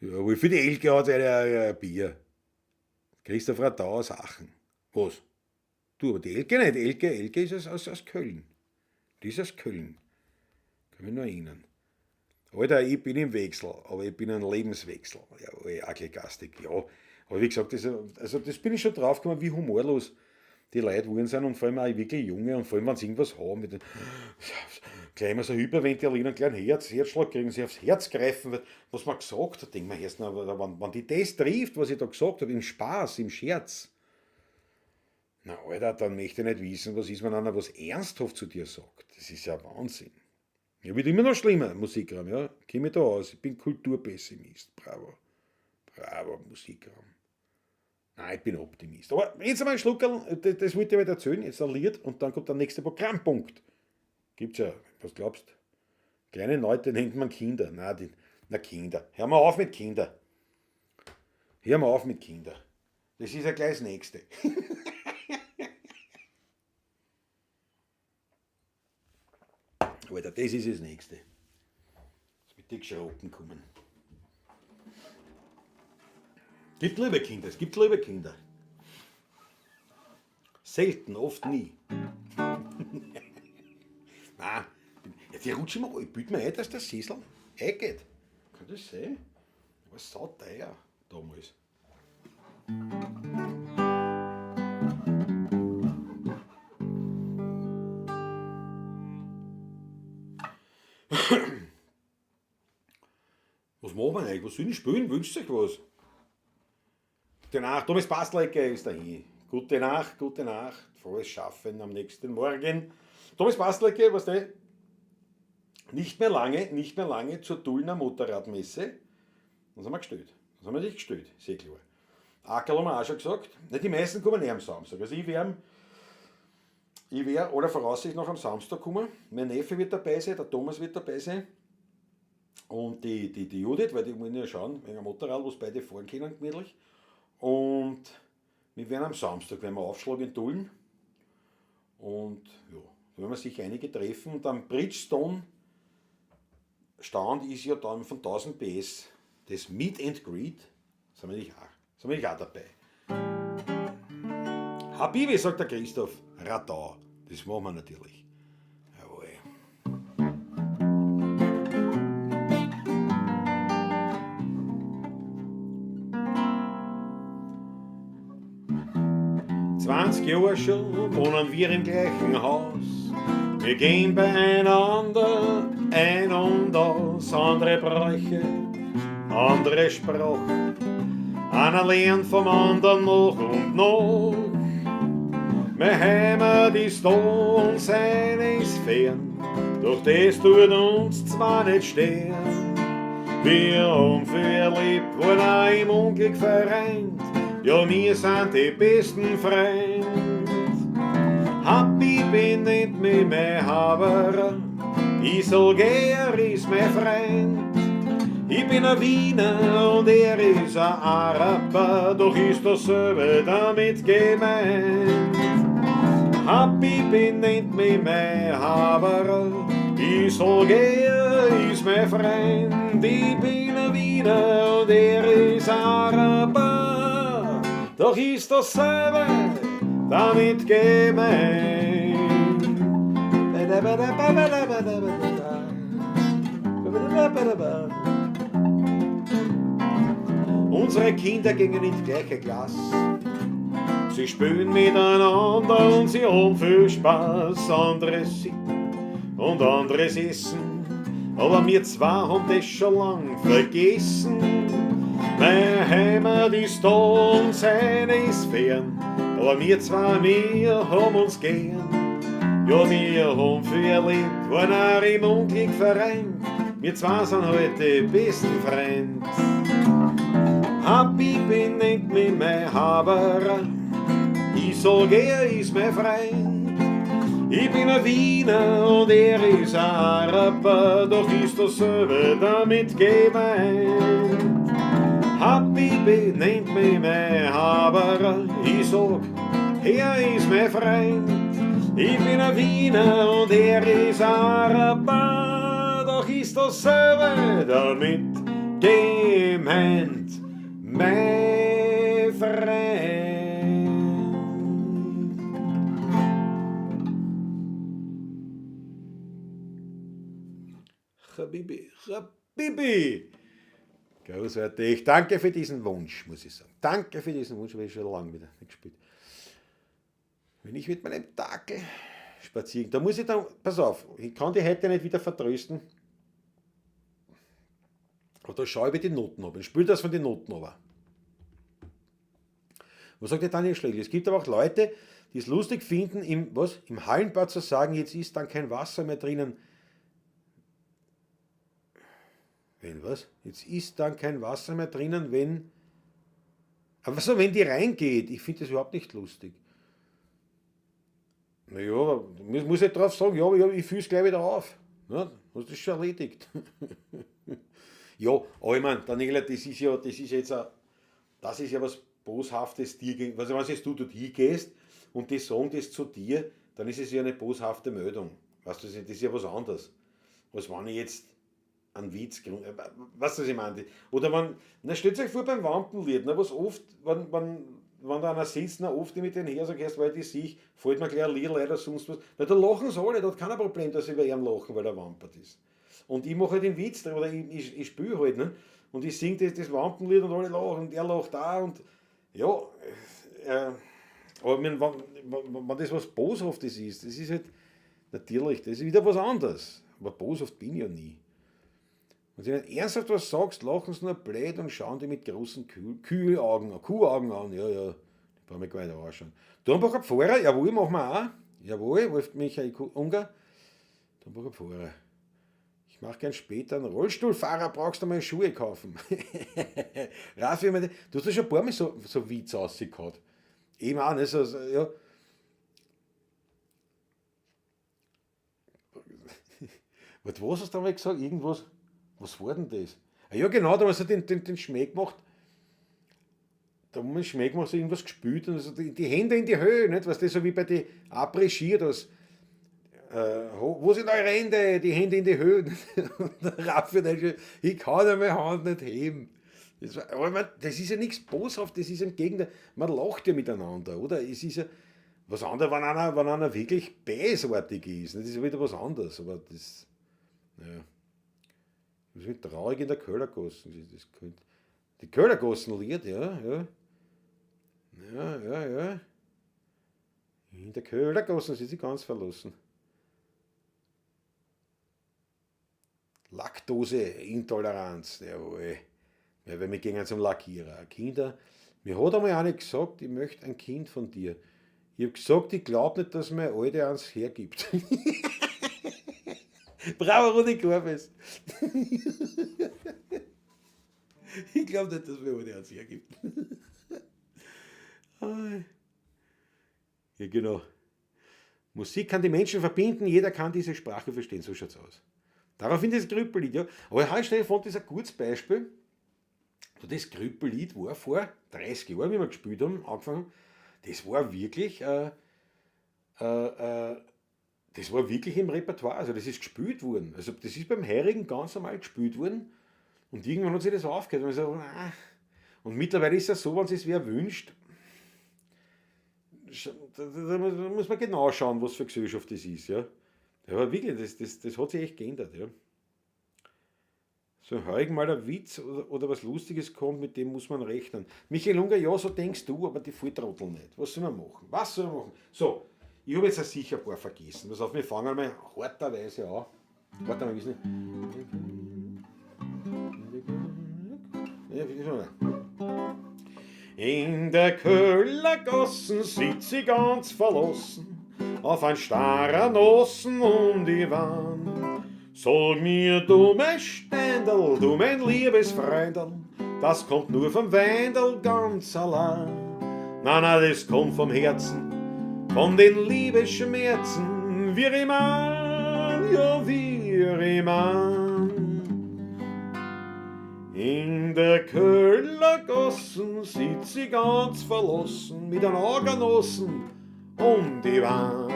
Ja, aber für die Elke hat er ein Bier. Christoph Radau aus Aachen. Was? Du, aber die Elke nicht. Elke ist aus Köln. Die ist aus Köln. Kann mich nur erinnern. Alter, ich bin im Wechsel, aber ich bin ein Lebenswechsel. Ja, Aglegastik, ja. Aber wie gesagt, das bin ich schon draufgekommen, wie humorlos die Leute geworden sind und vor allem auch wirklich Junge und vor allem, wenn sie irgendwas haben, mit den, gleich mal so Hyperventilieren, einen kleinen Herzschlag kriegen, sie aufs Herz greifen, was man gesagt hat, denkt man erst, wenn die das trifft, was ich da gesagt habe, im Spaß, im Scherz, na Alter, dann möchte ich nicht wissen, was ist, wenn einer was ernsthaft zu dir sagt. Das ist ja Wahnsinn. Ja, wird immer noch schlimmer, Musikraum, ja. Komm ich da aus, ich bin Kulturpessimist. Bravo. Bravo, Musikraum. Nein, ich bin Optimist. Aber jetzt einmal ein Schluckerl, das wollte ich euch erzählen, jetzt ein Lied und dann kommt der nächste Programmpunkt. Gibt's ja, was glaubst du? Kleine Leute nennt man Kinder. Na Kinder. Hör mal auf mit Kinder. Hör mal auf mit Kinder. Das ist ja gleich das Nächste. Alter, das ist das Nächste. Jetzt mit den Geschrocken kommen. Gibt liebe Kinder, es gibt liebe Kinder. Selten, oft nie. Nein, jetzt rutsche ich mal, ich biete mir ein, dass der Sessel eingeht. Kann das sein? War sauteuer damals. machen wir eigentlich? Was soll ich spielen? Wünscht euch was? Gute Nacht, Thomas Bastlecker ist dahin. Gute Nacht, frohes Schaffen am nächsten Morgen. Thomas Bastlecker, was der? Nicht mehr lange zur Tullner Motorradmesse. Das haben wir gestellt. Das haben wir nicht gestellt, sehr klar. Ackerl haben wir auch schon gesagt. Die meisten kommen am Samstag. Also ich werde aller Voraussicht noch am Samstag kommen. Mein Neffe wird dabei sein, der Thomas wird dabei sein. Und die Judith, weil die wollen ja schauen, wegen einem Motorrad, wo es beide fahren können, gemütlich. Und wir werden am Samstag aufschlagen in Tulln. Und ja, da werden wir sicher einige treffen. Und am Bridgestone Stand ist ja dann von 1000 PS das Meet and Greet. Sind wir nicht auch dabei. Habibi, sagt der Christoph. Radau. Das machen wir natürlich. Jawohl. Jahre schon wohnen wir im gleichen Haus. Wir gehen beieinander ein und aus, andere Bräuche, andere Sprache. Einer lernt vom anderen noch und noch. Meine Heimat ist da und seine ist fern, doch das tut uns zwar nicht stehen. Wir haben viel lieb, waren auch im Unglück vereint, ja, wir sind die besten Freunde. Happy bin nicht mehr mein Haber, ich sag, er ist mein Freund. Ich bin ein Wiener und er ist ein Araber, doch ist dasselbe damit gemeint. Happy bin nicht mehr mein Haber, ich sag, er ist mein Freund. Ich bin ein Wiener und er ist ein Araber, doch ist dasselbe damit gemeint. Unsere Kinder gingen ins gleiche Glas. Sie spielen miteinander und sie haben viel Spaß. Anderes sitten und anderes essen, aber wir zwei haben das schon lang vergessen. Meine Heimat ist da und seine ist fern, aber wir zwei, wir haben uns gern. Ja, wir haben viel erlebt, waren auch im Unglück vereint. Wir zwei sind heute besten Freund. Happy bin nicht mehr mein Haber, ich sag, er ist mein Freund. Ich bin ein Wiener und er ist ein Araber, doch ist dasselbe damit gemeint. Happy bin nicht mehr mein Haber, ich sag, er ist mein Freund. Ich bin ein Wiener und er ist ein Araber, doch ist dasselbe damit gemeint, mein Freund. Habibi. Großartig. Danke für diesen Wunsch, muss ich sagen. Danke für diesen Wunsch, weil ich schon lange wieder nicht gespielt. Wenn ich mit meinem Dackel spazieren, da muss ich dann, pass auf, ich kann die heute nicht wieder vertrösten. Aber da schaue ich mir die Noten ab. Ich spiele das von den Noten aber. Was sagt der Daniel Schlegel? Es gibt aber auch Leute, die es lustig finden, im Hallenbad zu sagen, jetzt ist dann kein Wasser mehr drinnen. Wenn was? Jetzt ist dann kein Wasser mehr drinnen, wenn. Aber so, wenn die reingeht, ich finde das überhaupt nicht lustig. Naja, muss ich drauf sagen, ja, ich fühle es gleich wieder auf. Ja, das ist schon erledigt. Ja, aber ich meine, Daniela, das ist ja was Boshaftes dir gegenüber. Also wenn du dort hingehst und die sagen das zu dir, dann ist es ja eine boshafte Meldung. Weißt du, das ist ja was anderes. Als wenn ich jetzt einen Witz, weißt du, was ich meine? Oder stellt euch vor beim Wampenlied, was oft, wenn da einer sitzt, oft mit den her, so gehst, weil die sich, fällt mir gleich ein Lied oder sonst was. Na, da lachen sie alle, da hat kein Problem, dass sie über ihn lachen, weil er wampert ist. Und ich mache halt den Witz, oder ich spiele halt, ne? Und ich singe das Wampenlied und alle lachen und er lacht auch und ja, aber wenn das was Boshaftes ist, das ist halt, natürlich, das ist wieder was anderes. Aber boshaft bin ich ja nie. Wenn du nicht ernsthaft was sagst, lachen sie nur blöd und schauen die mit großen Kuhaugen an. Ja, ja, die brauchen wir gar nicht anschauen. Dornbacher Pfarrer, jawohl, machen wir auch. Jawohl, Wolf Michael Unger. Dornbacher Pfarrer. Ich mache gern später einen Rollstuhlfahrer, brauchst du mal Schuhe kaufen. Raffi, du hast ja schon ein paar Mal so Witz rausgehauen. Ich meine, so, ja. Was hast du einmal gesagt? Irgendwas? Was war denn das? Ah, ja, genau, da hast du den Schmäh gemacht. Da haben wir den Schmäh gemacht, so irgendwas gespült und also die Hände in die Höhe, nicht? Was das so wie bei den Après-Ski, das. Wo sind eure Hände? Die Hände in die Höhe. Und der Raffi, ich kann ja meine Hand nicht heben. Das ist ja nichts boshaft, das ist im Gegenteil, man lacht ja miteinander, oder? Es ist ja was anderes, wenn einer wirklich bösartig ist. Das ist ja wieder was anderes, aber das, naja. Das ist traurig in der Köhlergassen. Die Köhlergassen-Lied, ja. Ja. In der Köhlergassen sind sie ganz verlassen. Laktoseintoleranz, jawohl. Ja, weil wir gehen zum Lackierer. Kinder, mir hat einmal eine gesagt, ich möchte ein Kind von dir. Ich habe gesagt, ich glaube nicht, dass mir Alte eins hergibt. Bravo, Rudi Korbes. Ich glaube nicht, dass mir Alte eins hergibt. Ja, genau. Musik kann die Menschen verbinden, jeder kann diese Sprache verstehen, so schaut's aus. Daraufhin das Grüppellied, ja. Aber halt schnell fand das ein gutes Beispiel. Das Grüppellied war vor 30 Jahren, wie wir gespielt haben, angefangen. Das war wirklich, das war wirklich im Repertoire. Also das ist gespielt worden. Also das ist beim Heirigen ganz normal gespielt worden. Und irgendwann hat sich das aufgehört. Und, so, und mittlerweile ist es so, wenn es wer wünscht, da muss man genau schauen, was für Gesellschaft das ist. Ja. Aber wirklich, das hat sich echt geändert. Ja. So heurig mal ein Witz oder was Lustiges kommt, mit dem muss man rechnen. Michael Unger, ja, so denkst du, aber die Volltrottel nicht. Was soll man machen? So, ich habe jetzt auch sicher ein paar vergessen. Pass auf, wir fangen mal harterweise an. Warte mal, wie ist nicht? In der Köhlergassen sitz ich ganz verlassen, auf ein starrer Nossen um die Wand. Sag mir, du mein Ständel, du mein liebes Freundel, das kommt nur vom Weindel ganz allein. Na, das kommt vom Herzen, von den Liebesschmerzen, wie ich mein, ja, wie ich mein. In der Köhlergassen sitz ich ganz verlassen, mit einem Augernossen um die Wand.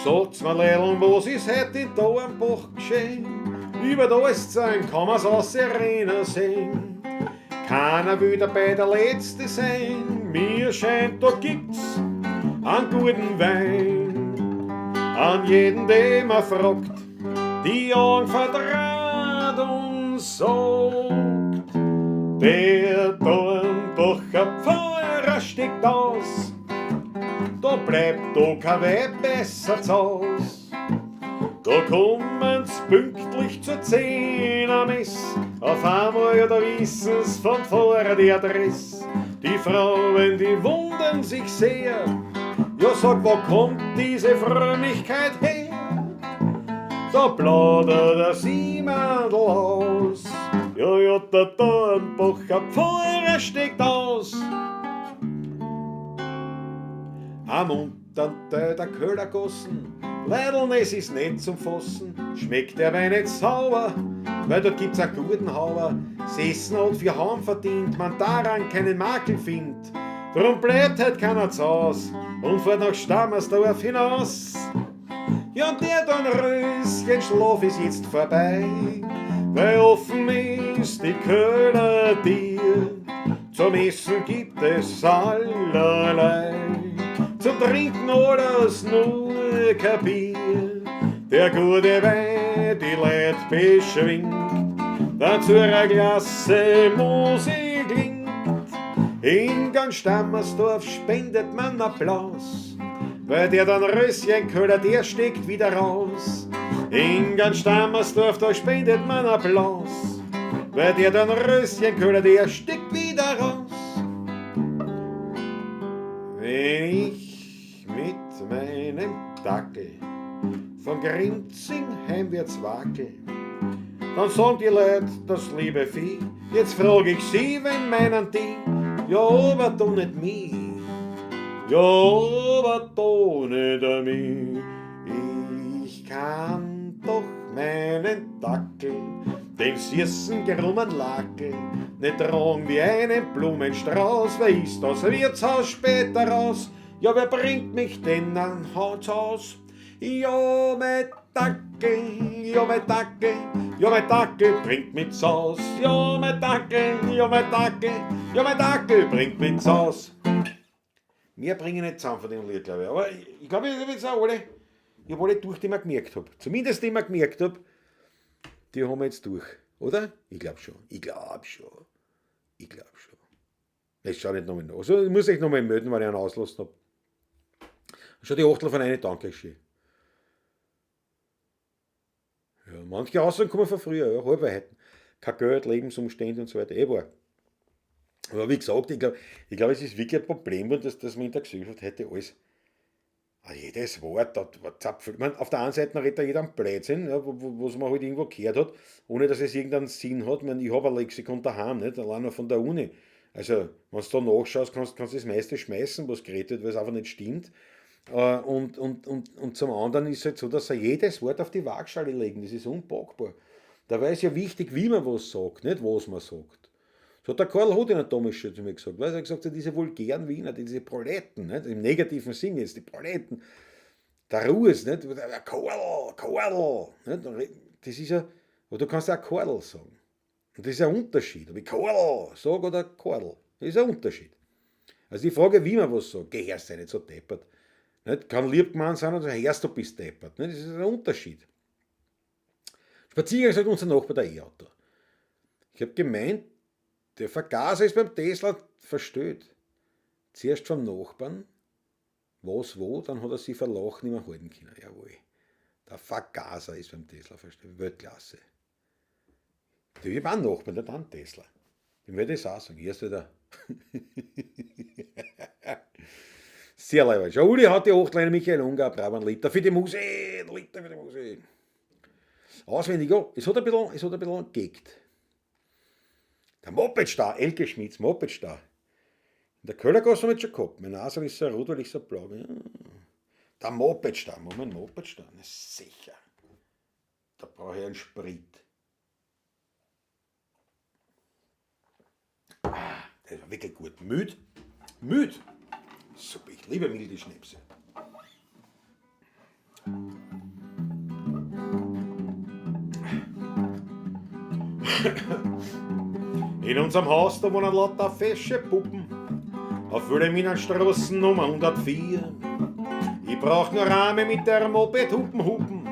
Sagt's mir, Leil'n, was ist heute in Dornbach geschehen? Über das sein kann man's aus der Arena sehen. Keiner will dabei der Letzte sein. Mir scheint, da gibt's einen guten Wein. An jeden, den man fragt, die Augen verdraht und sagt, der Dornbacher Pfarrer steckt aus. Da bleibt da kein Weib besser zu Haus. Da kommen's pünktlich zur 10 am Mess. Auf einmal, da wissen's von vorher die Adresse. Die Frauen, die wundern sich sehr. Ja, sag, wo kommt diese Frömmigkeit her? Da plaudert der Siemandl aus. Ja, der Dornbacher Pfarrer steckt aus. Am unteren Teil der Köhlergassen, Leidl'n, es ist nicht zum Fassen, schmeckt der Wein nicht sauer, weil dort gibt's einen guten Hauer. Sessen hat für Heim verdient, man daran keinen Makel findet. Drum bleibt halt keiner zu Haus und fährt nach Stammersdorf hinaus. Ja, und der Dornröschen Schlaf ist jetzt vorbei, weil offen ist die Köhlertür. Zum Essen gibt es allerlei, zum Trinken alles nur kein Bier. Der gute Wein, die Leut beschwingt, dazu eine Klasse Musik klingt. In ganz Stammersdorf spendet man Applaus, weil der Dornröschen Köhler, der steckt wieder raus. In ganz Stammersdorf, da spendet man Applaus, weil der dann Röschen köder, der steckt wieder raus. Wenn ich mit meinem Dackel von Grinzing heimwärts wackel, dann sagen die Leute, das liebe Vieh. Jetzt frag ich sie, wenn meinen die, ja, aber da nicht mich. Ja, aber da nicht mich. Ich kann doch meinen Dackel, den süßen krummen Lackel, nicht tragen wie einen Blumenstrauß. Wer ist das Wirtshaus später raus? Ja, wer bringt mich denn an Haus? Ja, mein Dackel, ja, mein Dackel, ja, mein Dackel bringt mich Haus. Ja, mein Dackel, ja, mein Dackel, ja, mein Dackel bringt mich Haus. Wir bringen nicht zusammen von dem Lied, glaube ich. Aber ich glaube, ich habe jetzt auch alle, ich habe alle durch, die ich gemerkt habe. Zumindest die ich gemerkt habe, die haben wir jetzt durch. Oder? Ich glaube schon. Ich glaube schon. Ich schaue nicht nochmal nach. Also ich muss euch nochmal melden, wenn ich einen auslassen habe. Schon die Achtel von einer, danke schön. Ja, manche Aussagen kommen von früher, ja, Halbwahrheiten. Kein Geld, Lebensumstände und so weiter, war. Aber wie gesagt, ich glaube, es ist wirklich ein Problem, dass man in der Gesellschaft heute alles, jedes Wort, ich meine, auf der einen Seite redet jeder einen Blödsinn, ja, was man halt irgendwo gehört hat, ohne dass es irgendeinen Sinn hat. Ich habe ein Lexikon daheim, nicht? Allein noch von der Uni. Also, wenn du da nachschaust, kannst du das meiste schmeißen, was geredet wird, weil es einfach nicht stimmt. Und zum anderen ist es halt so, dass sie jedes Wort auf die Waagschale legen. Das ist unpackbar. Dabei ist ja wichtig, wie man was sagt, nicht was man sagt. So hat der Karl Hodiner damals schon zu mir gesagt. Weil er gesagt hat, diese vulgären Wiener, diese Proletten, nicht? Im negativen Sinn jetzt, die Proletten. Der Ruhes, nicht? Karl, nicht? Das ist ja, aber du kannst auch Karl sagen. Und das ist ein Unterschied, ob ich Karl sage oder Karl. Das ist ein Unterschied. Also die Frage, wie man was sagt, geh erst nicht so deppert. Nicht? Kann lieb gemeint sein oder hörst du bist deppert. Nicht? Das ist ein Unterschied. Spaziergang sagt unser Nachbar der E-Auto. Ich habe gemeint, der Vergaser ist beim Tesla verstellt. Zuerst vom Nachbarn, was wo, dann hat er sich vor Lachen nicht mehr halten können. Jawohl. Der Vergaser ist beim Tesla verstellt. Weltklasse. Ich habe einen Nachbarn, der hat einen Tesla. Dem werde ich das auch sagen. Hier ist der. Sehr leibend. Schau, Uli hat die 8 Leine Michael Unger, brauchen einen Liter für die Musik. Liter für die Musik. Auswendig, ja. Es hat ein bisschen gegekt. Der Mopedstau, Elke Schmitz, Mopedstau. In der Köllergasse haben wir jetzt schon gehabt. Mein Nase ist so rot, weil ich so blau bin. Ja. Der Mopedstau, Moment, Mopedstau. Na sicher. Da brauche ich einen Sprit. Das war wirklich gut. Müd. Super, ich liebe milde Schnäpse. In unserem Haus, da wohnen lauter fesche Puppen. Auf Wilhelminer Straßen Nummer 104. Ich brauch nur Rahmen mit der Moped-Hupen.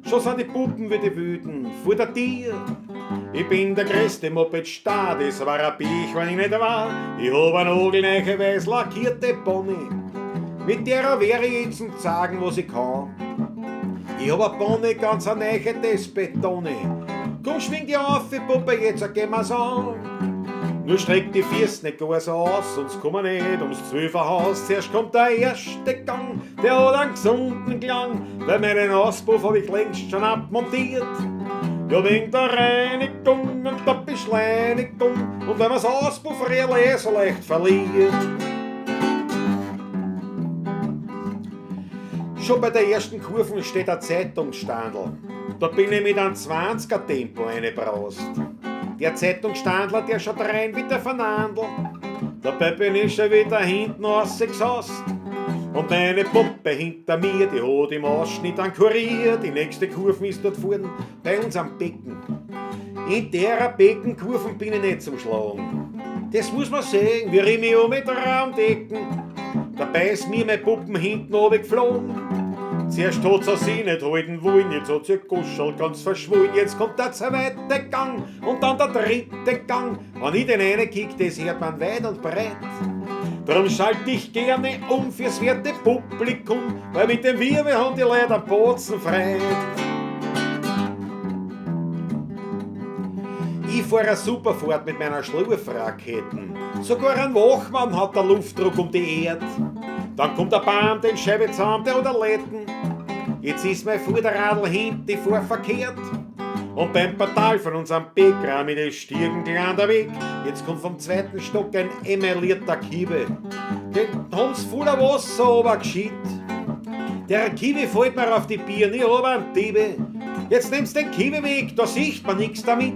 Schon sind die Puppen wie die Wüten vor der Tier. Ich bin der größte Moped-Star, das war ein Biech, wenn ich nicht war. Ich hab eine nagelneue weiß lackierte Bonnie. Mit der werde ich jetzt und sagen, was ich kann. Ich hab eine Bonnie, ganz eine neue Desbetone. Komm, schwing die auf, Puppe, jetzt gehen wir's an. Nur streck die Füße nicht gar so aus, sonst kommen wir nicht ums 12er Haus. Zuerst kommt der erste Gang, der hat einen gesunden Klang, weil meinen Auspuff hab ich längst schon abmontiert. Ja, wegen der Reinigung und der Beschleunigung und wenn man's Auspuffrelais so leicht verliert. Schon bei der ersten Kurve steht ein Zeitungsstandel. Da bin ich mit einem 20er Tempo reinbraust. Der Zeitungsstandler, der schaut rein wie der Fernandel. Dabei bin ich schon wieder hinten rausgesaust. Und meine Puppe hinter mir, die hat im Ausschnitt einen Kurier. Die nächste Kurve ist dort vorne bei uns am Becken. In der Beckenkurve bin ich nicht zum Schlagen. Das muss man sehen, wie ich mich mit Raumdecken. Dabei ist mir meine Puppen hinten runtergeflogen. Zuerst hat sie nicht halten wollen, jetzt hat sie gekuschelt, ganz verschwollen. Jetzt kommt der zweite Gang und dann der dritte Gang. Wenn ich den einen kick, das hört man weit und breit. Darum schalte ich gerne um fürs werte Publikum, weil mit dem Wirbel haben die Leute am Bozen frei. Ich fahr eine super Fahrt mit meiner Schlurfraketen. Sogar ein Wachmann hat der Luftdruck um die Erde. Dann kommt der Baum, den Scheibe zusammen, der oder Letten. Jetzt ist mein Vorderradl hinten, die fahr verkehrt. Und beim Portal von unserem Bäcker mit den Stiegen gleich der Weg. Jetzt kommt vom zweiten Stock ein emaillierter Kiebe. Den haben's voller Wasser, aber gescheit. Der Kiebe fällt mir auf die Birne, ich hab einen Diebe. Jetzt nimmst den Kiebe weg, da sieht man nix damit.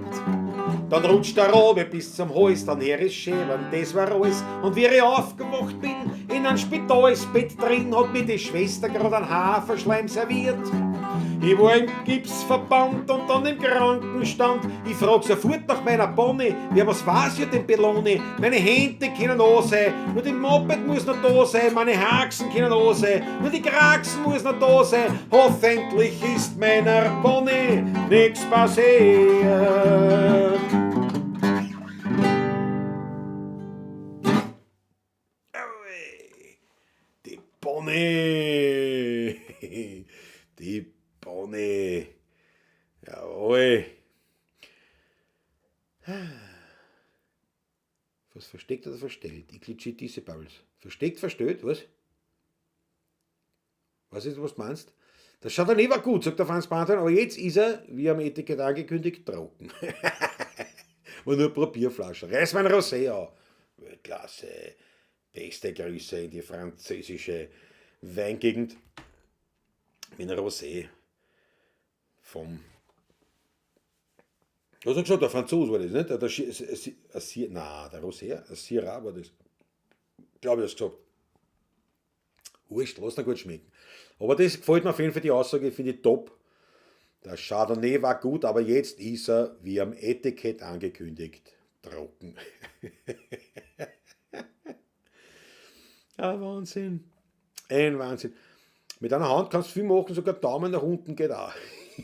Dann rutscht der Rabe bis zum Hals, dann her ist Schälen, das war alles. Und wie ich aufgewacht bin, in einem Spitalsbett drin, hat mir die Schwester gerade einen Haferschleim serviert. Ich war im Gipsverband und dann im Krankenstand. Ich frag sofort nach meiner Bonne, wer was weiß ich denn Belone? Meine Hände können da sein, nur die Moped muss noch da sein, meine Haxen können da sein, nur die Kraxen muss noch da sein. Hoffentlich ist meiner Bonne nichts passiert. Die Bonne, die Bonne, jawohl. Was versteckt oder verstellt? Ich klitsche diese Bubbles. Versteckt, verstellt, was? Was ist, was du meinst? Das schaut dann immer gut, sagt der Franz Bantan, aber jetzt ist er, wie am Etikett angekündigt, trocken. Und nur Probierflasche. Reiß mein Rosé an. Weltklasse. Beste Grüße in die französische Weingegend. Mit einem Rosé vom. Was hast du gesagt, der Franzose war das, nicht? Der Rosé, ein Syrah war das. Glaube ich, hast du gesagt. Wurscht, lass ihn gut schmecken. Aber das gefällt mir auf jeden Fall, die Aussage, finde ich top. Der Chardonnay war gut, aber jetzt ist er, wie am Etikett angekündigt, trocken. Ja, Wahnsinn. Ein Wahnsinn. Mit einer Hand kannst du viel machen, sogar Daumen nach unten geht auch.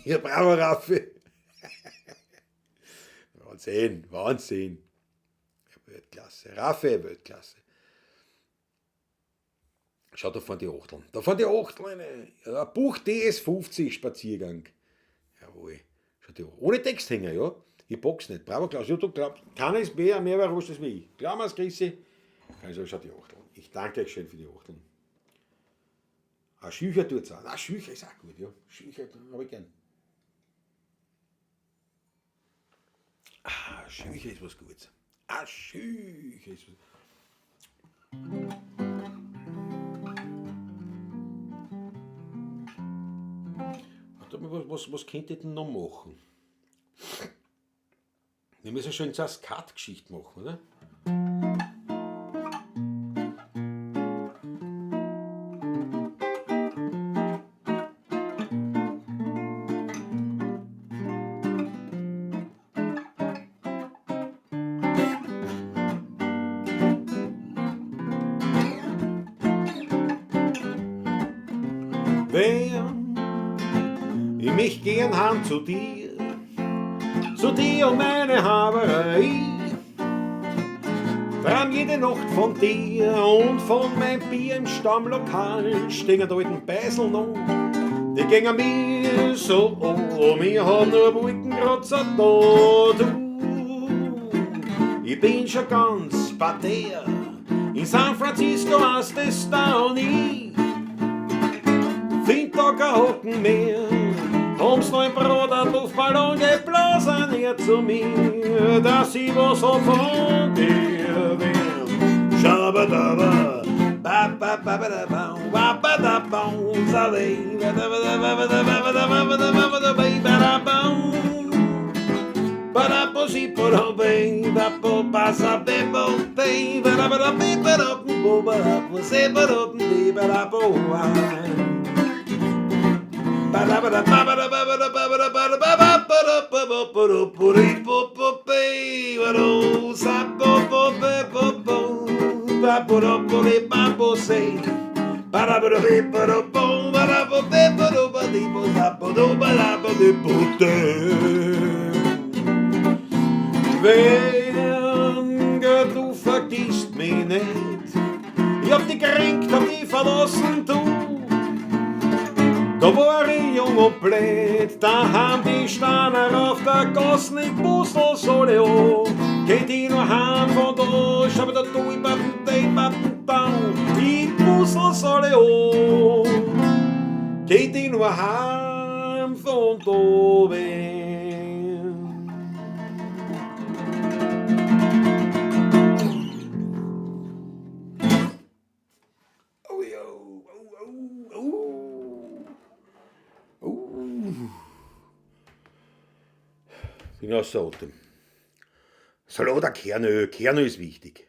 Ja, bravo, Raffi. Wahnsinn, Wahnsinn. Weltklasse. Raffi, Weltklasse. Schau, da fahren die Achteln. Da fahren die Achteln. Ein Buch DS50 Spaziergang. Jawohl. Schau, die ohne Texthänger, ja. Ich box nicht. Bravo, Klaus. Ja, du glaubst, keiner ist mehr überrascht als wie ich. Glaub mir's, Chrissy. Also, schau, die Achteln. Ich danke euch schön für die Achteln. Ein Schücher tut's auch. Nein, Schücher ist auch gut, ja. Schücher habe ich gern. Schücher ist was Gutes. Schücher ist was. Was könnte ich denn noch machen? Wir müssen schon eine Skat-Geschichte machen, oder? Ich mich gern heim zu dir und meine Haberei. Träum jede Nacht von dir und von meinem Bier im Stammlokal. Stehen alten Beisel noch, die gingen mir so um. Ich hab nur Wolkenkratzer da, du. Ich bin schon ganz bei dir. In San Francisco hast es da und ich find da kein Hocken mehr. Haben's noch ein Brot, ein Luftballon geblasen her zu mir, dass ich was hab von dir will. Schabadaba, babababababau, babadabau, salei, babadababababababababababababababau, badaposiporobei, babobasabebobei, badabadabibadabubababusebadabibadaboai. Wenger, du vergisst mich nicht. Ich hab dich gekränkt, hab dich verlassen, du. Da war ich jung jung und blöd, da haben die Steiner auf der Gasse nicht Puzzle solle an. Geht die nur heim von da, schau da du im Bappen da, die Puzzle solle an. Geht die nur heim von da oben. Bin außer Atem. Salat oder Kernöl. Kernöl ist wichtig.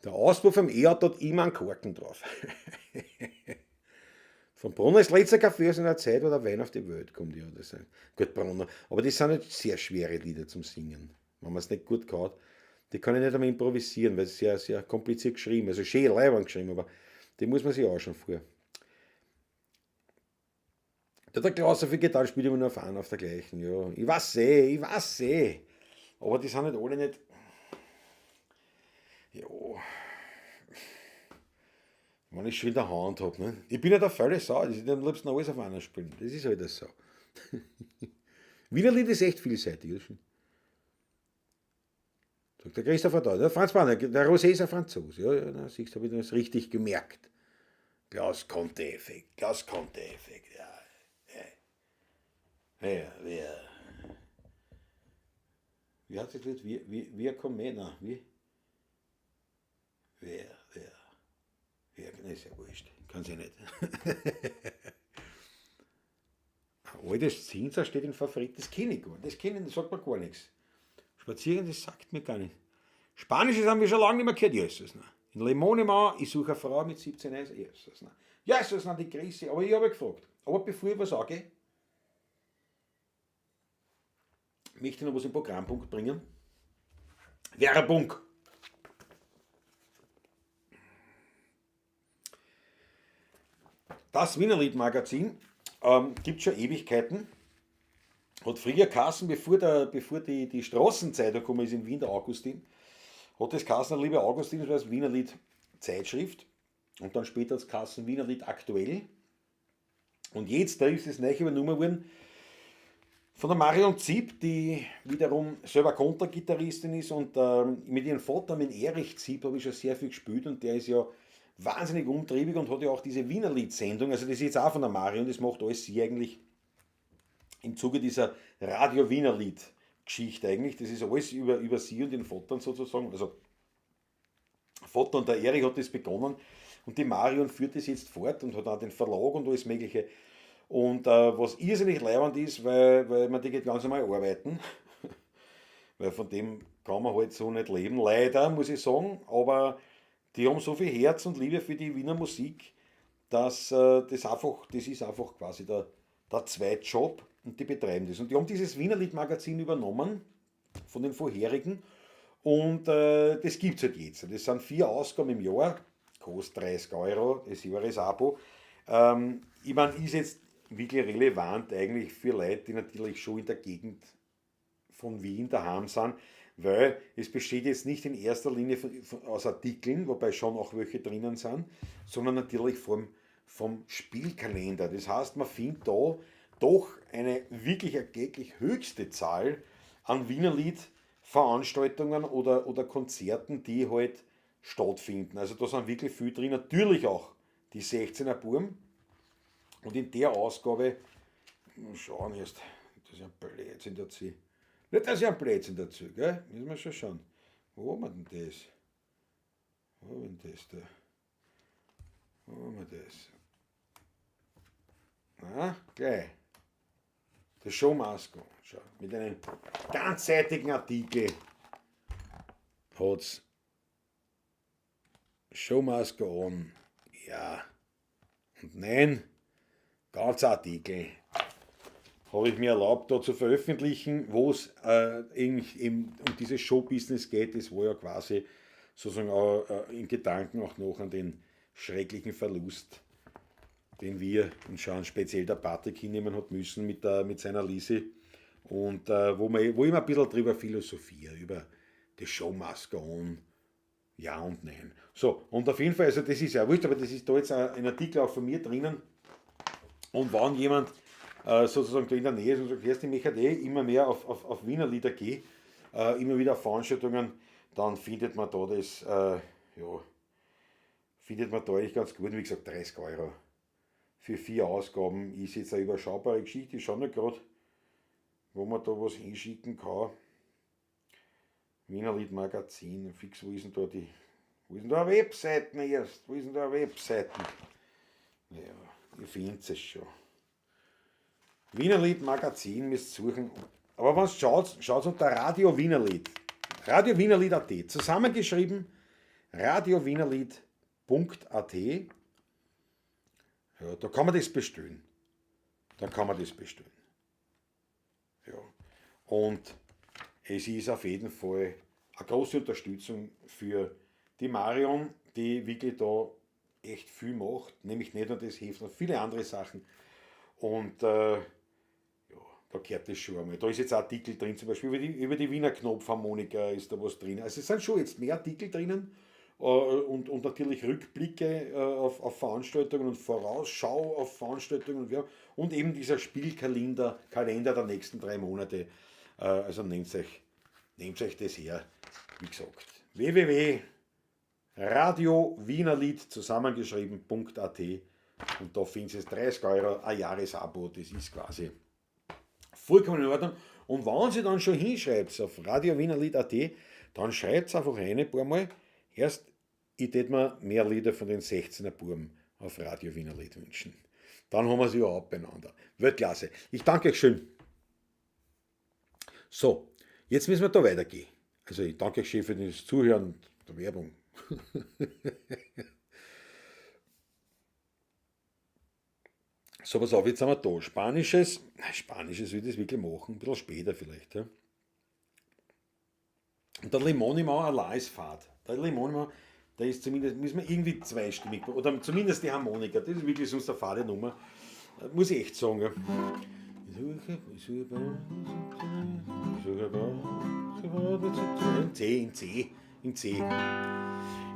Der Auspuff am E-Auto hat immer einen Korken drauf. Von Brunner ist letzter Kaffee aus einer Zeit, wo der Wein auf die Welt kommt. Ja, das sind gut Brunner. Aber das sind nicht sehr schwere Lieder zum Singen. Wenn man es nicht gut kann. Die kann ich nicht einmal improvisieren, weil es sehr, sehr kompliziert geschrieben ist. Also schön leibend geschrieben, aber die muss man sich auch schon vor. Der Klaus auf die Gitarre spielt immer nur auf der gleichen. Ja. Ich weiß eh. Aber die sind nicht alle nicht. Ja. Wenn ich schon in der Hand habe. Ne? Ich bin ja der volle Sau, ich würde am liebsten alles auf einer spielen. Das ist halt das so. Wiener Lied ist echt vielseitig. Das sagt der Christopher da. Der Franz Banner, der Rosé ist ein Franzose. Ja, da siehst du, habe ich das richtig gemerkt. Klaus Conte-Effekt, ja. Ja, wie hat sich das Lied? Wir kommen, nein, wie? Wer, ist ja wurscht, kann sie nicht. Ein altes Zinser steht im Favorit, das kenne ich gar nicht, das sagt mir gar nichts. Spazieren, das sagt mir gar nicht. Spanisches haben wir schon lange nicht mehr gehört, Jesus. Ne? In Lemonemann, ich suche eine Frau mit 17 Jahren, Jesus. Ne? Jesus, ne, die Grüße, aber ich habe gefragt. Aber bevor ich was sage, möchte ich noch was im Programmpunkt bringen. Werbung. Das Wiener Lied-Magazin gibt es schon Ewigkeiten. Hat früher geheißen, bevor die Straßenzeitung gekommen ist in Wien, der Augustin, hat das geheißen, liebe Augustin, das war das Wiener Lied Zeitschrift. Und dann später das geheißen Wiener Lied Aktuell. Und jetzt, da ist es neu übernommen worden von der Marion Zieb, die wiederum selber Kontergitarristin ist. Und mit ihrem Vater, mit Erich Zieb, habe ich schon sehr viel gespielt. Und der ist ja wahnsinnig umtriebig und hat ja auch diese Wiener Lied-Sendung. Also das ist jetzt auch von der Marion, das macht alles sie eigentlich im Zuge dieser Radio Wiener Lied Geschichte eigentlich. Das ist alles über sie und den Vater sozusagen. Also Vater und der Erich hat das begonnen und die Marion führt das jetzt fort und hat auch den Verlag und alles mögliche. Und was irrsinnig leibend ist, weil man die geht ganz normal arbeiten, weil von dem kann man halt so nicht leben, leider muss ich sagen, aber die haben so viel Herz und Liebe für die Wiener Musik, dass das ist einfach quasi der Zweitjob und die betreiben das. Und die haben dieses Wiener Lied-Magazin übernommen von den vorherigen und das gibt es halt jetzt. Das sind 4 Ausgaben im Jahr, kostet 30 €, das Jahresabo. Ich meine, ist jetzt wirklich relevant eigentlich für Leute, die natürlich schon in der Gegend von Wien daheim sind, weil es besteht jetzt nicht in erster Linie aus Artikeln, wobei schon auch welche drinnen sind, sondern natürlich vom Spielkalender. Das heißt, man findet da doch eine wirklich erklecklich höchste Zahl an Wiener Lied-Veranstaltungen oder Konzerten, die halt stattfinden. Also da sind wirklich viel drin, natürlich auch die 16er Burm. Und in der Ausgabe, schauen erst, das ist ein Blödsinn dazu. Nicht, dass ich ein Blödsinn dazu, gell? Müssen wir schon schauen. Wo haben wir denn das? Wo haben wir denn das da? Wo haben wir das? Na, gleich. Das Show Must Go. Schau, mit einem ganzseitigen Artikel hat es Show Must Go On. Ja. Und nein, ganzer Artikel habe ich mir erlaubt, da zu veröffentlichen, wo es um dieses Showbusiness geht. Das war ja quasi sozusagen auch, in Gedanken auch noch an den schrecklichen Verlust, den wir und schauen speziell der Patrick hinnehmen hat müssen mit seiner Lise. Und wo ich immer ein bisschen drüber philosophiere, über die Show Must Go On, ja und nein. So, und auf jeden Fall, also das ist ja wurscht, aber das ist da jetzt ein Artikel auch von mir drinnen. Und wenn jemand sozusagen da in der Nähe ist und sagt, hörst du, ich möchte immer mehr auf Wiener Lieder gehen, immer wieder auf Veranstaltungen, dann findet man da das, findet man da eigentlich ganz gut, wie gesagt, 30 Euro für 4 Ausgaben ist jetzt eine überschaubare Geschichte. Ich schaue nicht gerade, wo man da was hinschicken kann. Wiener Lied Magazin, fix, wo ist denn da eine Webseite erst? Wo ist denn da eine Webseite? Ja, ihr findet es schon. Wiener Lied Magazin müsst ihr suchen. Aber wenn ihr schaut unter Radio Wiener Lied. Radio Wiener Lied.at. Zusammengeschrieben radiowienerlied.at. Ja, da kann man das bestellen. Ja. Und es ist auf jeden Fall eine große Unterstützung für die Marion, die wirklich da echt viel macht. Nämlich nicht nur das Heft, sondern viele andere Sachen. Und da gehört das schon einmal. Da ist jetzt ein Artikel drin, zum Beispiel über die Wiener Knopfharmonika ist da was drin. Also es sind schon jetzt mehr Artikel drinnen. Und natürlich Rückblicke auf Veranstaltungen und Vorausschau auf Veranstaltungen und eben dieser Spielkalender der nächsten 3 Monate. Also nehmt euch das her, wie gesagt. www.radiowienerlied zusammengeschrieben.at und da findet ihr 30 Euro ein Jahresabo, das ist quasi vollkommen in Ordnung. Und wenn Sie dann schon hinschreibt auf radiowienerlied.at, dann schreibt es einfach ein paar Mal. Erst, ich tät mir mehr Lieder von den 16er Buben auf Radio Wiener Lied wünschen. Dann haben wir sie überhaupt beieinander. Weltklasse. Ich danke euch schön. So, jetzt müssen wir da weitergehen. Also ich danke euch schön für das Zuhören der Werbung. So, pass auf, jetzt sind wir da. Spanisches will ich das wirklich machen, ein bisschen später vielleicht. Ja. Und der Limonimau allein ist fad. Der Limonimau, der ist zumindest, müssen wir irgendwie zweistimmig, oder zumindest die Harmonika, das ist wirklich sonst eine fade Nummer. Muss ich echt sagen. Ja. Im C.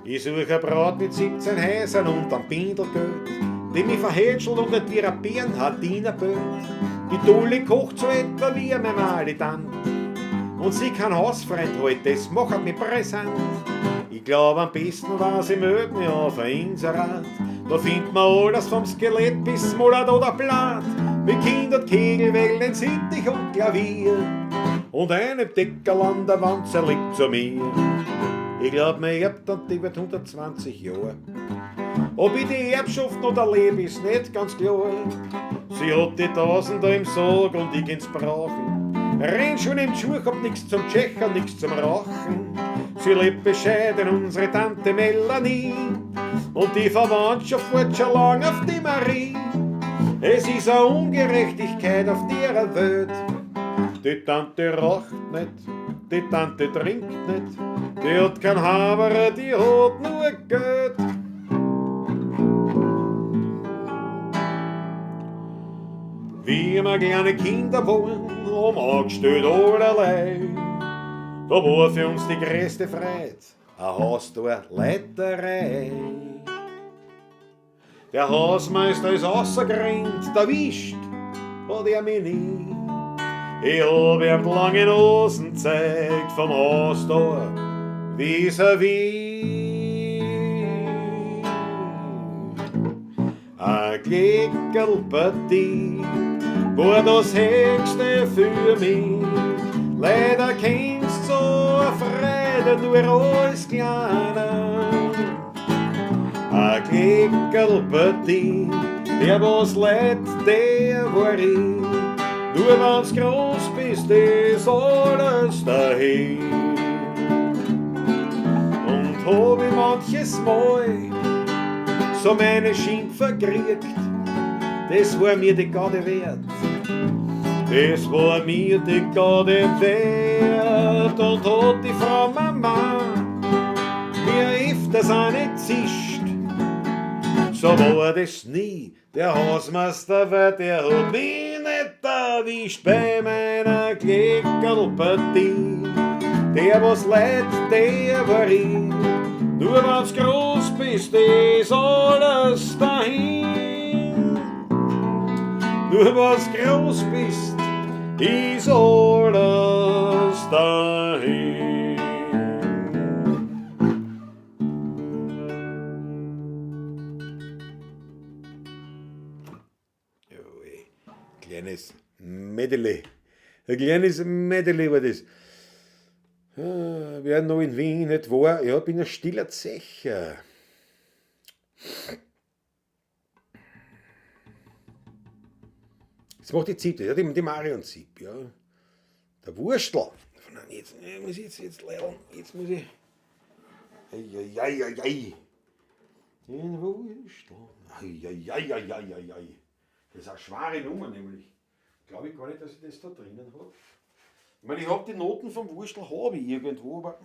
Ich suche eine Braut mit 17 Häusern und am Pindelgeld, die mich verhätschelt und nicht wie ein Bernhardiner-Bild. Die Tolle kocht so etwa wie eine Maritant. Und sie kein Hausfreund halt, das macht mich präsent. Ich glaub am besten war sie mögt mich auf ein Inserat. Da findet man alles vom Skelett bis Smollert oder Blatt. Mit Kind und Kegelwellen, Sittich und Klavier. Und einem Deckel an der Wand zerlegt zu mir. Ich glaub, mir erbt und die wird 120 Jahre. Ob ich die Erbschaft noch erlebe, ist nicht ganz klar. Sie hat die Tausender im Sarg und ich ins Brauchen. Renn schon im Schuh, hab nix zum Tschechern, nix zum Rauchen. Sie lebt bescheiden, unsere Tante Melanie. Und die Verwandtschaft wird schon lang auf die Marie. Es ist eine Ungerechtigkeit auf der Welt. Die Tante raucht nicht, die Tante trinkt nicht. Die hat kein Haber, die hat nur Geld. Wie wir kleine Kinder waren, haben angestellt allerlei. Da war für uns die größte Freude eine Haustorleiterei. Der Hausmeister ist außergrenzt, erwischt hat er mich nie. Ich hab ihm die langen Hosen gezeigt vom Haustor vis-à-vis. Ein Kleckerlpartie war das Höchste für mich. Leider kennst so eine Freude nur als Kleiner. Ein Kleckerlpartie, der was leid, der war ich. Nur wenn's groß bist, ist alles dahin. Und hab ich manches Mal so meine Schimpfer gekriegt, das war mir die Gaude wert. Das war mir die Gaude wert. Und hat die Frau Mama mir öfters auch nicht zischt. So war das nie, der Hausmeister, weil der hat mich nicht erwischt bei meiner Kleckerlpartie. Der was leid, der war ich. Nur wenn's groß bist, ist alles dahin. Nur was groß bist, ist alles dahin. Kleines Mädele. Ein kleines Mädele war das. Wer noch in Wien nicht war, ja, bin ein stiller Zecher. Das macht die Zippe, ja, die Marion-Zippe, ja. Der Wurstel. Jetzt muss ich lernen, jetzt muss ich. Eieieiei. Den Wurstel. Eieieiei. Das ist eine schwere Nummer nämlich. Glaube ich gar nicht, dass ich das da drinnen habe. Ich meine, ich habe die Noten vom Wurstel habe ich irgendwo, aber.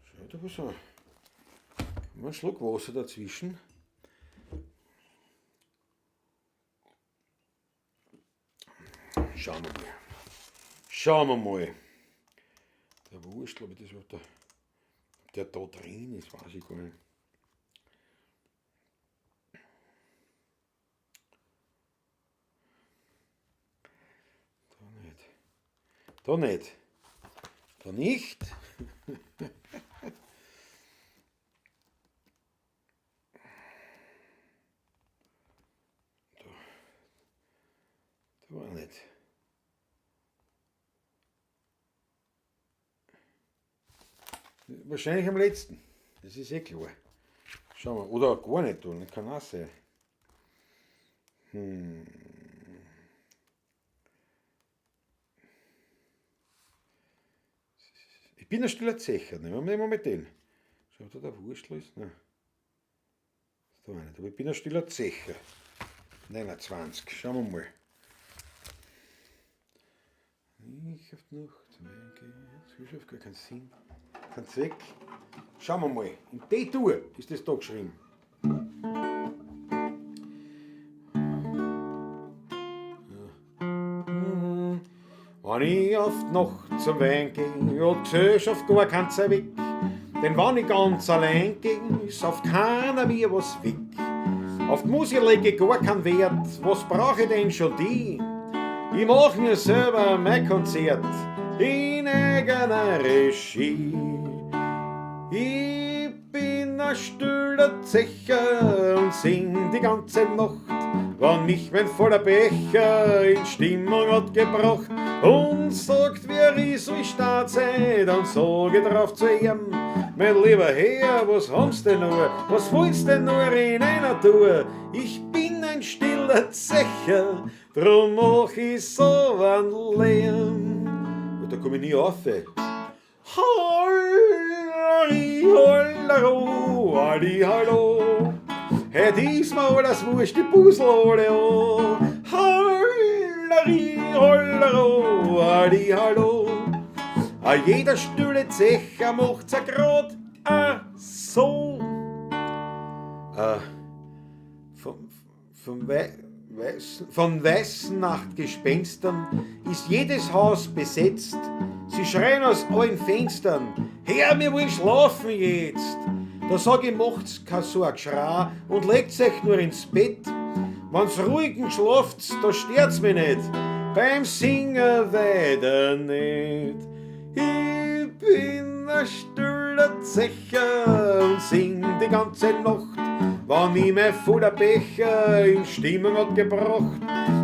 Schau, da was so. Ein Schluck Wasser dazwischen. Schauen wir mal. Schauen wir mal. Der Wurstel, ob das was der da drin ist, weiß ich gar nicht. Da nicht. Da nicht. Da auch nicht. Wahrscheinlich am letzten. Das ist eh klar. Schauen wir. Oder gar nicht tun. Das kann auch sein. Ich bin ein stiller Zecher, nehmen wir mal mit den. Schau, da der Wurstel ist. Nein. Das da nicht. Aber ich bin ein stiller Zecher. 29. Schauen wir mal. Ich hab noch Zuschrift, gar keinen Sinn, keinen Zweck. Schauen wir mal. In D-Tour ist das da geschrieben. Wenn ich oft noch zum Wein geh, ja, die Gesellschaft gar kein weg. Denn wenn ich ganz allein geh, ist auf keiner mir was weg. Auf die Musik lege ich gar keinen Wert, was brauche ich denn schon die? Ich mach mir selber mein Konzert in eigener Regie. Ich bin ein stiller Zecher und sing die ganze Nacht, wann mich mein voller Becher in Stimmung hat gebracht und sagt, wer ich soll stark sein, dann sag ich drauf zu ihm, mein lieber Herr, was haben's denn nur, was willst denn nur in einer Tour? Ich bin ein stiller Zecher, drum mach ich so einen Lärm. Und da komm ich nie rauf. Halli, hollero, halli, hallo. Hey, diesmal das wurscht die Pusel alle an. Halli, hollero, halli, hallo. A jeder stille Zecher macht's a grad so. Von weißen Nachtgespenstern ist jedes Haus besetzt. Sie schreien aus allen Fenstern, Herr, wir wollen schlafen jetzt. Da sag ich, macht's kein so ein Geschrei und legt euch nur ins Bett. Wenn's ruhigen schlaft, da stört's mich nicht, beim Singen weiter nicht. Ich bin ein stiller Zecher und sing die ganze Nacht, wann ich mein voller Becher in Stimmung hat gebracht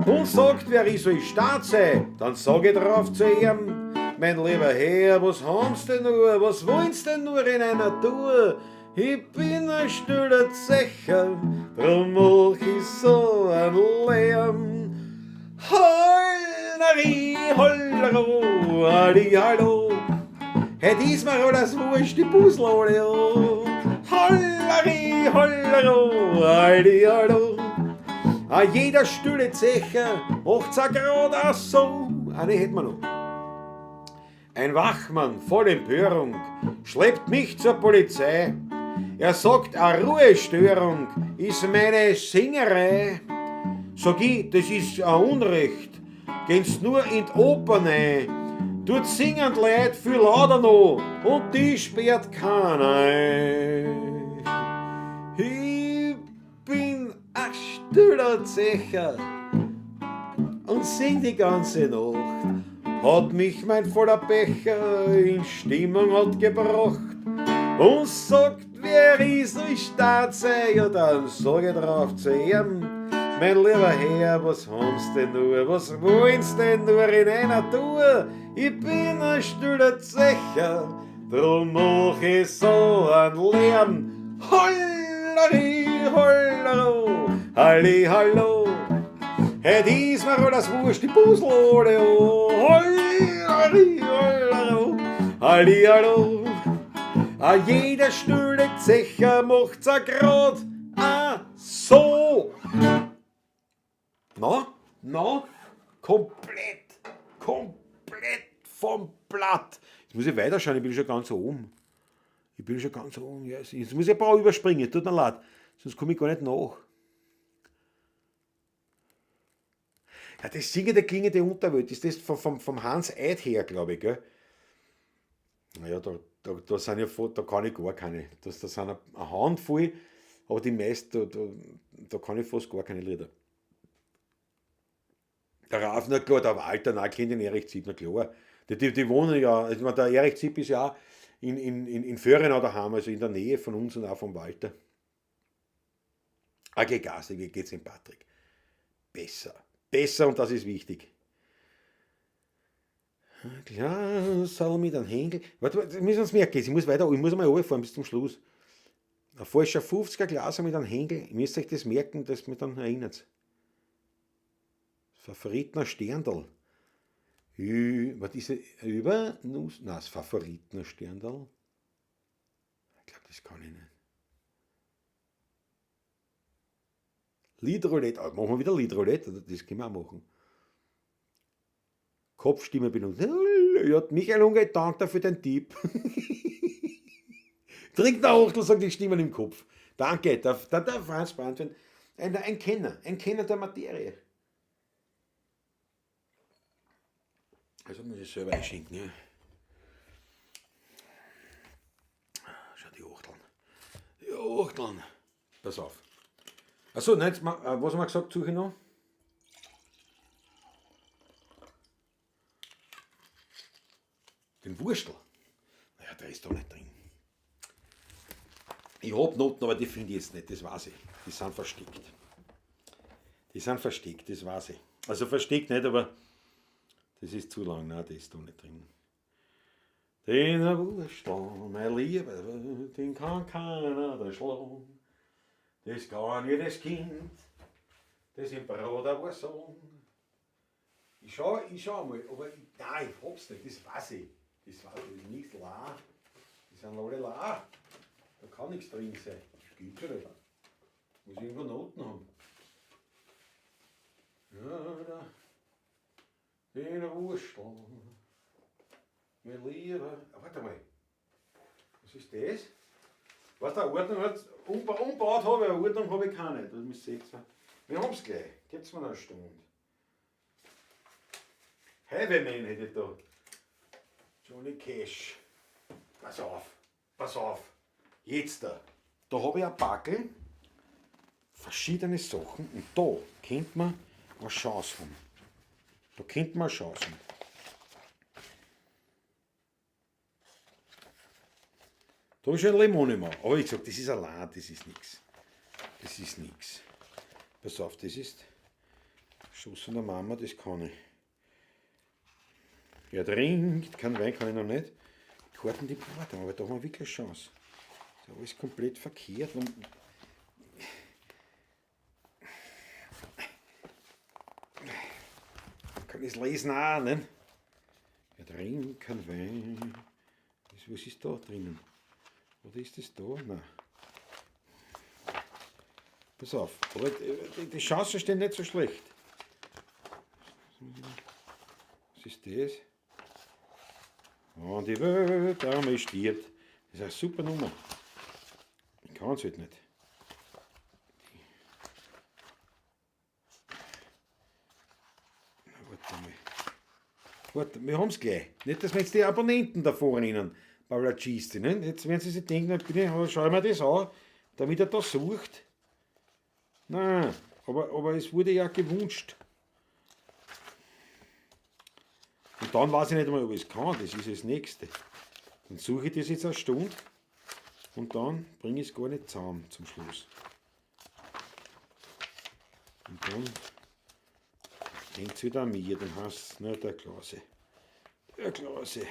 und sagt, wer ich soll stark sein, dann sag ich drauf zu ihm, mein lieber Herr, was haben's denn nur, was wollen's denn nur in einer Tour? Ich bin ein stiller Zecher, drum mach ich so einen Lärm. Hollari, hollero, halli, hallo. Hey, diesmal alles wurscht, die Pusel alle an. Hollari, hollero, halli, hallo. A jeder stille Zecher macht's a grad a so. Eine hätten wir noch. Ein Wachmann voll Empörung schleppt mich zur Polizei. Er sagt, a Ruhestörung ist meine Singerei. Sag ich, das ist ein Unrecht, gehen's nur in die Oper rein. Dort singen die Leute viel lauter noch und die sperrt keiner ein. Ich bin ein stiller der Zecher und sing die ganze Nacht. Hat mich mein voller Becher in Stimmung hat gebracht und sagt, wer ist ich staat sei, ja dann sag ich drauf zu ihm, mein lieber Herr, was haben's denn nur, was wollen's denn nur in einer Tour? Ich bin ein stiller Zecher, drum mach ich so ein Lärm. Hollari, hollero, halli, hallo. Hey, diesmal alles wurscht, die Busel alle an. Hollari, hollero, halli, hallo. A jeder stille Zecher macht's a grad so. Na, komplett vom Blatt. Jetzt muss ich weiterschauen, ich bin schon ganz oben. Ja, jetzt muss ich ein paar überspringen, tut mir leid, sonst komme ich gar nicht nach. Ja, das Singen der Klingende Unterwelt, ist das vom Hans Eidher, glaube ich, gell? Naja, da sind ja, da kann ich gar keine. Da sind eine Handvoll, aber die meisten, da kann ich fast gar keine Lieder. Der Rauf, na klar, der Walter, nein, kennt den Erich Zieb, na klar. Die wohnen ja, also ich meine, der Erich Zieb ist ja auch in Föhrenau daheim, also in der Nähe von uns und auch vom Walter. Okay, Gas, wie geht's dem Patrick? Besser und das ist wichtig. Klar, soll mit einem Hängel. Warte, das müssen wir uns merken, ich muss mal runterfahren bis zum Schluss. Ein falscher 50er Glas mit einem Hängel, ihr müsst euch das merken, dass mich dann erinnert. Favoritener Sterndal. Was ist über? Nein, das Favoritener Sterndal. Ich glaube, das kann ich nicht. Liedroulette, machen wir wieder Liedroulette, das können wir auch machen. Kopfstimme benutzen. Ja, Michael Unger, danke für den Tipp. Trink der Achtel, sagt die Stimmen im Kopf. Danke, der Franz Brandwein, ein Kenner der Materie. Also muss ich selber einschenken, ja. Schau, die Achteln. Pass auf. Achso, nein, was haben wir gesagt, suche ich noch? Den Wurstel. Naja, der ist da nicht drin. Ich hab Noten, aber die finde ich jetzt nicht, das weiß ich. Die sind versteckt. Das weiß ich. Also versteckt nicht, aber das ist zu lang. Nein, das ist da nicht drin. Den Wurstel, mein Lieber, den kann keiner da schlagen. Das kann jedes Kind, das im Brot war so. Ich schau mal, aber nein, ich hab's nicht, das weiß ich. Das ist nichts la. Die sind alle la. Da kann nichts drin sein. Das geht schon nicht. Muss irgendwo Noten haben. Ja, da. Den Wurstel. Mein Lieber. Warte mal. Was ist das? Was der Ordnung hat, umbaut habe ich, eine Ordnung habe ich keine. Das müsst ihr sehen. Wir haben es gleich. Gebt mir noch eine Stunde. Highwayman hätte ich da. Johnny Cash. Pass auf. Jetzt da. Da habe ich ein Backel. Verschiedene Sachen. Und da könnte man eine Chance haben. Da habe ich schon eine Limone gemacht. Aber ich gesagt, das ist allein, das ist nichts. Pass auf, das ist Schuss von der Mama, das kann ich. Er trinkt, kein Wein kann ich noch nicht. Karten, die Braten, aber da haben wir wirklich eine Chance. Das ist alles komplett verkehrt. Kann ich es lesen auch, ne? Er trinkt, kein Wein. Was ist da drinnen? Oder ist das da? Nein. Pass auf, aber die Chancen stehen nicht so schlecht. Was ist das? Und die Welt einmal stirbt. Das ist eine super Nummer. Ich kann es halt nicht. Warte, wir haben es gleich. Nicht, dass wir jetzt die Abonnenten da vorne rennen. Paulacisti, ne? Jetzt werden sie sich denken, bitte, schau mir das an, damit er da sucht. Nein, Aber es wurde ja gewünscht. Und dann weiß ich nicht einmal, ob ich es kann. Das ist das Nächste. Dann suche ich das jetzt eine Stunde und dann bringe ich es gar nicht zusammen zum Schluss. Und dann hängt es wieder an mir, dann heißt es, na, der Klase. Der Klase.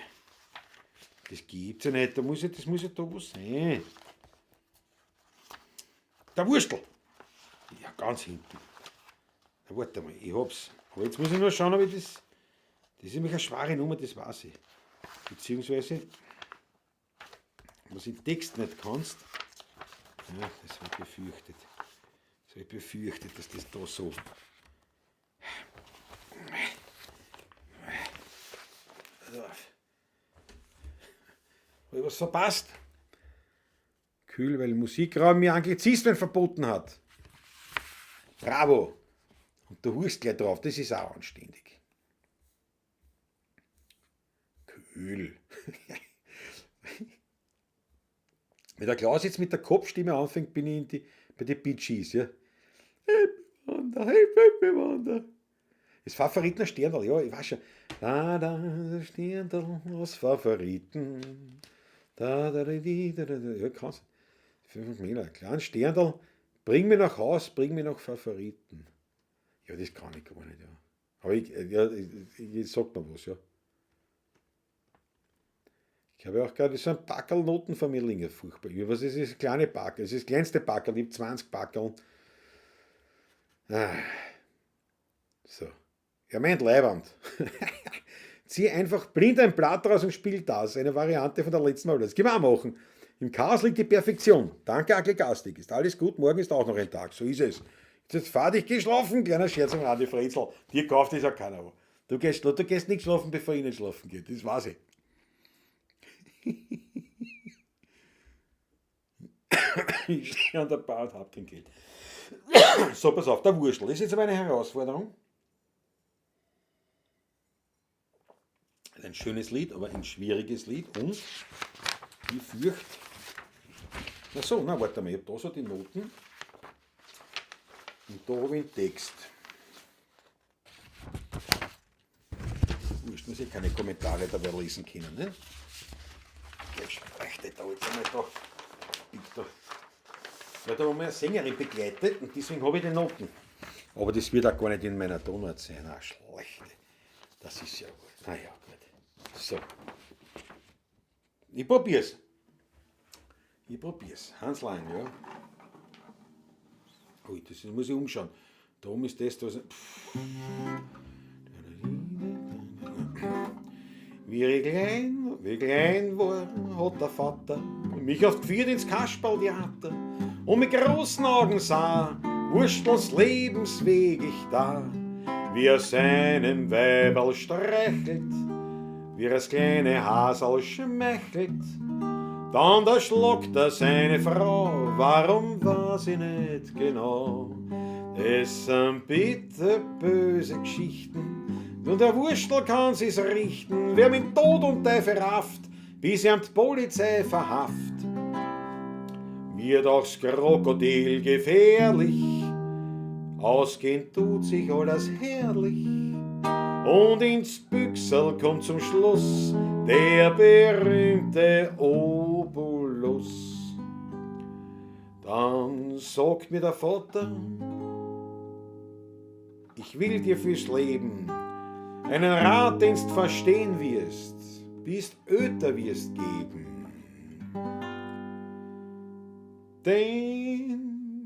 Das gibt's ja nicht, das muss ja da was sein. Der Wurstel. Ja, ganz hinten. Na, warte mal, ich hab's. Aber jetzt muss ich nur schauen, ob ich das. Das ist nämlich eine schwere Nummer, das weiß ich. Beziehungsweise, was im Text nicht kannst. Ja, das habe ich befürchtet. Das habe ich befürchtet, dass das da so. Habe ich was verpasst? Kühl, weil Musikraum mir Anglizismen verboten hat. Bravo! Und du hust gleich drauf, das ist auch anständig. Kühl. Wenn der Klaus jetzt mit der Kopfstimme anfängt, bin ich bei den Bee Gees, ja. Hey, Wander. Das Favoriten Sterndl, ja, ich weiß schon. Da, Sterndl aus Favoriten. Da, ja, kannst. 5 Meter, kleinen Sterndl, bring mich nach Haus, bring mich nach Favoriten. Ja, das kann ich gar nicht, ja. Aber ich sag mir was, ja. Ich habe ja auch gerade so ein Packerl Noten von mir furchtbar. Was ist das kleine Packerl? Das ist das kleinste Packerl, ich habe 20 Packerl. So. Ja, mein Leibwand. Zieh einfach blind ein Blatt raus und spiel das. Eine Variante von der letzten Mal. Das können wir auch machen. Im Chaos liegt die Perfektion. Danke, Onkel Gastig. Ist alles gut, morgen ist auch noch ein Tag. So ist es. Jetzt fahr dich geschlafen, kleiner Scherz am Radio Frätzl. Dir kauft das ja keiner. Du gehst nicht schlafen, bevor ich nicht schlafen gehe. Das weiß ich. Ich stehe an der Bar und hab kein Geld. So, pass auf, der Wurstel. Das ist jetzt aber eine Herausforderung. Ein schönes Lied, aber ein schwieriges Lied. Und ich fürchte. Na so, na warte mal, ich habe da so die Noten. Und da habe ich den Text. Wurscht, muss ich keine Kommentare dabei lesen können, ne? Ich spreche da jetzt einmal da. Weil da haben wir eine Sängerin begleitet und deswegen habe ich die Noten. Aber das wird auch gar nicht in meiner Tonart sein. Ah, schlecht. Das ist ja gut. Ah ja, gut. So. Ich probier's. Hans Lang, ja. Ui, das muss ich umschauen. Da oben ist das, Wie klein war, hat der Vater mich oft geführt ins Kasperltheater und mit großen Augen sah, Wurstels Lebensweg ich da, wie er seinem Weiberl streichelt, wie er das kleine Hasel schmeichelt. Dann da schluckt er seine Frau, warum weiß ich nicht genau. Das sind bitte böse Geschichten, nur der Wurstel kann sich's richten, wer mit Tod und Teufel rafft, bis er die Polizei verhafft. Wird auch's Krokodil gefährlich, ausgehen tut sich alles herrlich, und ins Büchsel kommt zum Schluss der berühmte Obolus. Dann sagt mir der Vater, ich will dir fürs Leben einen Rat, den's verstehen wirst, bis öter wirst geben. Den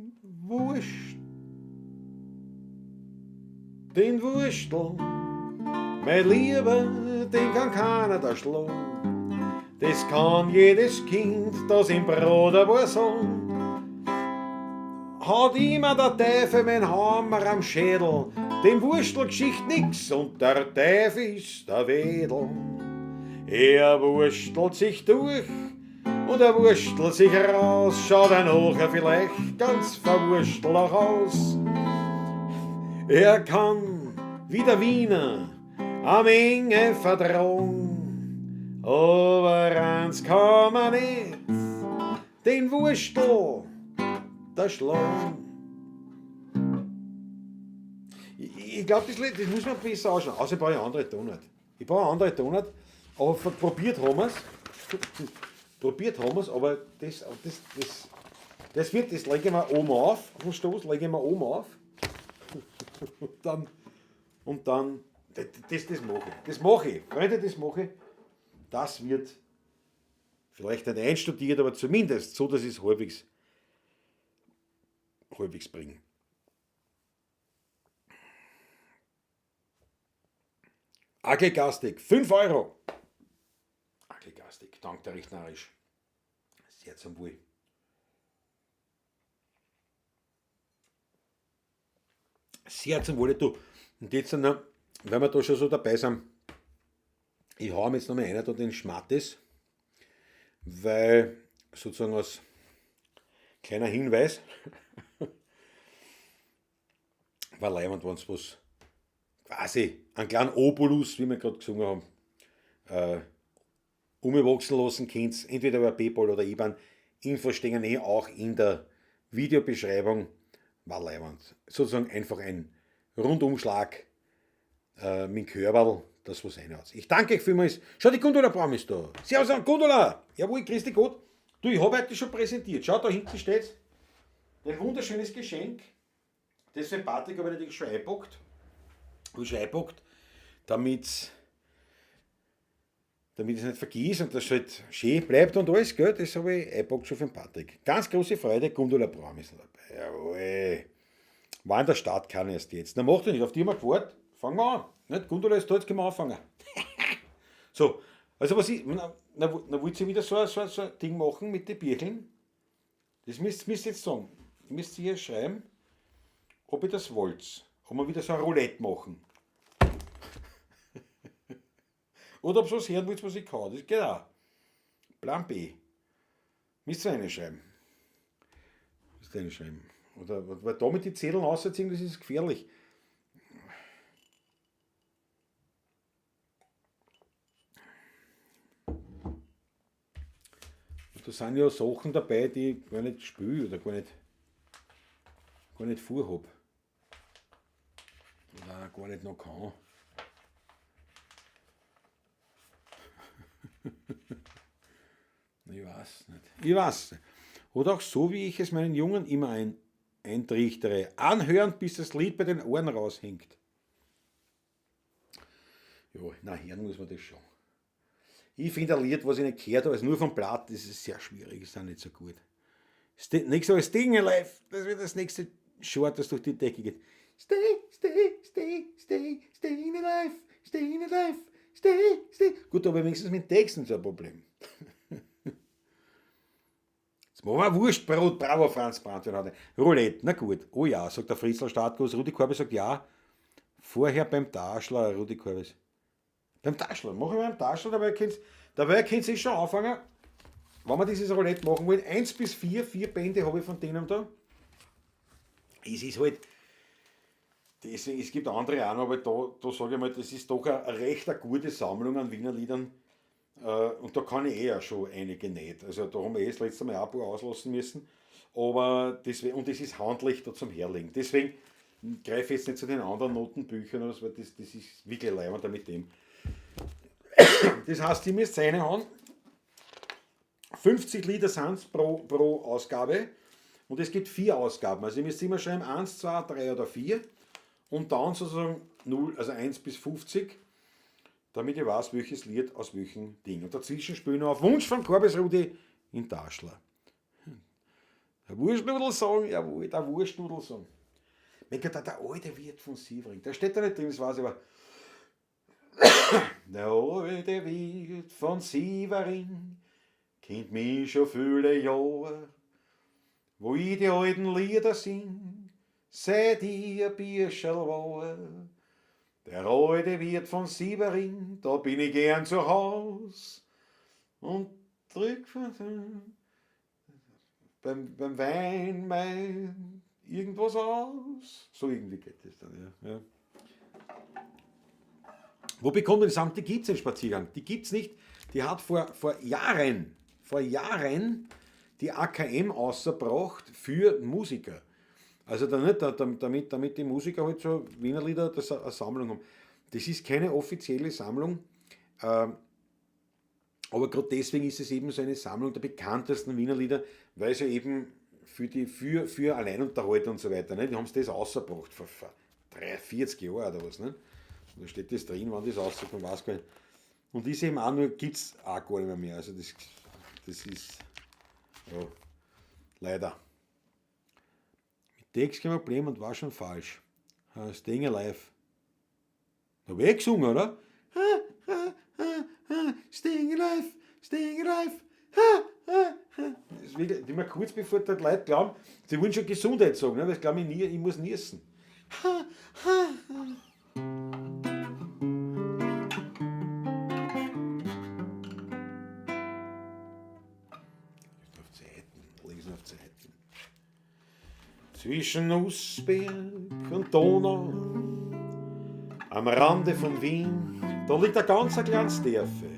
Wurstel, mein Lieber, den kann keiner da schlagen. Das kann jedes Kind, das im Bruder war so. Hat immer der Teufel mein Hammer am Schädel, dem Wurstelgeschicht nix und der Teufel ist der Wedel. Er wurstelt sich durch und er wurstelt sich raus, schaut er nachher vielleicht ganz verwurstelt auch aus. Er kann wie der Wiener am Enge verdrohen, aber eins kann man nicht, den Wurstel da schlagen. ich glaube, das muss man besser ausschauen. Außer ich brauche eine andere Tonart. Ich brauche eine andere Tonart, aber probiert haben wir es. Probiert haben wir es, aber das lege ich mir oben auf, vom Stoß lege ich mir oben auf. Und dann, das mache ich. Das mache ich. Freunde, das mache ich. Das wird vielleicht nicht einstudiert, aber zumindest so, dass ich es halbwegs bringe. Agelgastik, 5 Euro. Agelgastik, dank der recht narrisch. Sehr zum Wohl. Sehr zum Wohle, du. Und jetzt, wenn wir da schon so dabei sind, ich hau mir jetzt nochmal einer da den Schmattes, weil sozusagen als kleiner Hinweis, war leibend, wenn es was quasi einen kleinen Obolus, wie wir gerade gesungen haben, umwachsen lassen könnt, entweder über PayPal oder IBAN. Infos stehen hier auch in der Videobeschreibung. War leibend. Sozusagen einfach ein Rundumschlag mit Körperl, das was reinhaut. Ich danke euch vielmals. Schau, die Gundula Braum ist da. Servus an Gundula. Jawohl, grüß dich Gott. Du, ich habe heute schon präsentiert. Schau, da hinten steht ein wunderschönes Geschenk. Das für Patrick habe ich natürlich schon eingepackt. Damit es nicht vergisst und das halt schön bleibt und alles, gell? Das habe ich eingepackt schon für den Patrick. Ganz große Freude, Gundula Braum ist dabei. Jawohl. War in der Stadt, kann ich erst jetzt. Na, macht er nicht, auf die haben wir gewartet. Fangen wir an. Nicht? Gundula ist da, jetzt können wir anfangen. So, also was ich, wollt ihr wieder so ein Ding machen mit den Bierchen? Das müsst ihr jetzt sagen. Ihr müsst hier schreiben, ob ihr das wollt. Ob wir wieder so ein Roulette machen. Oder ob ihr was hören wollt, was ich kann. Das geht auch. Plan B. Müsst ihr reinschreiben. Oder, weil da mit die Zetteln ausziehen, das ist gefährlich. Da sind ja Sachen dabei, die ich gar nicht spüre oder gar nicht vorhabe. Oder gar nicht noch kann. Ich weiß nicht. Oder auch so, wie ich es meinen Jungen immer eintrichtere. Anhören, bis das Lied bei den Ohren raushängt. Ja, na, hören muss man das schon. Ich finde ein Lied, was ich nicht gehört habe, also nur vom Blatt, das ist sehr schwierig, ist auch nicht so gut. Nichts als Staying Alive, das wird das nächste Short, das durch die Decke geht. Staying alive, staying alive, stay. Gut, aber wenigstens mit Texten so ein Problem. Jetzt machen wir Wurstbrot, bravo Franz Brandt. Roulette, na gut. Oh ja, sagt der Fritzl Startgruß. Rudi Korbes sagt ja. Vorher beim Taschler, Rudi Korbes. Beim Taschler, machen wir beim Taschler, dabei könnt ihr schon anfangen, wenn wir dieses Roulette machen wollen. 1 bis 4 Bände habe ich von denen da. Es ist halt, deswegen, es gibt andere auch noch, aber da sage ich mal, das ist doch eine recht gute Sammlung an Wiener Liedern. Und da kann ich ja schon einige nicht. Also da haben wir das letzte Mal auch ein paar auslassen müssen. Aber deswegen, und das ist handlich da zum Herlegen. Deswegen greife ich jetzt nicht zu den anderen Notenbüchern, weil das ist wirklich leibend mit dem. Das heißt, ihr müsst eine haben. 50 Lieder sind es pro Ausgabe. Und es gibt 4 Ausgaben. Also ihr müsst immer schreiben 1, 2, 3 oder 4. Und dann sozusagen 0, also 1 bis 50. Damit ich weiß, welches Lied aus welchem Ding. Und dazwischen spiele ich noch auf Wunsch von Korbes Rudi in Taschler. Der Wurstnudelsong, jawohl, der Wurstnudelsong. Mein Gott, der alte Wirt von Sievering, da steht da nicht drin, das weiß ich aber. Der alte Wirt von Sievering kennt mich schon viele Jahre, wo ich die alten Lieder sing, seit ich ein Bierscherl war. Der alte Wirt von Sievering, da bin ich gern zu Haus und drück beim Wein mein irgendwas aus. So irgendwie geht das dann, ja. Wo bekommt man die Samt? Die gibt es im Spaziergang. Die gibt es nicht. Die hat vor Jahren die AKM ausgebracht für Musiker. Also da nicht, damit die Musiker halt so Wiener Lieder eine Sammlung haben. Das ist keine offizielle Sammlung, aber gerade deswegen ist es eben so eine Sammlung der bekanntesten Wiener Lieder, weil sie eben für Alleinunterhalt und so weiter, ne? Die haben das rausgebracht vor 43 Jahren oder was. Ne? Und da steht das drin, wann das rauskommt, weiß gar nicht. Und ist eben auch nur, gibt es auch gar nicht mehr. Also das ist, ja, leider. Mit Text kein Problem und war schon falsch. Staying Alive. Da habe ich gesungen, oder? Staying Alive, Staying Alive. Das ist wirklich, immer kurz bevor die Leute glauben, sie wollen schon Gesundheit sagen, ne? Weil ich glaube, ich muss niesen. Auf Zeiten, lesen auf Zeiten. Zwischen Nussberg und Donau, am Rande von Wien, da liegt ein ganz kleines Dörfle,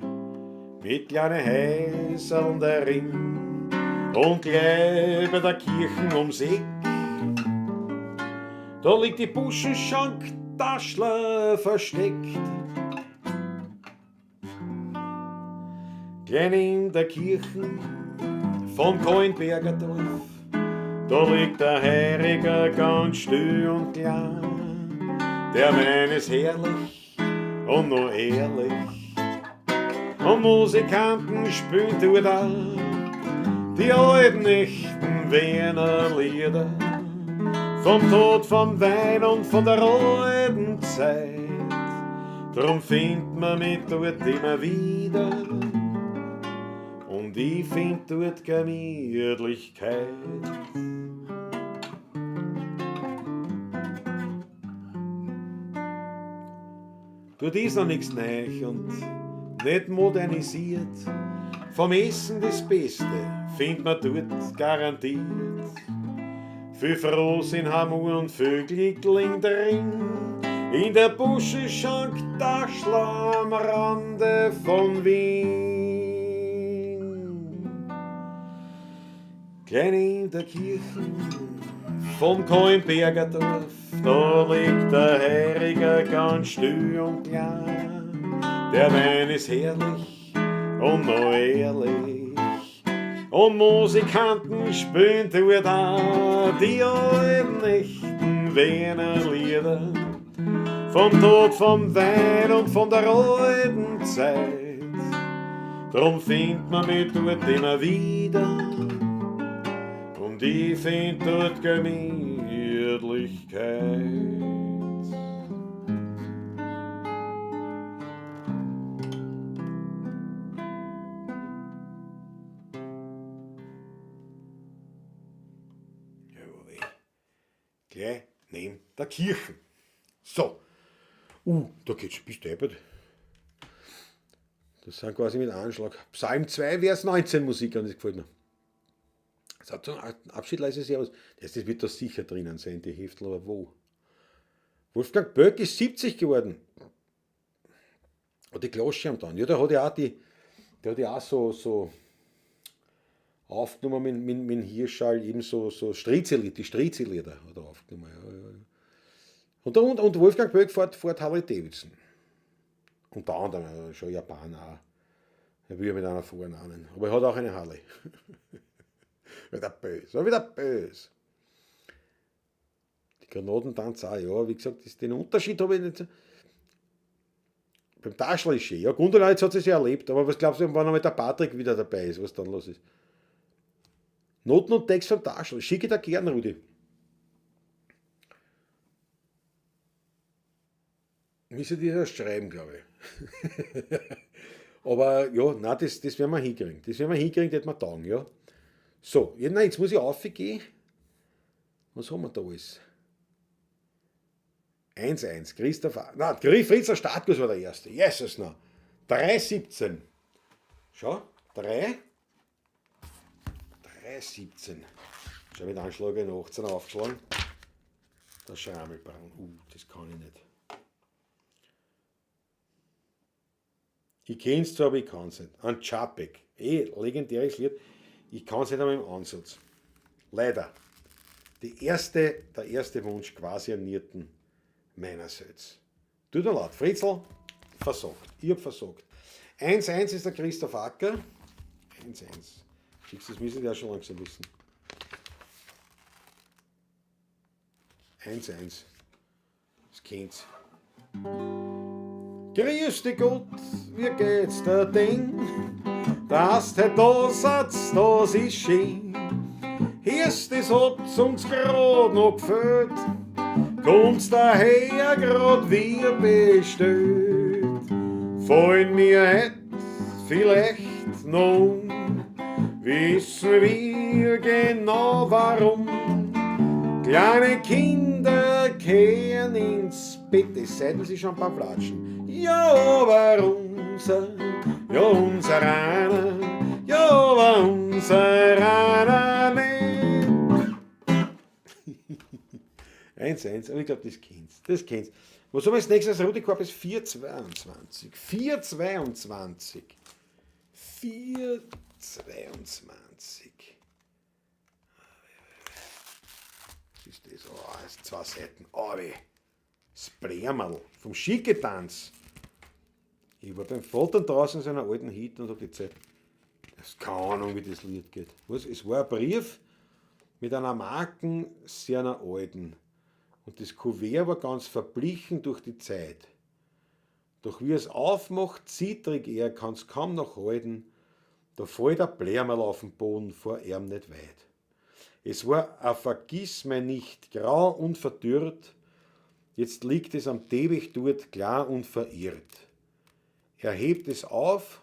mit kleinen Häusern darin und gleich bei der Kirchen ums Eck. Da liegt die Buschenschank Taschler versteckt. Klein in der Kirchen vom Kohlenberger Dorf, da liegt der Heiriger ganz still und klein. Der Wein ist herrlich und nur ehrlich, und Musikanten spielen dort auch die alten echten Wiener Lieder. Vom Tod, vom Wein und von der alten Zeit. Drum findet man mich dort immer wieder. Und ich find dort Gemütlichkeit. Dort ist noch nichts neu und nicht modernisiert. Vom Essen das Beste findet man dort garantiert. Viel Frohsinn haben wir und Vögelkling drin, in der Buschenschank Taschler am Rande von Wien. Klein in der Kirche vom Kohlenberger Dorf, da liegt der Heiriger ganz still und klein. Der Wein ist herrlich und noch ehrlich. Und Musikanten spielen dort auch die alten echten Wiener Lieder. Vom Tod, vom Wein und von der alten Zeit. Drum findet man mich dort immer wieder. Und ich find dort Gemütlichkeit. Gleich neben der Kirche. So. Da geht's schon bis deppert. Das sind quasi mit Anschlag. Psalm 2, Vers 19 Musik, und das gefällt mir. Sagt so ein Abschied leise Servus. Das wird da sicher drinnen sein, die Heftel, aber wo? Wolfgang Böck ist 70 geworden. Und die Gloschirm dann. Ja, der hat ja auch so aufgenommen mit Hirschall, eben so Strizellieder, die Strizellieder hat er aufgenommen. Ja. Und Wolfgang Böck fährt Harley Davidson. Unter anderem schon Japaner auch. Er will ja mit einer fahren ahnen. Aber er hat auch eine Harley. Wieder böse. Die Granatentanz auch, ja. Wie gesagt, den Unterschied habe ich nicht. Beim Taschler ist schön. Ja, Gundula, hat es ja erlebt. Aber was glaubst du, wann noch mit der Patrick wieder dabei ist, was dann los ist? Noten und Text vom Taschler. Schicke dir gern, Rudi. Müssen die das schreiben, glaube ich. Aber ja, nein, das werden wir hinkriegen. Das werden wir hinkriegen, das wir taugen, ja. So, jetzt muss ich aufgehen. Was haben wir da alles? 1-1, Christopher. Nein, Fritzler Startguss war der erste. Jesus, noch. 3-17. Schau, 3-17. Schau, mit Anschlag in 18 aufgeschlagen. Das Schrammelbraun. Das kann ich nicht. Ich kenne es zwar, aber ich kann es nicht. An Čapek. Legendäres Lied. Ich kann es nicht einmal im Ansatz. Leider. der erste Wunsch quasi an Nierten meinerseits. Tut mir leid, Fritzl, versagt. Ich hab versagt. 1-1 ist der Christoph Acker. 1-1. Schickst du, das müssen die ja schon langsam wissen. 1-1. Das kennt's. Grüß dich Gott, wie geht's dir denn? Dass der da Satz, das ist schön. Hörst, das hat's uns grad noch gefällt. Kommst daher grad wie bestellt. Fallen mir het vielleicht noch wissen wir genau warum. Kleine Kinder kehren ins Bett, es sei denn sie schon ein paar Flatschen. Ja, aber unser Rainer, ja, aber unser Rainer nicht. 1-1, aber ich glaube, das kennst. Was haben wir als nächstes? Rudi Korb ist 4-22. 4-22. 4-22. Was ist das? Oh, das sind 2 Seiten. Oh, weh. Das Blärmerl vom Schicketanz. Ich war beim Vater draußen in seiner alten Hit und habe die Zeit. Das ist keine Ahnung, wie das Lied geht. Was? Es war ein Brief mit einer Marken seiner alten. Und das Kuvert war ganz verblichen durch die Zeit. Doch wie es aufmacht, zittrig er, kann's kaum noch halten. Da fällt ein Blärmerl auf den Boden, vor ihm nicht weit. Es war ein Vergissmeinnicht, grau und verdürrt. Jetzt liegt es am Teppich dort, klar und verirrt. Er hebt es auf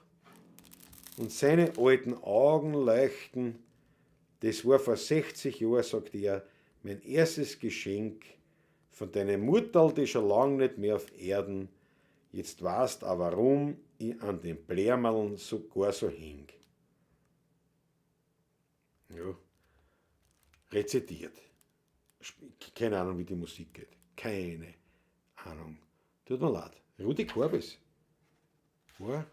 und seine alten Augen leuchten. Das war vor 60 Jahren, sagt er, mein erstes Geschenk von deiner Mutterl, die schon lang nicht mehr auf Erden. Jetzt weißt auch, warum ich an den Blärmerln sogar so hing. Ja, rezitiert. Keine Ahnung, wie die Musik geht. Keine Ahnung. Tut mir leid. Rudi Korbes war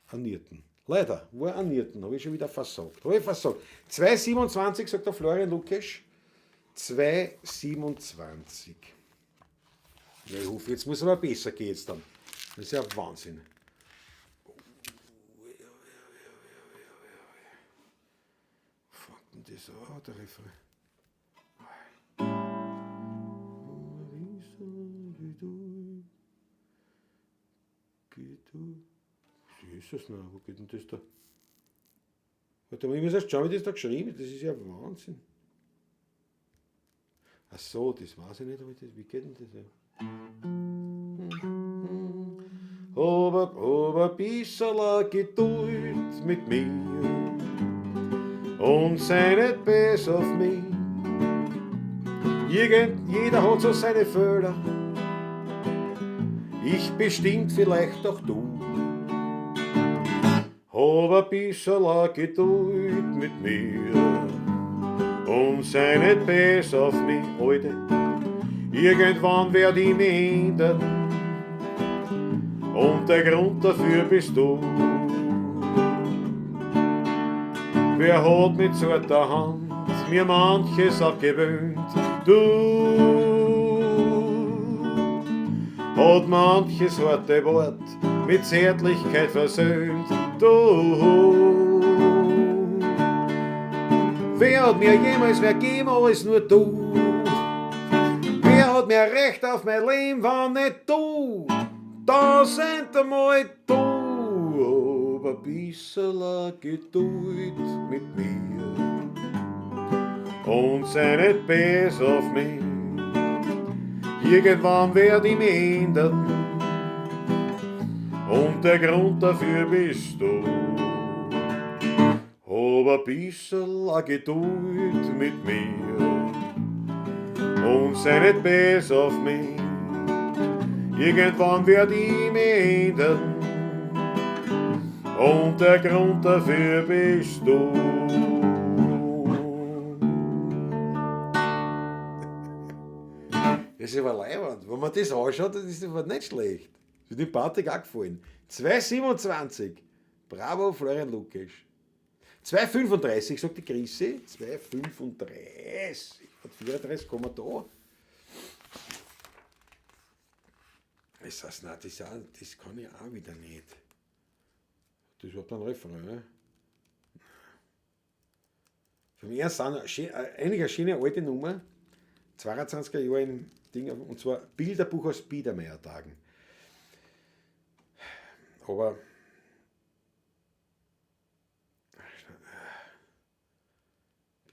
an Nierten. Leider, war an Nierten. Habe ich schon wieder versagt. 2,27 sagt der Florian Lukesch. 2,27. Ja, ich hoffe, jetzt muss es aber besser gehen jetzt dann. Das ist ja Wahnsinn. Fängt denn das an, der Refrain? Was ist das noch? Wo geht denn das da? Warte mal, ich muss erst schauen, wie das da geschrieben ist. Das ist ja Wahnsinn. Ach so, das weiß ich nicht, wie geht denn das? Hab ein bisschen Geduld mit mir und sei nicht böse auf mich. Jeder hat so seine Fehler, ich bestimmt vielleicht auch du. Hab ein bisschen Geduld mit mir und sei nicht böse auf mich, Alte. Irgendwann werd ich mich ändern und der Grund dafür bist du. Wer hat mit zarter Hand mir manches abgewöhnt? Du hat manches harte Wort mit Zärtlichkeit versöhnt. Du, wer hat mir jemals wer gegeben, alles nur du? Wer hat mir Recht auf mein Leben, wenn nicht du? Da sind einmal du, aber ein bisschen Geduld mit mir und sei nicht böse auf mich. Irgendwann werd ich mich ändern und der Grund dafür bist du. Hab ein bisschen Geduld mit mir und sei nicht böse auf mich. Irgendwann werd ich mich ändern und der Grund dafür bist du. Das ist aber leibend. Wenn man das anschaut, das ist aber nicht schlecht. Das ist dem Patrick auch gefallen. 2,27. Bravo, Florian Lukesch. 2,35, sagt die Chrissy. 2,35. 34 kommen wir da. Das heißt, nein, das kann ich auch wieder nicht. Das war dann Refrain, ne? Für mich sind einige schöne alte Nummer, 22er Jahre in Ding, und zwar Bilderbuch aus Biedermeiertagen. Aber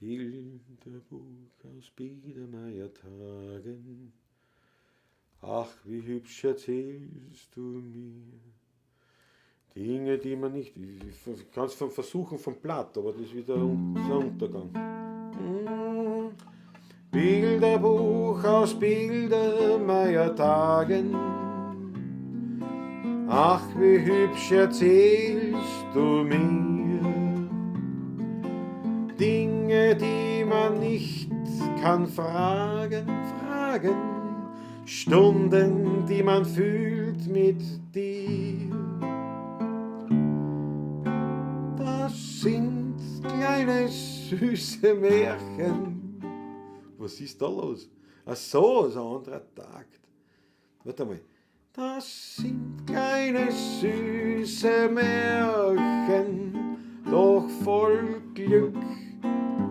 Bilderbuch aus Biedermeiertagen, ach, wie hübsch erzählst du mir Dinge, die man nicht, ich kann es versuchen vom Blatt, aber das ist wieder der Untergang. Bilderbuch aus Biedermeiertagen, ach, wie hübsch erzählst du mir Dinge, die man nicht kann fragen, Stunden, die man fühlt mit dir. Das sind kleine süße Märchen. Was ist da los? Ach so, so ein anderer Takt. Warte mal. Das sind kleine süße Märchen, doch voll Glück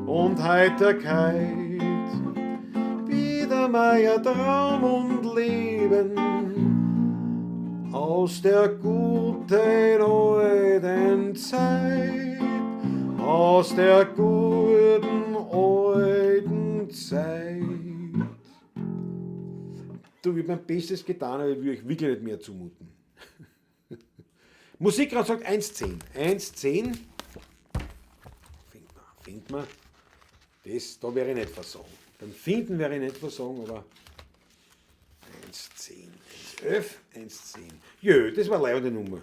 und Heiterkeit. Biedermeier Traum und Leben aus der guten alten Zeit, aus der guten alten Zeit. Du, ich habe mein Bestes getan, aber ich will euch wirklich nicht mehr zumuten. Musikrad sagt 1,10. 1,10. Findet man. Das, da wäre ich nicht versagen. Beim Finden wäre ich nicht versagen, aber 1,10. 1,11, 1,10. Jö, das war eine leibende Nummer.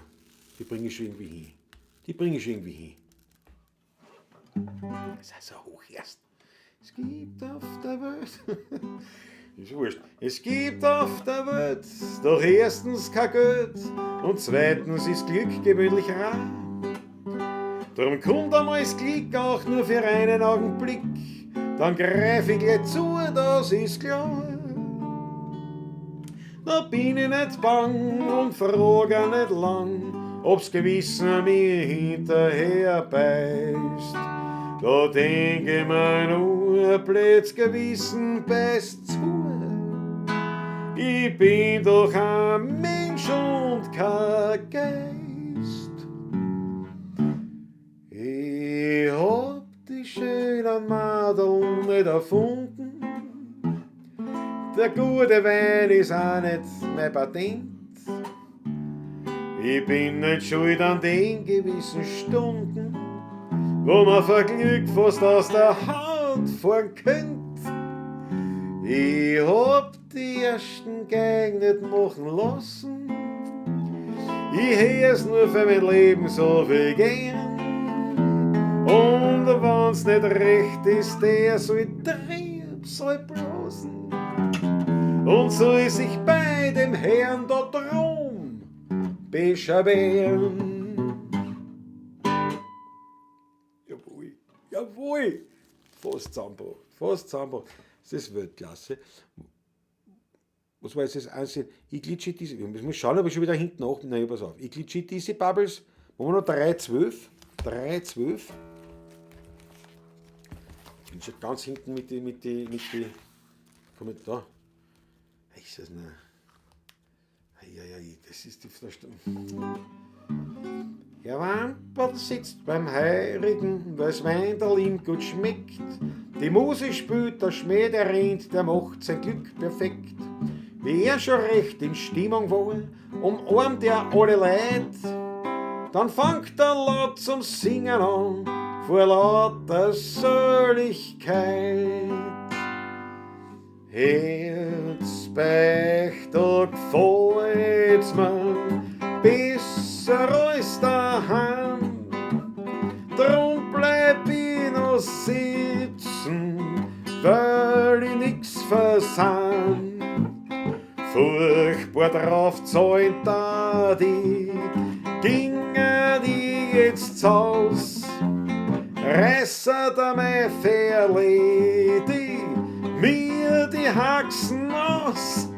Die bringe ich schon irgendwie hin. Das ist so hoch erst. Es gibt auf der Welt. Ist wurscht. Es gibt auf der Welt doch erstens kein Geld und zweitens ist Glück gewöhnlich rar. Darum kommt einmal das Glück auch nur für einen Augenblick, dann greif ich gleich zu, das ist klar. Da bin ich nicht bang und frage nicht lang, ob's Gewissen mir hinterher beißt. Da denke ich mir nur, blöds Gewissen beißt zu. Ich bin doch ein Mensch und kein Geist. Ich hab die schönen Madeln nicht erfunden. Der gute Wein ist auch nicht mein Patent. Ich bin nicht schuld an den gewissen Stunden, wo man vergnügt fast aus der Haut fahren könnt. Ich hab die ersten Gang nicht machen lassen. Ich hör's nur für mein Leben so viel gern. Und wenn's nicht recht ist, der soll Trieb, soll bloßen. Und soll sich bei dem Herrn da drum beschweren. Jawohl, fast zusammengebracht. Das ist Weltklasse. Was war jetzt das Ansehen? Ich glitsche diese, ich muss schauen, ob ich schon wieder hinten nach bin. Nein, pass auf. Ich glitsche diese Bubbles, wo wir noch 3,12. 3,12. Ich bin schon ganz hinten mit die, komm mit da. Ist das nicht? Das ist die Stunde. Herr Wamperl sitzt beim Heurigen, weil's Weindl ihm gut schmeckt. Die Muse spielt, der Schmäh, der rennt, der macht sein Glück perfekt. Wie er schon recht in Stimmung war, umarmt er alle Leid. Dann fängt er laut zum Singen an, vor lauter Seligkeit. Herzbeichtel gefällt's mir besser als daheim. Drum bleib ich noch sitzen, weil ich nix versann. Furchtbar drauf zahlt da die Dinge, die jetzt zaus. Reißer da mein Verledi, die Haxen aus.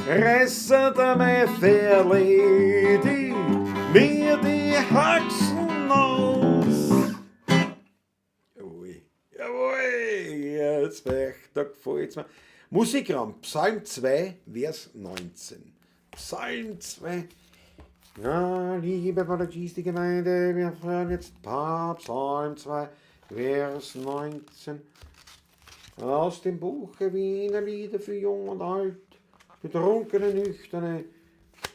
Reissen da mein Ferli, mir die Haxen aus. Jawohl, jawohl, jetzt da gefällt's mir. Musikraum, Psalm 2, Vers 19. Psalm 2. Ja, liebe Paradis, die Gemeinde, wir hören jetzt Psalm 2, Vers 19. Aus dem Buche Wiener Lieder für Jung und Alt, Betrunkene, Nüchterne,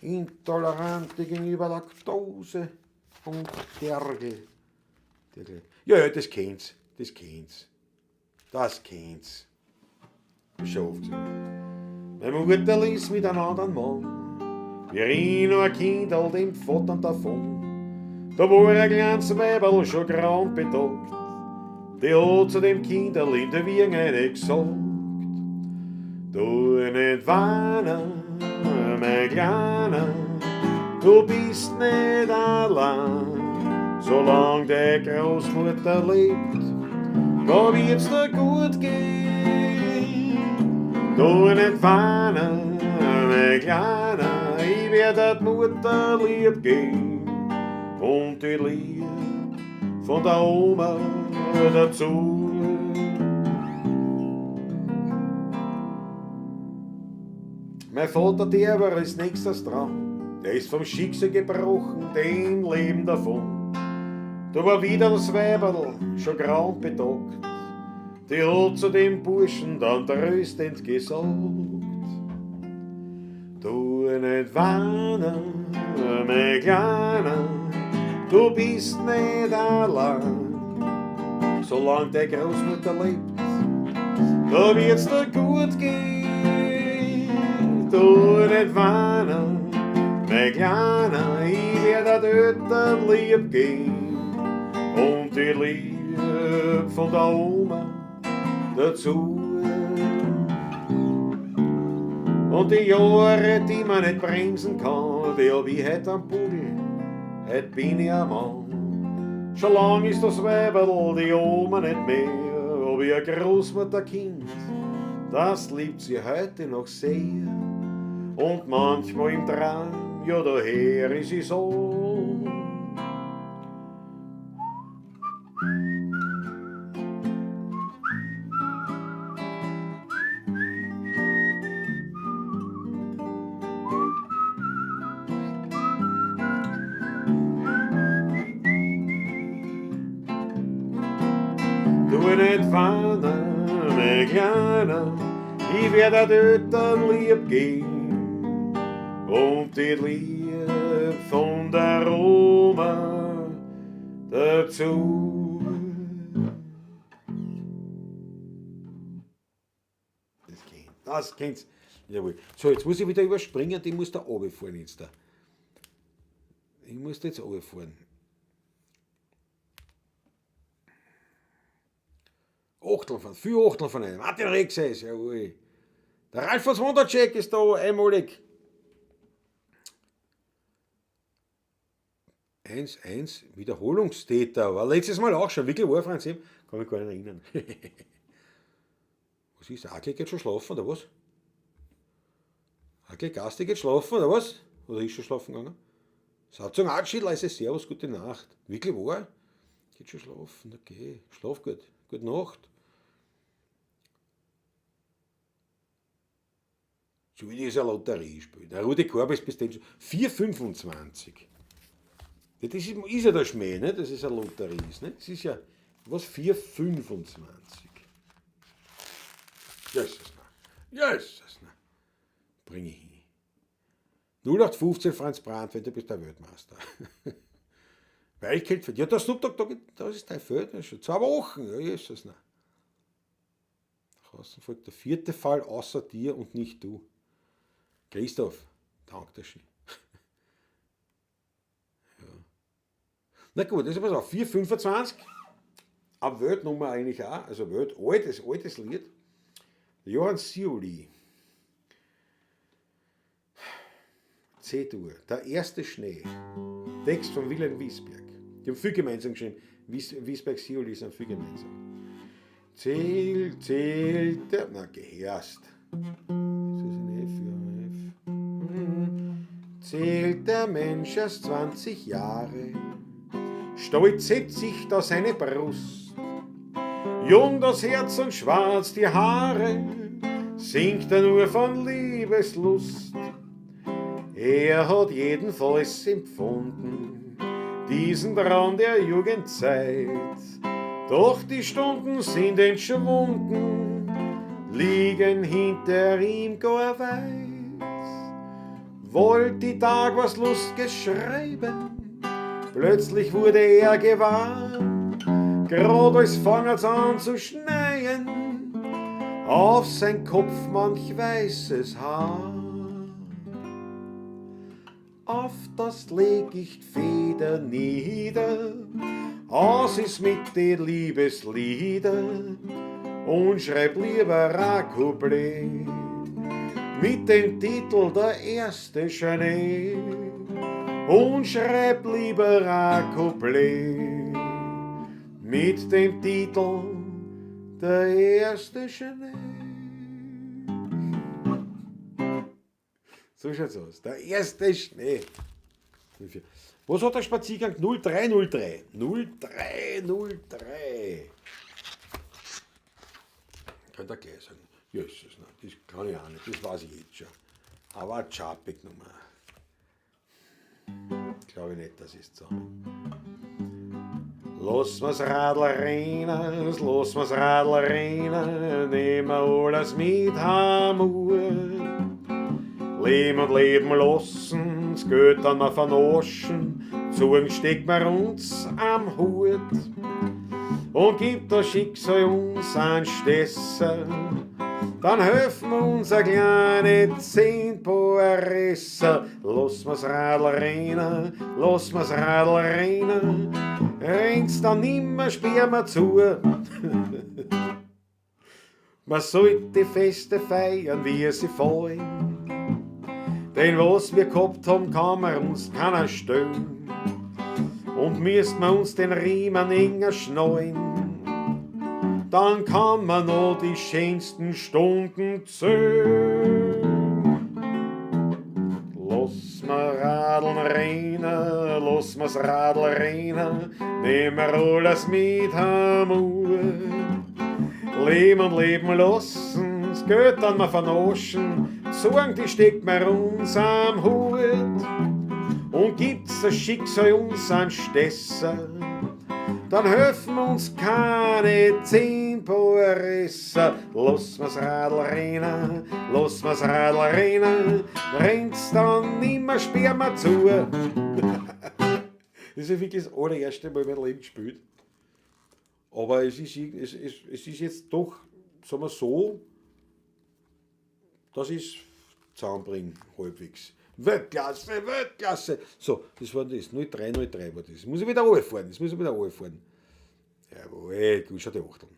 Intolerante gegenüber Laktose und Dergel. Ja, das kennt's, das kennt's. Das kennt's. Schafft's. Meine Mutter ließ mit einem anderen Mann. Wir rennen ein Kind all dem Vater davon. Da war ein kleines Weiberl schon grau und betagt. Die hat zu dem Kinderl in der Wiege nicht gesagt. Du nicht weinen, mein Kleiner, du bist nicht allein. Solange die Großmutter lebt, da wird's dir gut gehen. Du nicht weinen, mein Kleiner, ich werde die Mutter lieb gehen. Und die Liebe von der Oma dazu. Mein Vater, der war als nächstes dran. Der ist vom Schicksal gebrochen, dem Leben davon. Da war wieder das Weiberl, schon grau und betagt. Die hat zu dem Burschen dann tröstend gesagt: Du nicht weinen, mein Kleiner, du bist nicht allein. Solange die Großmutter lebt, da wird's dir gut gehen. Du nicht weinen, mein Kleiner, ich werde dort lieb gehen. Und die Liebe von der Oma dazu. Und die Jahre, die man nicht bremsen kann, die hab ich heute am Pudel, heute bin ich ein Mann. Schon lang ist das Weiberl die Oma nicht mehr, ob ich ein Großmutterkind, das liebt sie heute noch sehr. Und manchmal im Traum, ja daher ist sie so. Du nicht weinen, mein Kleiner, ich werde dort lieb gehen. Und die Liebe von der Oma dazu. Das kennt's. Jawohl. So, jetzt muss ich wieder überspringen, die muss da runterfahren jetzt da. Ich muss da jetzt runterfahren. Achtel von, 4 Achtel von einem. Martin Rexes, jawohl. Der Ralf von Wundercheck ist da, einmalig. 1-1, Wiederholungstäter. War letztes Mal auch schon, wirklich war Franz, kann mich gar nicht erinnern. Was ist, Akle geht schon schlafen, oder was? Akle Gasti geht schlafen, oder was? Oder ist schon schlafen gegangen? Satzung Atschi, leise Servus, gute Nacht. Wirklich wahr? Geht schon schlafen, okay. Schlaf gut. Gute Nacht. So wie dieser Lotterie spielt. Der Rudi Korb ist bis den 4,25. Das ist ja der Schmäh, ne? Das ist eine Lotterie. Ne? Das ist ja, was, 4,25. Jesus, nein. Jesus, nein. Bring ich hin. 0815 Franz Brandt, wenn du bist der Weltmeister. Weichgeld, ja, der Snoop Dogg, das ist dein Feld, das ist schon 2 Wochen. Ja, Jesus, nein. Draußen folgt der 4. Fall außer dir und nicht du. Christoph, danke dir schön. Ja. Na gut, also pass auf, 4,25. Eine Weltnummer eigentlich auch, also Welt, altes Lied. Johann Sioli. C-Dur, der erste Schnee. Text von Wilhelm Wiesberg. Die haben viel gemeinsam geschrieben. Wiesberg, Sioli sind viel gemeinsam. Zählt der, na gehörst. Ist das ein F, ja, F. Zählt der Mensch erst 20 Jahre, stolz hebt sich da seine Brust. Jung das Herz und schwarz die Haare, singt er nur von Liebeslust. Er hat jedenfalls empfunden, diesen Traum der Jugendzeit. Doch die Stunden sind entschwunden, liegen hinter ihm gar weit. Wollt die Tag was Lustges schreiben, plötzlich wurde er gewahr, grad als fangert's an zu schneien, auf sein Kopf manch weißes Haar. Auf das leg ich Feder nieder, aus ist mit den Liebeslieder und schreib lieber ein Couplet mit dem Titel Der erste Schnee und schreib lieber ein Couplet mit dem Titel Der erste Schnee. So schaut's aus. Der erste Schnee. Was hat der Spaziergang? 0303. 0303. Könnt ihr gleich sagen. Jesus, das kann ich auch nicht, das weiß ich jetzt schon. Aber eine Chapik-Nummer. Glaube ich nicht, dass ich es sage. Lass mir's Radl rennen, lass mir's Radl rennen, nehmen wir alles mit heim. Leben und leben lassen, das Geld dann mal vernaschen, Zugen steckt man uns am Hut und gibt das Schicksal uns einen Stesser, dann helfen wir uns eine kleine 10 Poeresser. Lass mir's Radl rennen, lass mir's Radl rennen, rennt's dann nimmer, sperren wir zu. Man sollte Feste feiern, wie sie fallen, denn was wir gehabt haben, kann man uns keiner stellen. Und müssten wir uns den Riemen enger schnallen, dann kann man noch die schönsten Stunden zählen. Lass mir Radl rennen, lass mir's Radl rennen, nehmen wir alles mit heim. Leben und leben lassen, das Geld dann mal vernaschen, Sorgen, die steckt mir uns am Hut. Und gibt's das Schicksal uns einen Stesser, dann helfen uns keine 10 Poeresser. Lass mir's Radl rennen, lass mir's Radl rennen, rennt's dann nimmer, sperren wir zu. Das ist ja wirklich das allererste Mal in meinem Leben gespielt. Aber es ist jetzt doch, sagen wir so, dass ich es zusammenbringe, halbwegs. Weltklasse, Weltklasse! So, das war das. 0303 war das. Das muss ich wieder runterfahren. Jawohl, gut, schau die Achteln.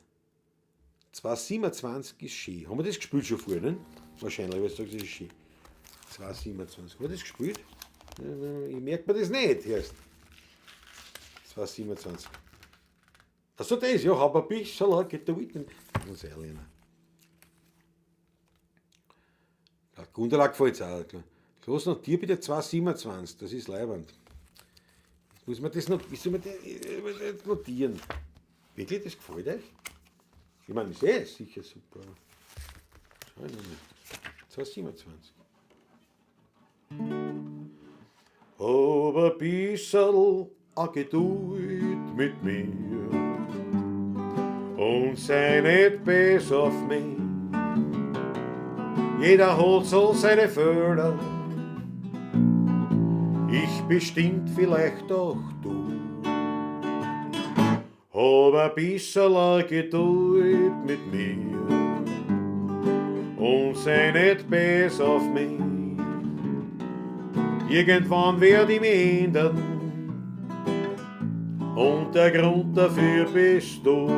227 ist schön. Haben wir das gespielt schon vorher, ne? Wahrscheinlich, weil du sagst, das ist schön. 227. Haben wir das gespielt? Ich merke mir das nicht erst. 227. Achso, das, ja, hab ein bisschen Geduld. Ich muss ehrlich sein. Gundala gefällt es auch. Los, notier bitte 227, das ist leibend. Muss man das noch, wie soll man das notieren? Wirklich, das gefällt euch? Ich meine, das ist sicher super. Schau ich mal. 227. Hab ein bisschen Geduld mit mir und sei nicht böse auf mich. Jeder hat so seine Fehler, ich bestimmt vielleicht auch du. Hab ein bisschen Geduld mit mir und sei nicht böse auf mich. Irgendwann werd ich mich ändern und der Grund dafür bist du.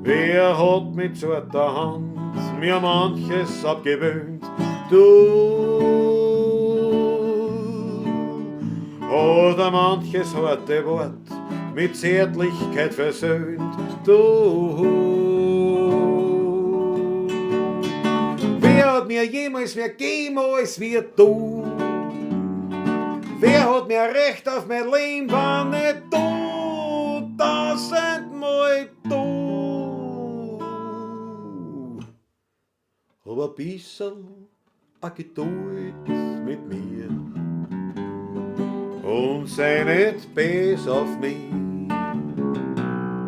Wer hat mit zarter Hand mir manches abgewöhnt? Du. Oder manches harte Wort mit Zärtlichkeit versöhnt, du. Wer hat mir jemals mehr gegeben als wir du? Wer hat mir Recht auf mein Leben, wenn nicht du? Tausendmal du. Hab ein bisschen a Geduld mit mir und sei nicht bös auf mich.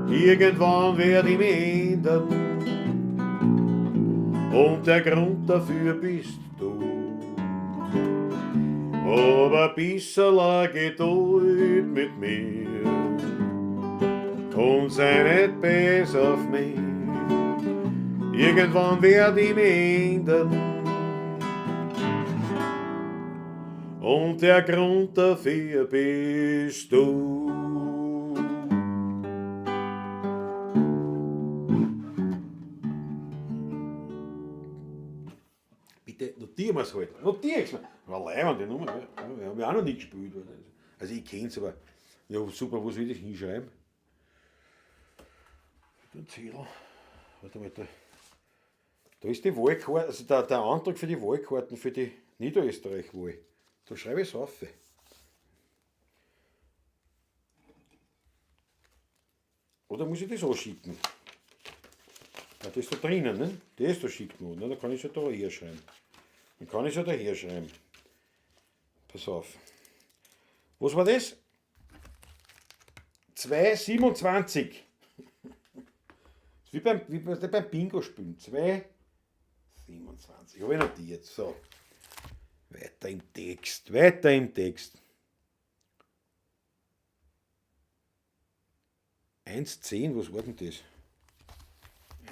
Irgendwann werd ich mich ändern und der Grund dafür bist du. Aber ein bisschen a Geduld mit mir und sei nicht bös auf mich. Irgendwann werd ich mich ändern und der Grund dafür bist du. Bitte notieren wir es halt. Notieren es mir. War leibend, die Nummer. Wir haben ja auch noch nicht gespielt. Also ich kenne es, aber ja, super, wo soll ich das hinschreiben? Den Zettel. Warte mal, da ist die Wahlkarte, also der Antrag für die Wahlkarten für die Niederösterreich-Wahl. Da schreibe ich es auf. Oder muss ich das anschicken? Ja, das ist da drinnen, ne? Das da schickt man, ne? Da kann ich es ja da herschreiben. Dann kann ich es ja da herschreiben. Pass auf. Was war das? 2,27. Wie beim Bingo spielen. 2,27. Habe ich notiert. So. Weiter im Text. 1,10, was war denn das?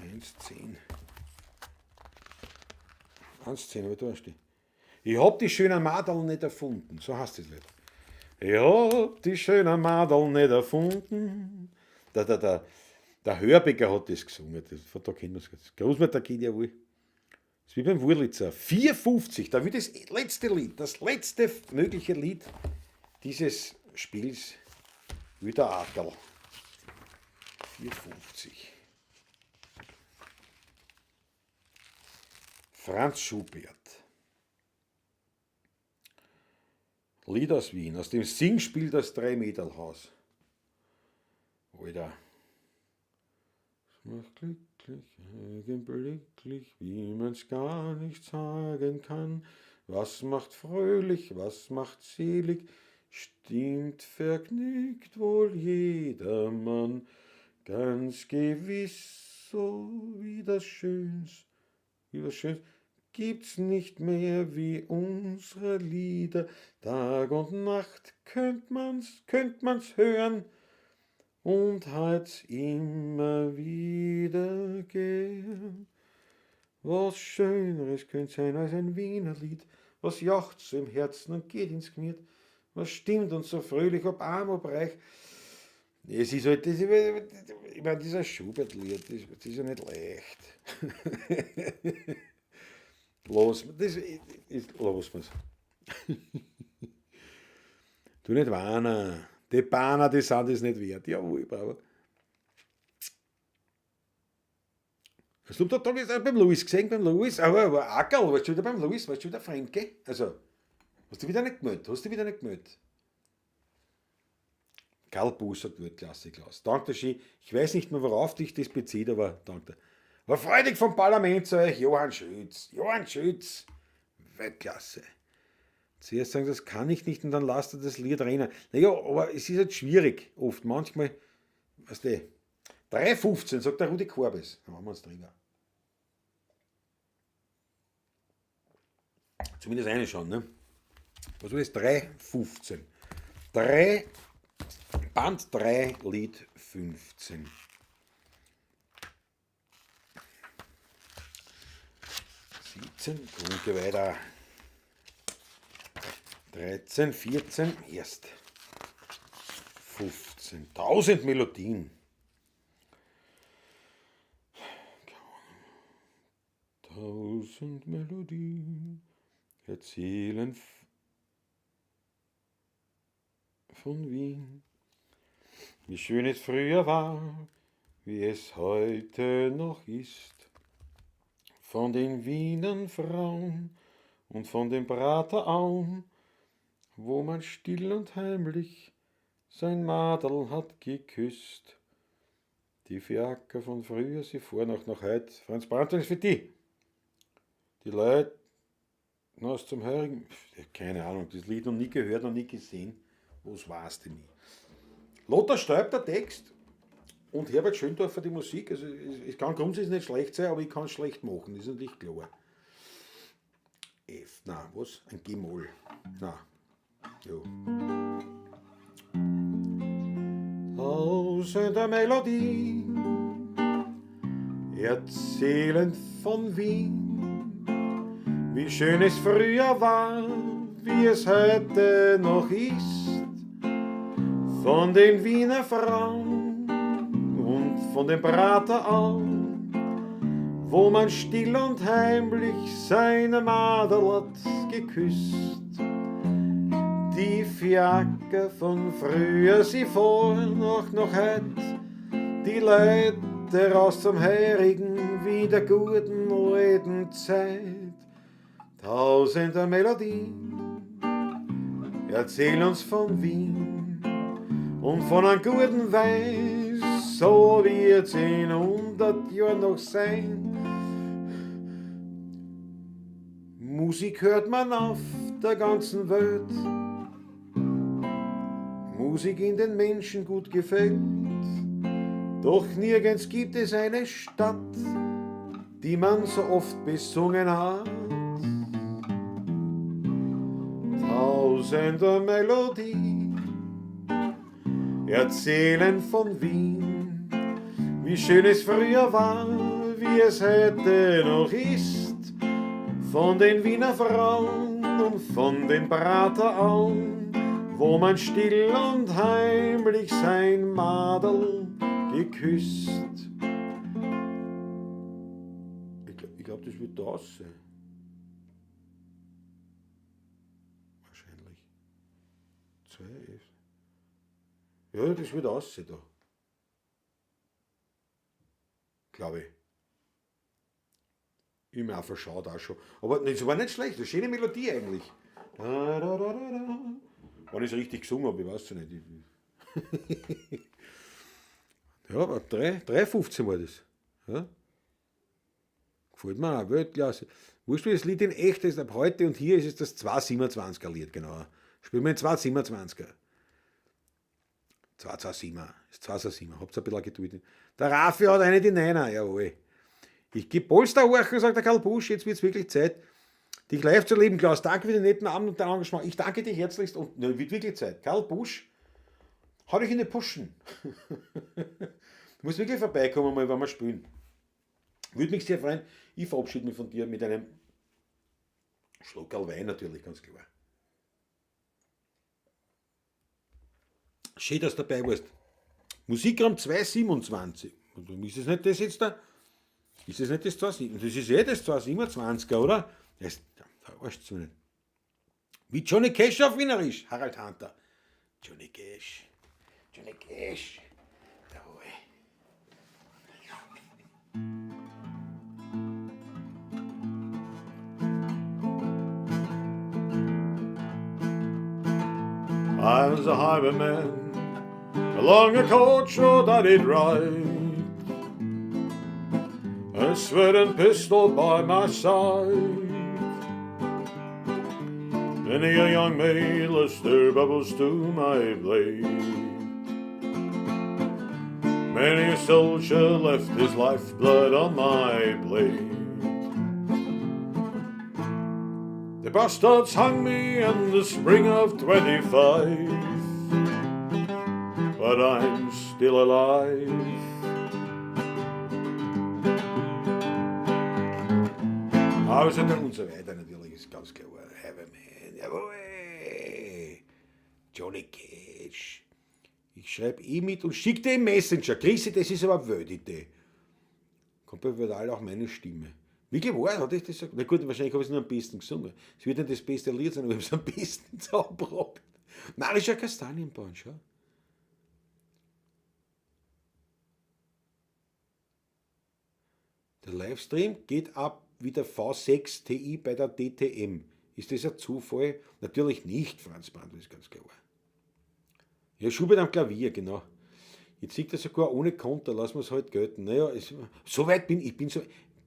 1,10. 1,10, aber da steht. Ich hab die schönen Madeln nicht erfunden. So heißt das Lied. Ich hab die schönen Madeln nicht erfunden. Der Hörbecker hat das gesungen. Von da kennen wir es. Großmutter geht ja wohl. Das ist wie beim Wurlitzer. 4,50. Da wird das letzte Lied, das letzte mögliche Lied dieses Spiels wieder Akerl. 4,50. Franz Schubert. Lied aus Wien, aus dem Singspiel Das Drei-Mädel-Haus. Alter. Es macht glücklich, augenblicklich, wie man's gar nicht sagen kann. Was macht fröhlich, was macht selig, stimmt vergnügt wohl jedermann. Ganz gewiss, so wie das Schönste, gibt's nicht mehr wie unsere Lieder. Tag und Nacht könnt man's hören und heut's immer wieder gern. Was Schöneres könnte sein als ein Wiener Lied, was jauchzt so im Herzen und geht ins Gemüt, was stimmt uns so fröhlich, ob arm, ob reich. Es ist halt, ich meine, dieser Schubert-Lied, das ist ja nicht leicht. Los wir's. Du nicht weinen. Die Bahner, die sind das nicht wert. Jawohl, Bravo. Hast du da jetzt beim Louis gesehen, aber Ackerl, warst du wieder beim Louis, warst du wieder Fremke? Also, hast du wieder nicht gemeldet? Karl Buß hat Weltklasse, Klaus. Danke schön. Ich weiß nicht mehr, worauf dich das bezieht, aber danke. War freudig vom Parlament zu euch, Johann Schütz. Weltklasse. Zuerst sagen, das kann ich nicht und dann lasst er das Lied rennen. Naja, aber es ist halt schwierig, oft. Manchmal, weißt du, 3,15, sagt der Rudi Korbes. Dann machen wir uns drüber. Zumindest eine schon, ne? Was war das? 3,15. Band 3, Lied 15. 17, und weiter. 13, 14, erst. 15. 1000 Melodien. 1000 Melodien erzählen von Wien. wie schön es früher war, wie es heute noch ist. Von den Wiener Frauen und von den Praterauen, wo man still und heimlich sein Madel hat geküsst. Die Fiaker von früher, sie fuhren auch noch heut. Franz Brandl ist für die. Die Leute, was zum Hörigen, keine Ahnung, das Lied noch nie gehört, noch nie gesehen. Was weißt du nie? Lothar Stäub, der Text, und Herbert Schöndorfer die Musik. Also es kann grundsätzlich nicht schlecht sein, aber ich kann es schlecht machen, das ist natürlich klar. F, na, was? Ein G-Moll. Na, ja. Tausende Melodien erzählen von Wien, wie schön es früher war, wie es heute noch ist. Von den Wiener Frauen und von den Praterauen, wo man still und heimlich seine Madel hat geküsst. Die Fiaker von früher, sie fahren auch noch heut, die Leute raus zum Heurigen wie der guten alten Zeit. Tausende Melodien erzählen uns von Wien und von einem guten Wein, so wird's in 100 Jahren noch sein. Musik hört man auf der ganzen Welt, Musik in den Menschen gut gefällt, doch nirgends gibt es eine Stadt, die man so oft besungen hat. Tausende Melodien erzählen von Wien, wie schön es früher war, wie es heute noch ist. Von den Wiener Frauen und von den Praterauen, wo man still und heimlich sein Madel geküsst. Ich glaube, das wird da sein. Wahrscheinlich. 2F. Ja, das wird aussehen da. Glaube ich. Ich mir auch verschaut auch schon. Aber das war nicht schlecht, eine schöne Melodie eigentlich. Da, da, da, da, da. Wenn ich es richtig gesungen habe, ich weiß es nicht. Ja, aber 3,15 war das. Ja? Gefällt mir auch, Weltklasse. Wurscht, wie das Lied in echt ist, ab heute und hier ist es das 227er Lied, genauer. Spielen wir in 227er. 227, ist 227, habt ihr ein bisschen Geduld. Der Raffi hat eine die Neiner, jawohl. Ich gebe Polster horchen, sagt der Karl Busch, jetzt wird es wirklich Zeit, dich live zu leben, Klaus. Danke für den netten Abend und dein Engagement. Ich danke dir herzlichst und wird wirklich Zeit. Karl Busch, hau dich in die Puschen. Du musst wirklich vorbeikommen, mal, wenn wir spielen. Würde mich sehr freuen. Ich verabschiede mich von dir mit einem Schluckerl Wein natürlich, ganz klar. Schön, dass du dabei warst. Musikraum 227. Ist es nicht das jetzt da? Ist das nicht das 227? Das ist eh das 227er, oder? Das verarscht so nicht. Wie Johnny Cash auf Wienerisch, Harald Hunter. Johnny Cash. Johnny Cash. Jawohl. I was a highwayman along a coach road I did ride, a sweating pistol by my side. Many a young maid lost their bubbles to my blade. Many a soldier left his lifeblood on my blade. The bastards hung me in the spring of 25, but I'm still alive. Außerdem und so weiter natürlich, ist ganz klar. Heavyman, jawohl. Johnny Cash. Ich schreibe mit und schicke dir im Messenger. Chrissy, das ist aber Wödite. Kommt bei Vidal auch meine Stimme. Wie geworden hat ich das gesagt? Na gut, wahrscheinlich habe ich es nur am besten gesungen. Es wird nicht das beste Lied sein, aber ich habe es am besten zauberprobt. Marischer Kastanienborn, schau. Der Livestream geht ab wie der V6 Ti bei der DTM. Ist das ein Zufall? Natürlich nicht, Franz Brandl, ist ganz klar. Ja, Schubert am Klavier, genau. Jetzt sieht er sogar ohne Konter, lassen wir es halt gelten. Naja, so weit bin ich.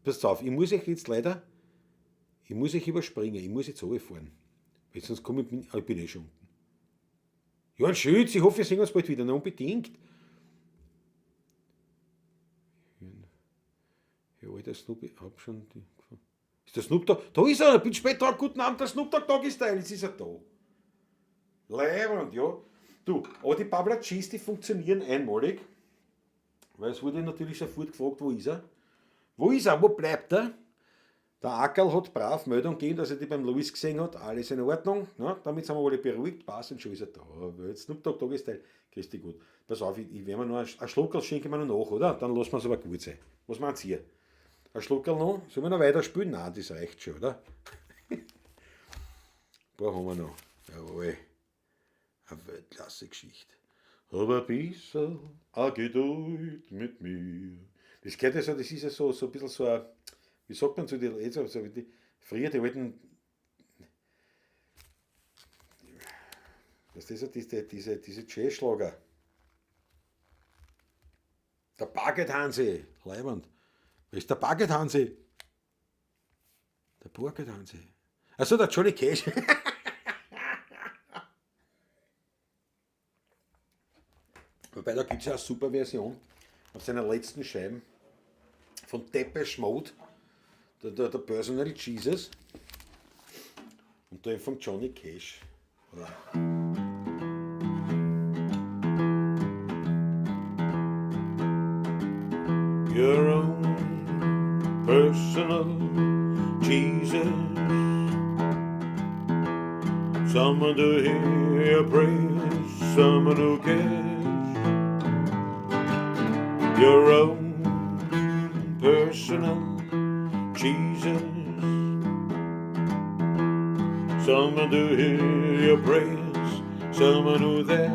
Passt auf, ich muss euch jetzt leider, ich muss euch überspringen, ich muss jetzt runterfahren. Weil sonst komme ich bin eh schon unten. Ja, ein Schütz, ich hoffe, wir sehen uns bald wieder, na, unbedingt. Ja, alter Snoop, ich hab schon die. Ist der Snoop da? Da ist er, bin spät dran, guten Abend, der Snoop Dogg ist da, jetzt ist er da. Leibend, ja. Du, aber die Pabla Cheese, die funktionieren einmalig, weil es wurde natürlich sofort gefragt, wo ist er? Wo ist er? Wo bleibt er? Der Ackerl hat brav Meldung gegeben, dass er die beim Louis gesehen hat, alles in Ordnung, ne? Damit sind wir alle beruhigt, passt und schon ist er da. Jetzt Snoop Dogg, Tagesteil, grüß dich gut. Pass auf, ich werde mir noch einen Schluckerl schenken wir noch nach, oder? Dann lassen wir es aber gut sein. Was meint ihr? Ein Schluckerl noch? Sollen wir noch weiter spielen? Nein, das reicht schon, oder? Ein paar haben wir noch. Jawohl. Eine Weltklasse-Geschichte. Aber ein bisschen Geduld mit mir. Das gehört ja so, das ist ja so ein bisschen so ein, wie sagt man zu den Leuten, so wie die, früher die alten, das ist ja diese Jazzschlager. Der Baguette-Hansi, leibend. Wer ist der Baguette-Hansi? Der Baguette-Hansi. Achso, der Johnny Cash. Wobei, da gibt es ja eine super Version auf seiner letzten Scheiben von Depeche Mode, der Personal Jesus, und dann von Johnny Cash. Your own personal Jesus, someone to hear your praise, someone who cares. Your own personal Jesus, someone to hear your praise, someone who's there.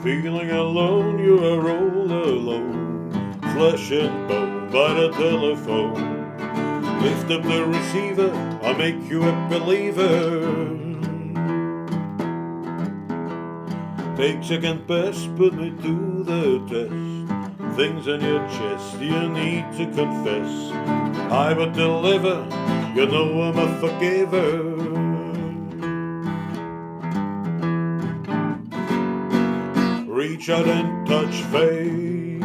Feeling alone, you are all alone, flesh and bone by the telephone. Lift up the receiver, I'll make you a believer. Take second best, put me to the test. Things on your chest you need to confess. I would deliver, you know I'm a forgiver. Reach out and touch faith.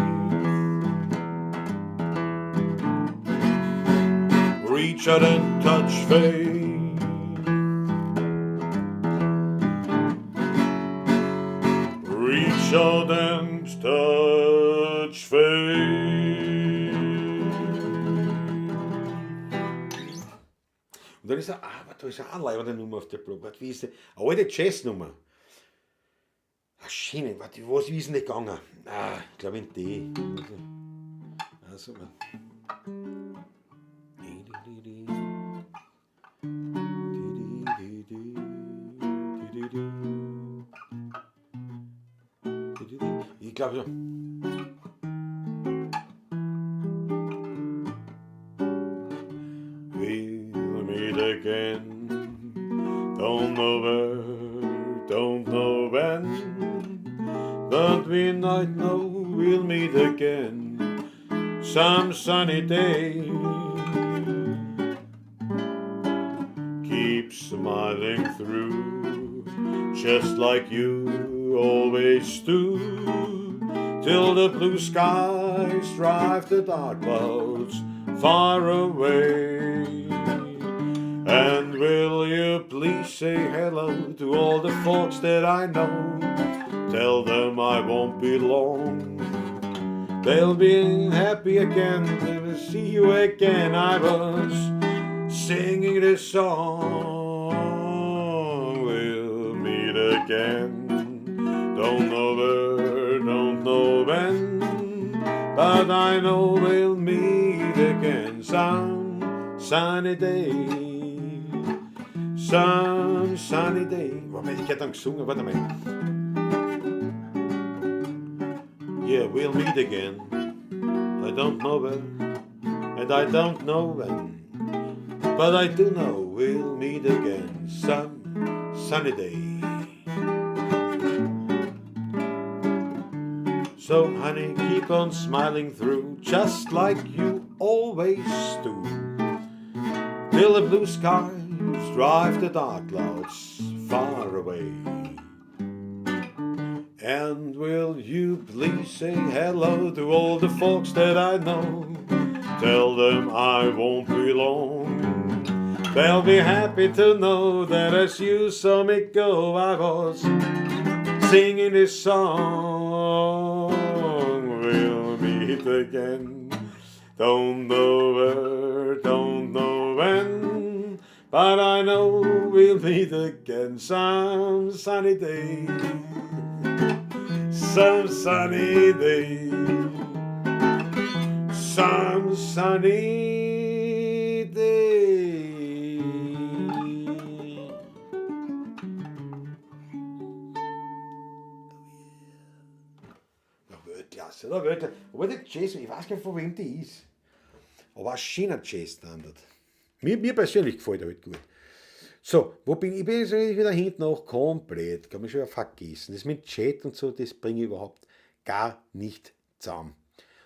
Reach out and touch faith. Reach out and touch faith. Und dann ist da ist eine leibende Nummer auf der Platte. Wie ist die? Eine alte Jazznummer. Ach, Schienen, wie ist denn die gegangen? Ich glaube in D. Also, ich glaube so. We'll meet again. Don't know where, don't know when. But we might know we'll meet again some sunny day. Keep smiling through, just like you always do, till the blue skies drive the dark clouds far away. And will you please say hello to all the folks that I know? Tell them I won't be long. They'll be happy again to see you again. I was singing this song. We'll meet again. Don't know where, don't know when, but I know we'll meet again some sunny day. Some sunny day. Wobei, ich hätte dann gesungen, warte mal. Yeah, we'll meet again. I don't know where, and I don't know when, but I do know we'll meet again some sunny day. So honey, keep on smiling through, just like you always do, till the blue skies drive the dark clouds far away. And will you please say hello to all the folks that I know? Tell them I won't be long. They'll be happy to know that as you saw me go, I was singing this song. We'll meet again. Don't know where, don't know when, but I know we'll meet again some sunny day. Some sunny day. Some sunny day. Weltklasse, oder? Weltklasse. Aber der Jazz, ich weiß gar nicht, von wem die ist. Aber ein schöner Jazz-Standard. Mir persönlich gefällt er halt gut. So, wo bin ich? Ich bin jetzt wieder hinten noch komplett. Kann mich schon vergessen. Das mit Chat und so, das bringe ich überhaupt gar nicht zusammen.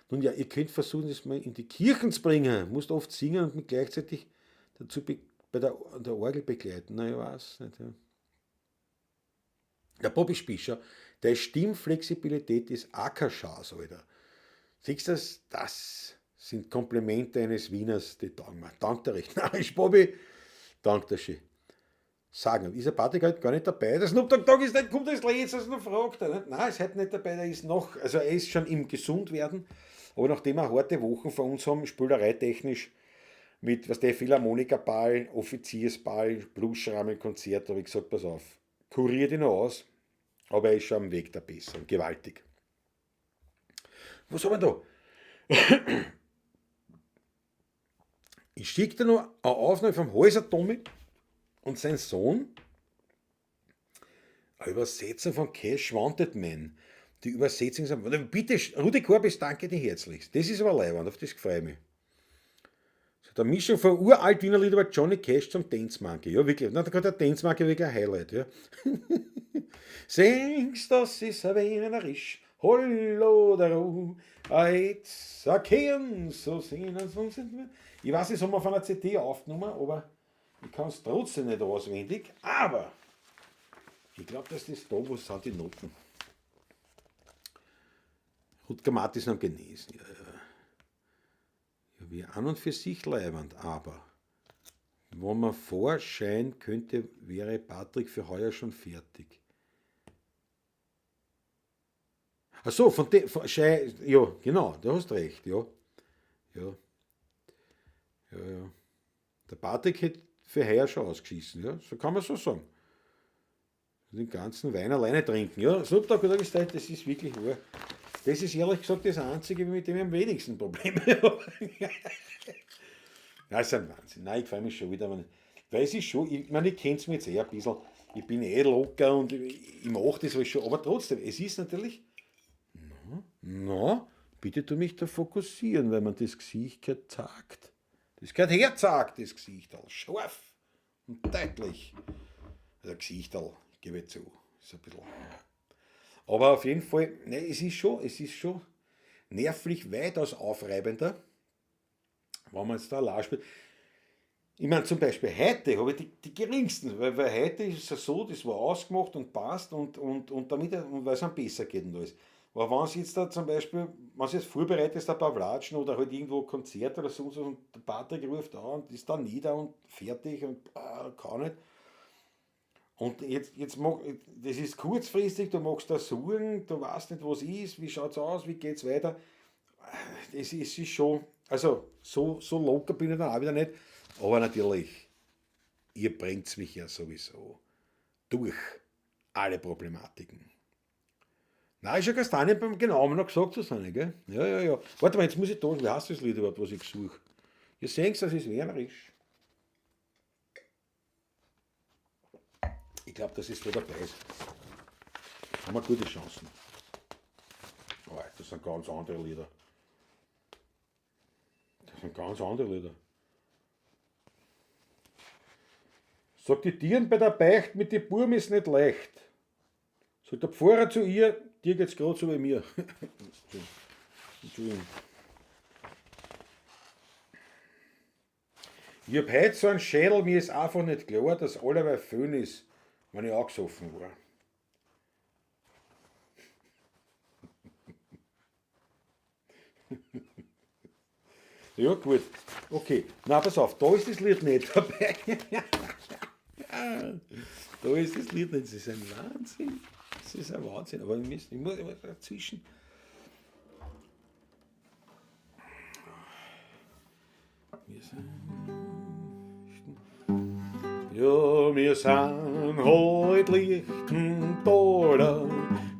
Nun ja, ihr könnt versuchen, das mal in die Kirchen zu bringen. Musst oft singen und mich gleichzeitig dazu bei der Orgel begleiten. Na, ich weiß nicht. Ja. Der Bobby Spischer, der Stimmflexibilität ist auch kein Schatz, Alter. Siehst du das sind Komplimente eines Wieners, die taugen mir. Dank der recht. Nein, Bobby, dank der schön. Sagen, ist der Patrick halt gar nicht dabei? Der Snoop Dogg ist nicht, kommt als letztes noch fragt er nicht. Nein, ist heute nicht dabei, der ist noch, also er ist schon im Gesundwerden, aber nachdem wir harte Wochen vor uns haben, spülereitechnisch, mit, was der Philharmonikerball, Offiziersball, Bluesschrammel-Konzert, habe ich gesagt, pass auf, kurier dich noch aus, aber er ist schon am Weg der Besserung, gewaltig. Was haben wir da? Ich schicke dir noch eine Aufnahme vom Häuser Tommy und sein Sohn, eine Übersetzung von Cash Wanted Man. Die Übersetzung ist, bitte, Rudi Korbis, danke dir herzlichst. Das ist aber leibend, auf das freue ich mich. So, der Mischung von uralt Wiener Lieder über Johnny Cash zum Dance Monkey. Ja, wirklich. Na, da kann der Dance Monkey wirklich ein Highlight. Ja. Singst, das ist ein Wienerisch, Hollo der Ruh, jetzt erkehren, so singen so sind wir. Ich weiß, das haben wir auf einer CD aufgenommen, aber ich kann es trotzdem nicht auswendig. Aber ich glaube, dass das da, wo sind die Noten? Rutger Martis haben genesen. Ja, ja. Ja, wie an und für sich leibend, aber wenn man vorscheinen könnte, wäre Patrick für heuer schon fertig. Achso, von dem, ja, genau, du hast recht, ja. Ja. Ja, ja. Der Patrick hätte für heuer schon ausgeschissen, ja, so kann man so sagen. Den ganzen Wein alleine trinken, ja. Snoop Dogg hat gesagt, das ist wirklich wahr. Das ist ehrlich gesagt das Einzige, mit dem ich am wenigsten Probleme habe. Das ist ein Wahnsinn. Nein, ich freue mich schon wieder. Weil es ist schon, ich meine, ich kenne es mir jetzt ein bisschen. Ich bin locker und ich mache das alles schon. Aber trotzdem, es ist natürlich, bitte tu mich da fokussieren, weil man das Gesicht gehört sagt. Das gehört herzagt, das Gesicht. Scharf und deutlich. Also Gesicht, ich gebe zu. Ist ein bisschen. Aber auf jeden Fall, ne, es ist schon nervlich weitaus aufreibender, wenn man jetzt da allein spielt. Ich meine, zum Beispiel heute habe ich die geringsten, weil heute ist es so, das war ausgemacht und passt und damit, und weil es einem besser geht und alles. Aber wenn es jetzt da zum Beispiel, wenn es jetzt vorbereitet ist, ein paar Platschen oder halt irgendwo Konzert oder so und der Patrick ruft an und ist da nieder und fertig und kann nicht. Und jetzt das ist kurzfristig, du magst da suchen, du weißt nicht, was ist, wie schaut es aus, wie geht es weiter. Es ist schon, also so locker bin ich dann auch wieder nicht. Aber natürlich, ihr bringt mich ja sowieso durch alle Problematiken. Nein, ist ja Kastanien beim genau noch gesagt zu sein, gell? Ja. Warte mal, jetzt muss ich da, wie heißt das Lied überhaupt, was ich suche? Ihr seht, das ist wienerisch. Ich glaube, dass es da dabei ist. Haben wir gute Chancen. Oh, das sind ganz andere Lieder. Das sind ganz andere Lieder. Sagt die Tieren bei der Beicht, mit den Burm ist nicht leicht. Sagt der Pfarrer zu ihr, dir geht's gerade so wie mir. Entschuldigung. Ich hab heute so einen Schädel, mir ist einfach nicht klar, dass allerweil Föhn ist, wenn ich angesoffen war. Ja, gut. Okay. Na, pass auf, da ist das Lied nicht dabei. Da ist das Lied nicht. Das ist ein Wahnsinn. Das ist ein Wahnsinn. Aber ich muss dazwischen. Wir sind heute lichten da,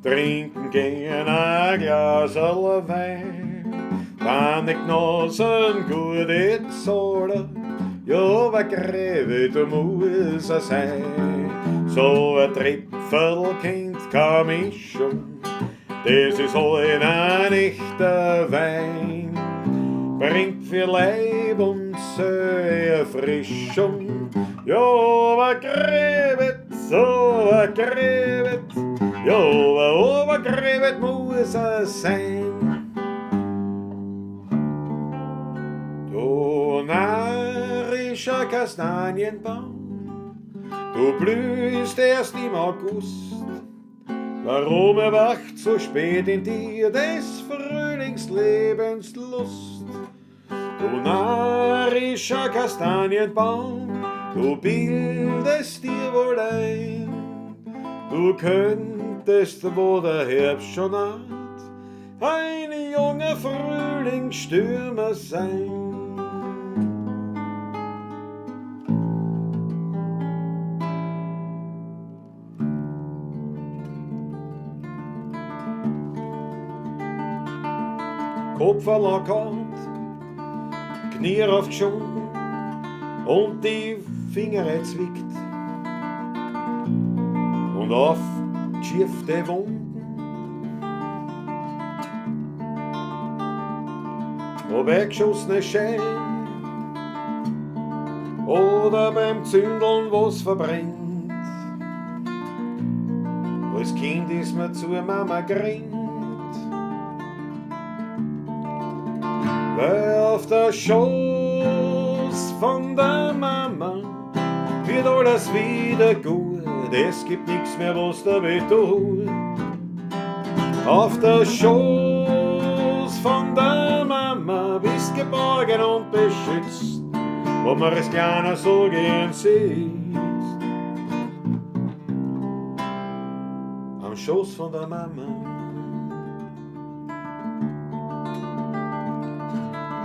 trinken gern ein Glas Wein. Wenn die Genossen gut zahlen, ja, was gräbe, da muss er sein. So ein Tripfel kennt keine Mischung, das ist halt ein echter Wein. Bringt für Leib und Seele Erfrischung, ja, was gräbet, so was gräbet, ja, was gräbet muss er sein. Du närrischer Kastanienbaum, du blühst erst im August. Warum erwacht so spät in dir des Frühlingslebens Lust? Du närrischer Kastanienbaum, du bildest dir wohl ein, du könntest, wo der Herbst schon naht, ein junger Frühlingsstürmer sein. Kopf verlockert, Knie auf die Schulter und die Finger zwickt und auf geschiefte Wunden. Ob eingeschossene Schellen oder beim Zündeln was verbrennt. Als Kind ist man zur Mama gerannt, weil auf der Schoß von der Mama wird alles wieder gut, es gibt nichts mehr, was da weh tut. Auf der Schoß von der Mama bist geborgen und beschützt, wo man es gerne so gern sieht. Am Schoß von der Mama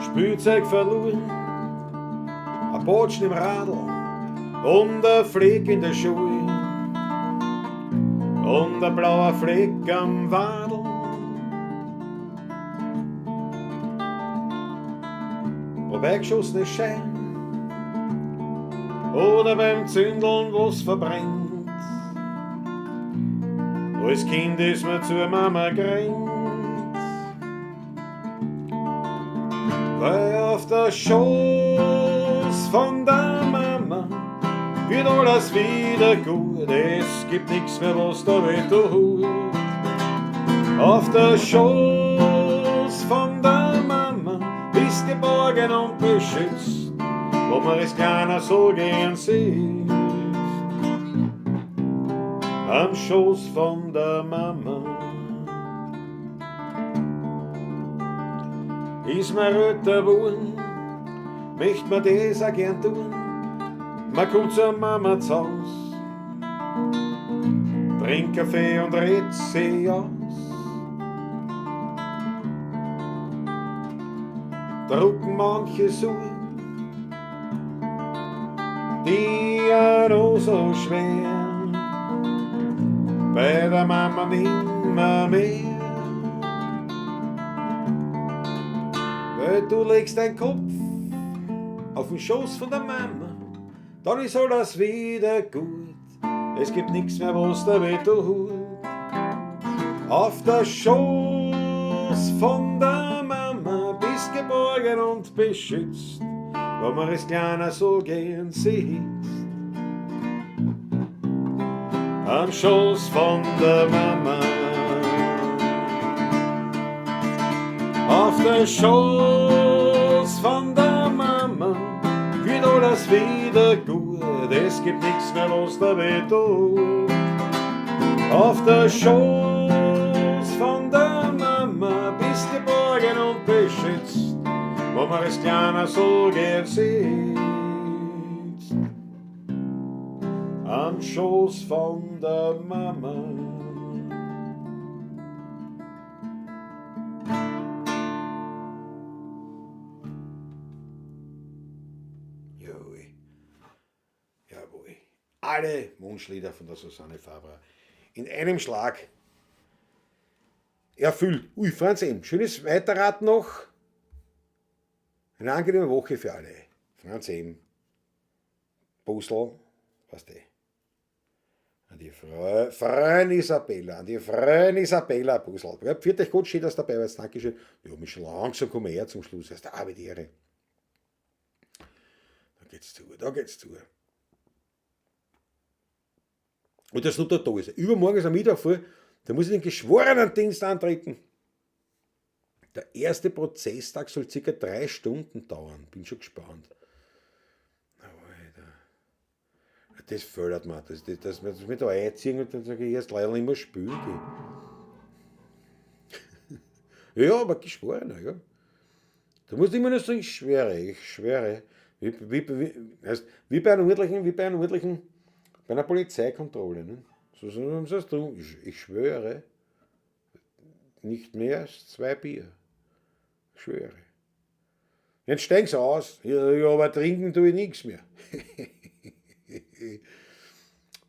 Spielzeug verloren, ein Botschen im Radl und ein Fleck in der Schuhe und ein blauer Fleck am Wadel. Ob eingeschossene Schein oder beim Zündeln was verbrennt. Als Kind ist man zur Mama gerannt, weil auf der Schoß von der Mama wird alles wieder gut, es gibt nichts mehr, was da weh tut. Auf der Schoß von der Mama bist geborgen und beschützt, wo man es keiner so gern sieht. Am Schoß von der Mama ist man röter Wurm, möcht man das auch gern tun. Man kommt zur Mama zu Haus, trinkt Kaffee und redet sie aus. Drucken manche so, die ja noch so schwer, bei der Mama nimmer mehr. Weil du legst deinen Kopf auf den Schoß von der Mama, dann ist alles wieder gut, es gibt nichts mehr, was da weh tut. Auf der Schoß Schoß von der Mama bist geborgen und beschützt, wo man als Kleiner so gern sieht. Am Schoß von der Mama, auf der Schoß von der Mama wird alles wieder gut, es gibt nichts mehr, was da weh tut. Auf der Schoß von der Mama bist geborgen und beschützt, wo man als Kleiner so gern sitzt. Am Schoß von der Mama. Jawohl. Alle Wunschlieder von der Susanne Faber in einem Schlag erfüllt. Ui, Franz M., schönes Weiterraten noch. Eine angenehme Woche für alle. Franz M., Busl, was der? An die Freundin Isabella Busl. Pfiat euch Gott, steht das dabei, was Dankeschön. Ja, mich schon langsam kommen wir her zum Schluss. Erst Arbeit-Ehre. Da geht's zu. Und das nur da ist. Übermorgen ist am Mittwoch voll, da muss ich den Geschworenendienst antreten. Der erste Prozesstag soll ca. 3 Stunden dauern. Bin schon gespannt. Alter. Das fördert mir. Das wir da einziehen und dann sage ich erst leider nicht mehr spielen gehen. Ja, aber Geschworener, ja. Da musst du immer nur sagen, ich schwöre. Wie bei einer Polizeikontrolle. Ne? So sagst du, ich schwöre, nicht mehr als 2 Bier. Ich schwöre. Jetzt steigen sie aus. Ja, aber trinken tue ich nichts mehr.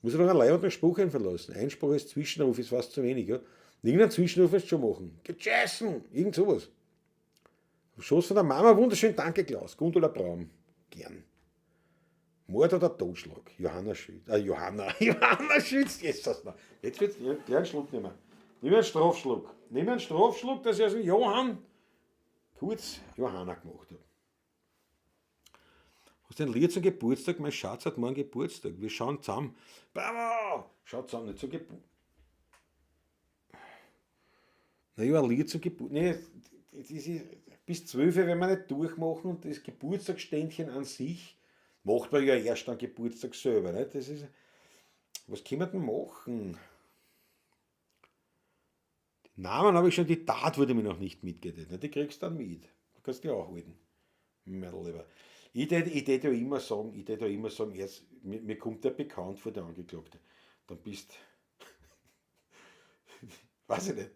Muss ich noch einen leibenden Spruch einverlassen. Einspruch als Zwischenruf ist fast zu wenig. Ja? Irgendeinen Zwischenruf willst du schon machen. Gechessen! Irgend sowas. Schoß von der Mama, wunderschön, danke Klaus. Gundula Braun. Gern. Mord oder Totschlag? Johanna Schütz. Johanna Schütz. Jetzt wird's einen Schluck nehmen. Nimm einen Strafschluck. Dass ich also Johann kurz Johanna gemacht habe. Hast du ein Lied zum Geburtstag? Mein Schatz hat morgen Geburtstag. Wir schauen zusammen. Bravo! Schaut zusammen, nicht zum Geburtstag. Naja, ein Lied zum Geburtstag. Nee, bis 12 werden wir nicht durchmachen und das Geburtstagsständchen an sich macht man ja erst am Geburtstag selber. Nicht? Das ist, was können wir denn machen? Die Namen habe ich schon, die Tat wurde mir noch nicht mitgeteilt. Die kriegst du dann mit. Du kannst die auch halten. Ich tät ja immer sagen, jetzt, mir kommt der bekannt vor, der Angeklagte. Dann bist weiß ich nicht.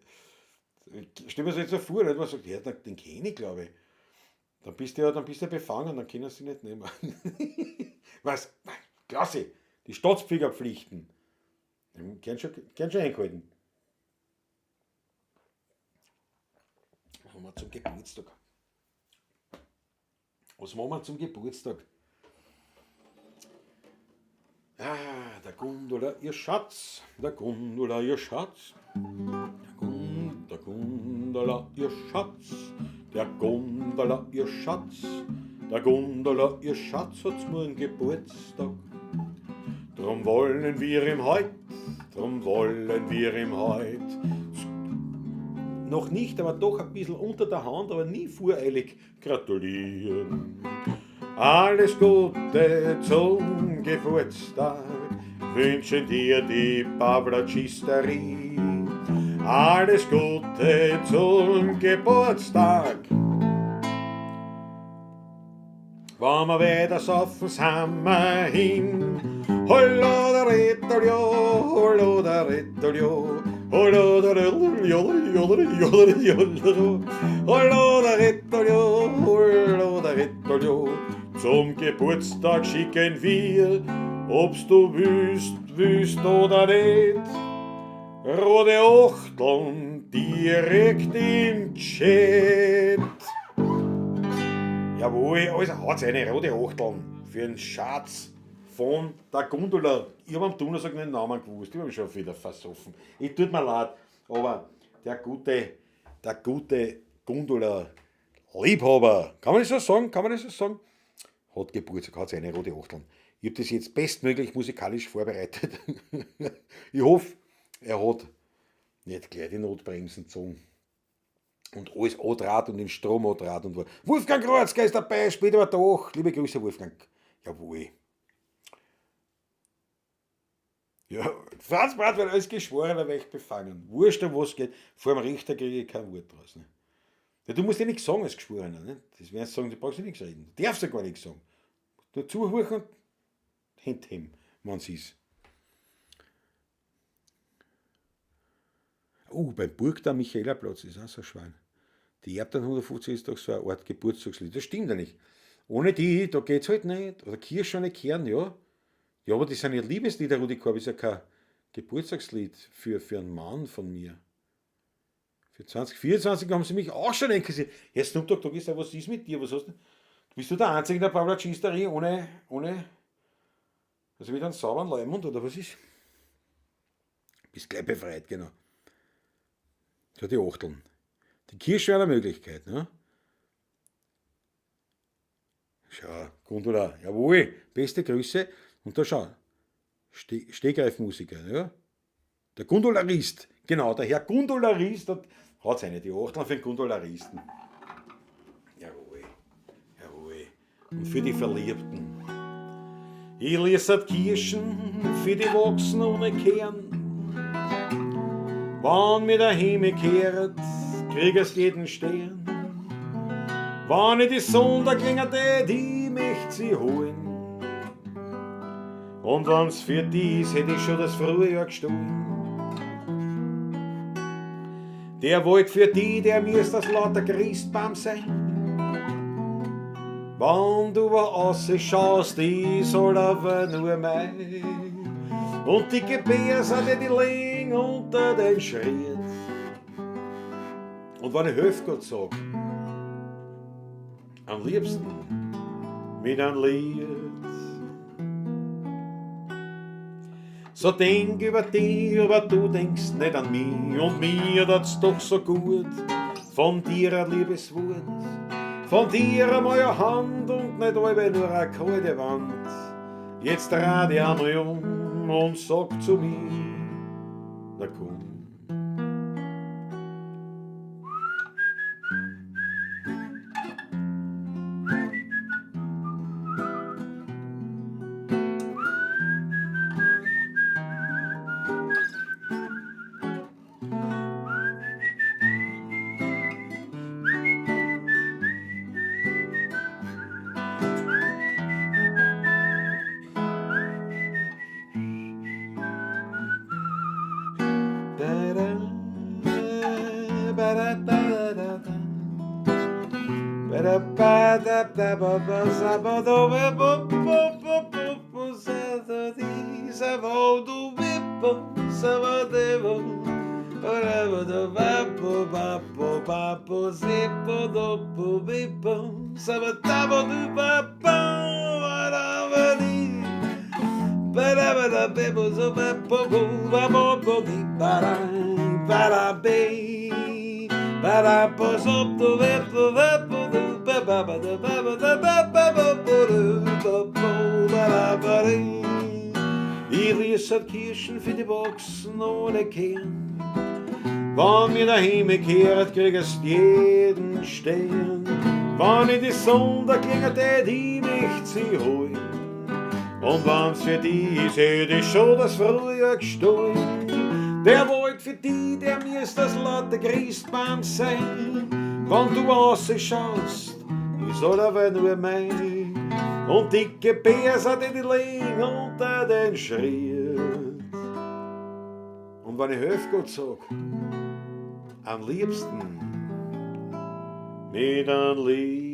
Stell mir das jetzt so vor, nicht? Man sagt, ja, den kenne ich, glaube ich. Dann bist du befangen, dann können sie nicht nehmen. Was? Klasse, die Staatspflegerpflichten. Gern schon eingehalten. Was machen wir zum Geburtstag? Der Gundula, ihr Schatz. Der Gundula, ihr Schatz. Der Gundula, ihr Schatz. Der Gundula, ihr Schatz. Der Gundula, ihr Schatz hat morgen Geburtstag. Drum wollen wir ihm heut. Noch nicht, aber doch ein bisschen unter der Hand, aber nie voreilig gratulieren. Alles Gute zum Geburtstag wünschen dir die Pavlacisterie. Alles Gute zum Geburtstag. Wenn wir wieder saufen, sind wir hin. Hollo da Ritolio, hollo da Ritolio, hollo da Ritolio, hollo da Ritolio, hollo da Ritolio. Zum Geburtstag schicken wir, ob's du willst oder nicht, rote Achteln direkt im Chat. Jawohl, also hat's eine rote Achteln für einen Schatz von der Gundula. Ich habe am Donnerstag den Namen gewusst, ich habe mich schon wieder versoffen. Ich tut mir leid, aber der gute der gute Gundula-Liebhaber, kann man das so sagen? Hat Geburtstag, hat seine rote Achteln. Ich habe das jetzt bestmöglich musikalisch vorbereitet. Ich hoffe, er hat nicht gleich die Notbremsen gezogen. Und alles andraht und den Strom andraht und war. Wolfgang Kratzka ist dabei, später war doch. Liebe Grüße, Wolfgang. Jawohl. Ja, Franz Brat wird als Geschworener weg befangen. Wurscht, um was geht. Vor dem Richter kriege ich kein Wort draus. Ne? Ja, du musst ja nichts sagen als Geschworener. Ne? Das werden sie sagen, du brauchst ja nichts reden. Du darfst ja gar nichts sagen. Nur zuhören und hinterher, wenn es ist. Beim Burgdamm Michaelerplatz ist auch so ein Schwein. Die Erdbeeren 150 ist doch so eine Art Geburtstagslied. Das stimmt ja nicht. Ohne die, da geht's halt nicht. Oder Kirschene Kern, ja. Ja, aber das sind ja Liebeslieder, Rudi Korb ist ja kein Geburtstagslied für einen Mann von mir. Für 2024 haben sie mich auch schon interessiert. Herr Snoop Dogg, was ist mit dir? Was hast du? Bist du der Einzige in der Pavlacisterie ohne, also mit einem sauberen Leimund, oder was ist? Bist gleich befreit, genau. So die Achteln. Die Kirsche wäre eine Möglichkeit, ne? Schau, Gundula, jawohl, beste Grüße. Und da schau, Stegreifmusiker, ja? Der Gundularist, genau, der Herr Gundularist hat seine die Achteln für den Gundularisten. Jawohl. Und für die Verliebten. Ich lese Kirschen für die Wachsen ohne Kern. Wann mir der Himmel kehrt, krieg es jeden Stern. Wann ich die Sonne klingert, die möcht sie holen. Und wenn's für die ist, hätte ich schon das Frühjahr gestohlen. Der Wald für die, der mir ist das lauter Christbaum sein. Wenn du wo ausse schaust, ich soll aber nur mein. Und die Gebärse, die liegen unter den Schritt. Und wenn ich Höfgott sag, am liebsten mit einem Lied. So denk über dich, aber du denkst nicht an mich. Und mir tut's doch so gut, von dir ein Liebeswort. Von dir einmal eine Hand und nicht alle nur eine kalte Wand. Jetzt dreh dich einmal um und sag zu mir, na komm. Ich lese Kirschen für die Wachsen ohne Kern. Wenn mir der Himmel kehrt, krieg es jeden Stern. Wenn ich die Sonne klingert, die möcht sie holen. Und wenn's für die ist, hätt ich schon das Frühjahr gestohlen. Der Wald für die, der mir ist das laute Christbaum sein. Wenn du rausschaust, ist aber nur mein. Und dicke Bärse, die liegen unter den Schritt. Und wenn ich Höfgott sag, am liebsten mit einem Lied.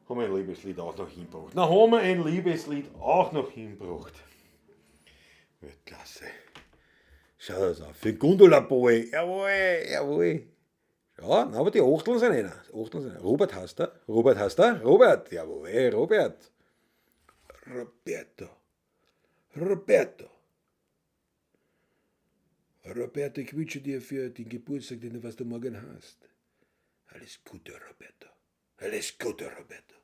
Haben wir ein Liebeslied auch noch hingebracht. Na, haben wir ein Liebeslied auch noch hingebracht. Weltklasse. Schau das auf. Für den Gundula-Boy. Jawohl. Ja, aber die Achteln sind einer. Robert heißt er. Robert heißt er. Robert, jawohl, Robert. Roberto. Roberto. Roberto, ich wünsche dir für den Geburtstag, den du was du morgen hast. Alles Gute, Roberto. Alles Gute, Roberto.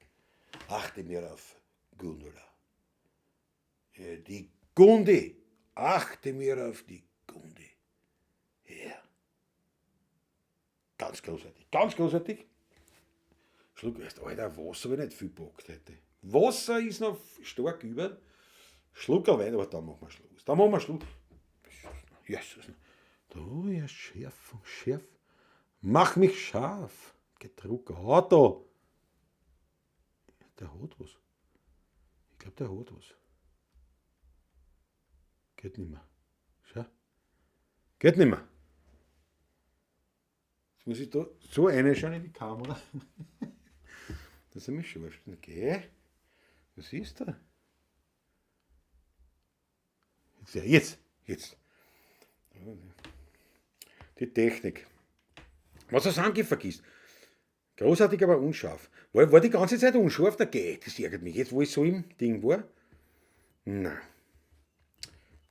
Achte mir auf Gundula. Die Gundi. Achte mir auf die Gundi. Ja. Ganz großartig. Ganz großartig. Schluck erst, Alter, Wasser habe ich nicht viel gepackt heute. Wasser ist noch stark über. Schluckerl Wein, aber dann machen wir Schluss. Dann machen wir Schluss. Jesus. Da, ja, schärf. Mach mich scharf. Gedrucker. Auto. Der hat was. Ich glaube, der hat was. Geht nimmer. Schau. Geht nimmer. Jetzt muss ich da so reinschauen in die Kamera. Dass er mich scharf stellt. Okay. Was ist da? Jetzt. Die Technik. Was das Angift vergisst. Großartig, aber unscharf. War die ganze Zeit unscharf? Na geht, das ärgert mich. Jetzt, wo ich so im Ding war. Nein.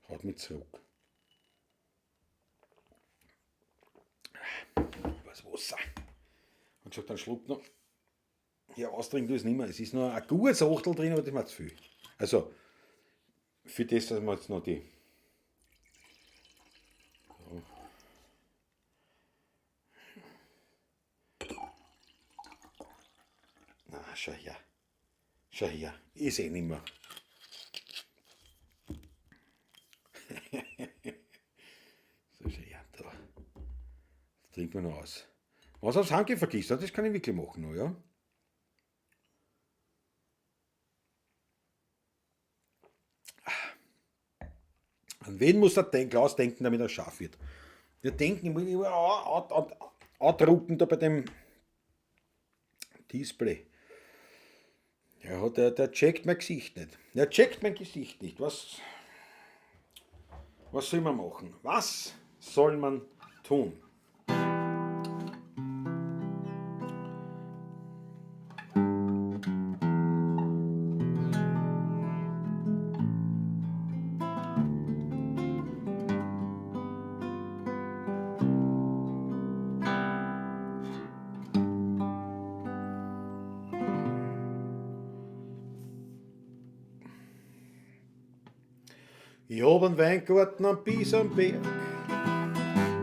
Haut mich zurück. Was Wasser. Und schon dann schluckt noch. Hier austrinken tue ich es nicht mehr. Es ist noch ein gutes Achtel drin, aber das macht zu viel. Also, für das, dass wir jetzt noch die. So. Na, schau her. Ich sehe nicht mehr. So, schau her, da. Das trinken wir noch aus. Was aufs Handgeld vergisst, das kann ich wirklich machen noch, ja? An wen muss der Klaus denken, damit er scharf wird? Wir denken, ich muss ausdrucken da bei dem Display. Ja, der checkt mein Gesicht nicht. Was soll man machen? Was soll man tun? Ich hab einen Weingarten am Biesenberg.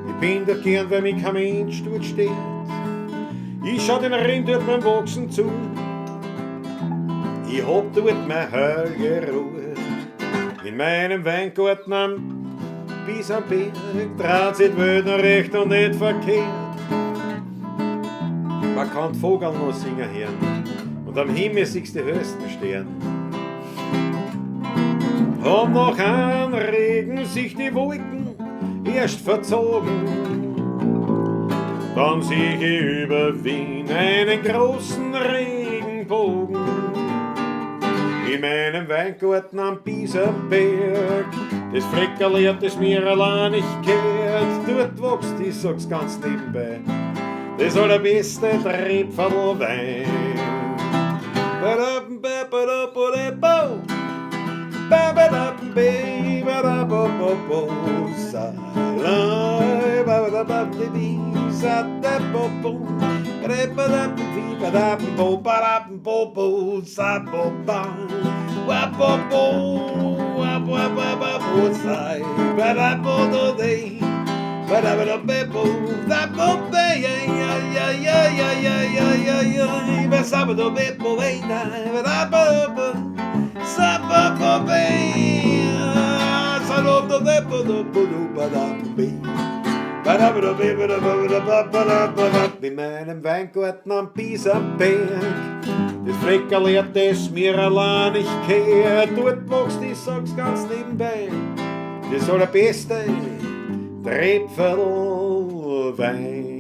Ich bin da gern, weil mich kein Mensch dort steht. Ich schau den Rind dort beim Wachsen zu. Ich hab dort meine heilige Ruhe. In meinem Weingarten am Biesenberg dreht sich die Welt noch recht und nicht verkehrt. Man kann die Vogel noch singen hören und am Himmel siehst du die höchsten Sterne. Und nach einem Regen sich die Wolken erst verzogen. Dann sehe ich über Wien einen großen Regenbogen. In meinem Weingarten am Biesenberg, das Fleckerl hat es mir allein nicht gehört. Dort wächst, ich sag's ganz nebenbei, das allerbeste Rebfadel Wein. In meinem Weingarten am Biesenberg, das Fleckerl hat es mir allein nicht gehört. Dort wächst, ich sag's ganz nebenbei, das allerbeste Rebfadel Wein.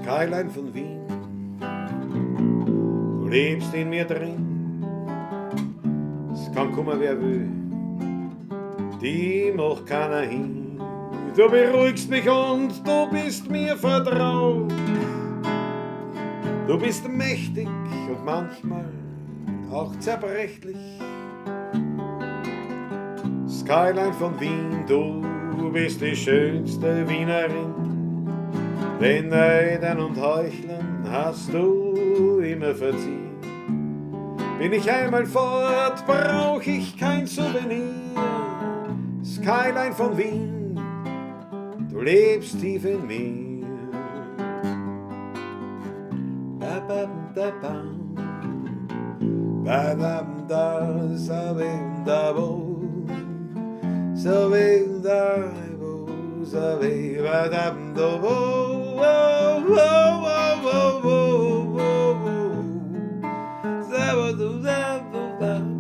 Skyline von Wien, du lebst in mir drin, es kann kommen wer will, die macht keiner hin. Du beruhigst mich und du bist mir vertraut, du bist mächtig und manchmal auch zerbrechlich. Skyline von Wien, du bist die schönste Wienerin, den Neidern und Heuchlern hast du immer verziehen. Bin ich einmal fort, brauch ich kein Souvenir. Skyline von Wien, du lebst tief in mir. Ba ba da bam, ba da da sa bim da bo. So will da wo so will ba da do wo wo wo wo wo so wo du da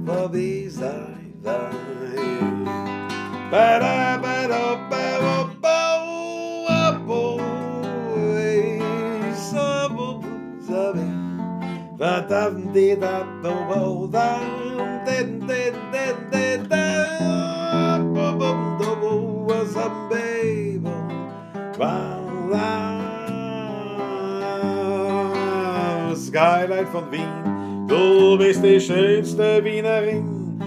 wo be sai da ba da ba wo bo so wo so will ba da de da wo da de Skyline von Wien, du bist die schönste Wienerin,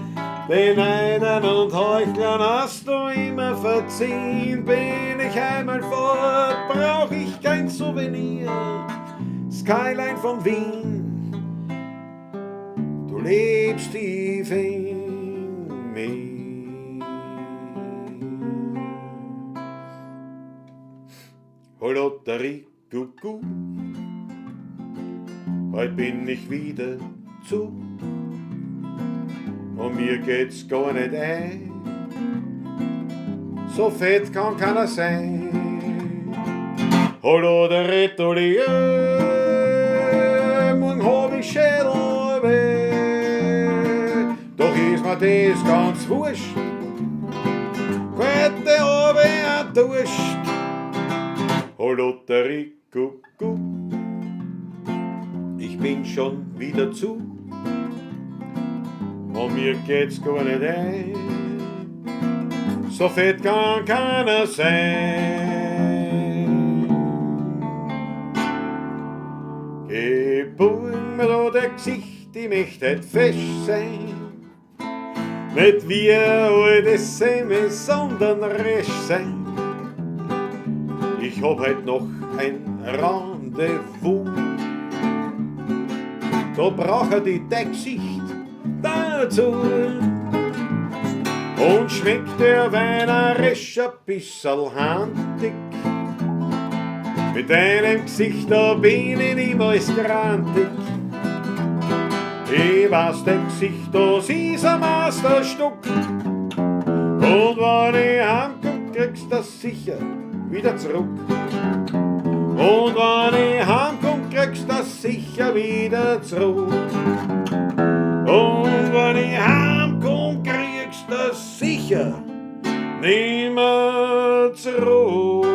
den Neidern und Heuchlern hast du immer verziehen. Bin ich einmal fort, brauch ich kein Souvenir. Skyline von Wien, du lebst tief in mir. Holotterie, Kuckuck, heute bin ich wieder zu und mir geht's gar nicht ein, so fett kann keiner sein. Holotterie, morgen hab ich Schädelweh, doch ist mir das ganz wurscht, heute hab ich ein Durst. Holotterie, Kuckuck, ich bin schon wieder zu und mir geht's gar nicht ein, so fett kann keiner sein. Geboren mir da der Gesicht, ich möchte halt fesch sein, nicht wie altes Semme, sondern resch sein. Ich hab heut noch ein Rendezvous, da braucht die Gesicht dazu. Und schmeckt der Wein ein bisserl handig, mit deinem Gesicht da bin ich niemals grantig. Ich weiß, dein Gesicht, das ist ein Meisterstück, und wenn ich heimkomm, kriegst du das sicher wieder zurück. Und wenn ich heimkomm, kriegst du das sicher wieder zurück. Und wenn ich heimkomm, kriegst du das sicher nimmer zurück.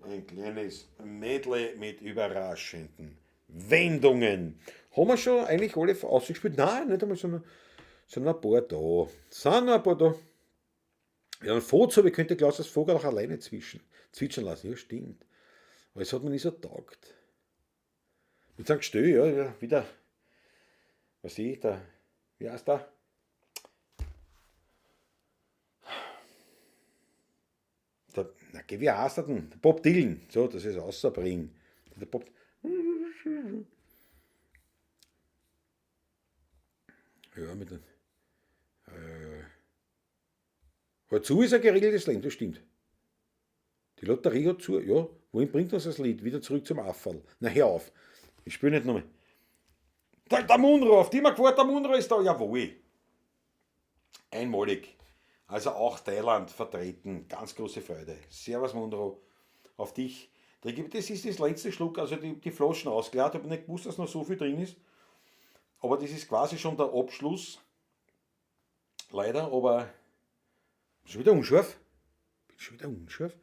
Ein kleines Medley mit überraschenden Wendungen. Haben wir schon eigentlich alle ausgespielt? Nein, nicht einmal, sind noch ein paar da. Sind noch ein paar da. Ja, ein Foto, ich könnte Klaus das Vogel auch alleine zwitschern lassen. Ja, stimmt. Aber es hat mir nicht so taugt. Mit seinem Gestell, ja, wieder. Was sehe ich da? Wie heißt der? Wie heißt der denn? Der Bob Dylan. So, dass ich es rausbringe. Der Bob. Ja, mit dem. Hat zu ist ein geregeltes Leben, das stimmt. Die Lotterie hat zu, ja. Wohin bringt uns das Lied? Wieder zurück zum Auffall. Na, hör auf. Ich spiele nicht nochmal. Der Munro, auf die mir gefällt, der Munro ist da. Jawohl. Einmalig. Also auch Thailand vertreten. Ganz große Freude. Servus Munro. Auf dich. Das ist das letzte Schluck, also die Flaschen ausgeleert. Ich habe nicht gewusst, dass noch so viel drin ist. Aber das ist quasi schon der Abschluss leider, aber schon wieder unscharf. Bin schon wieder unscharf.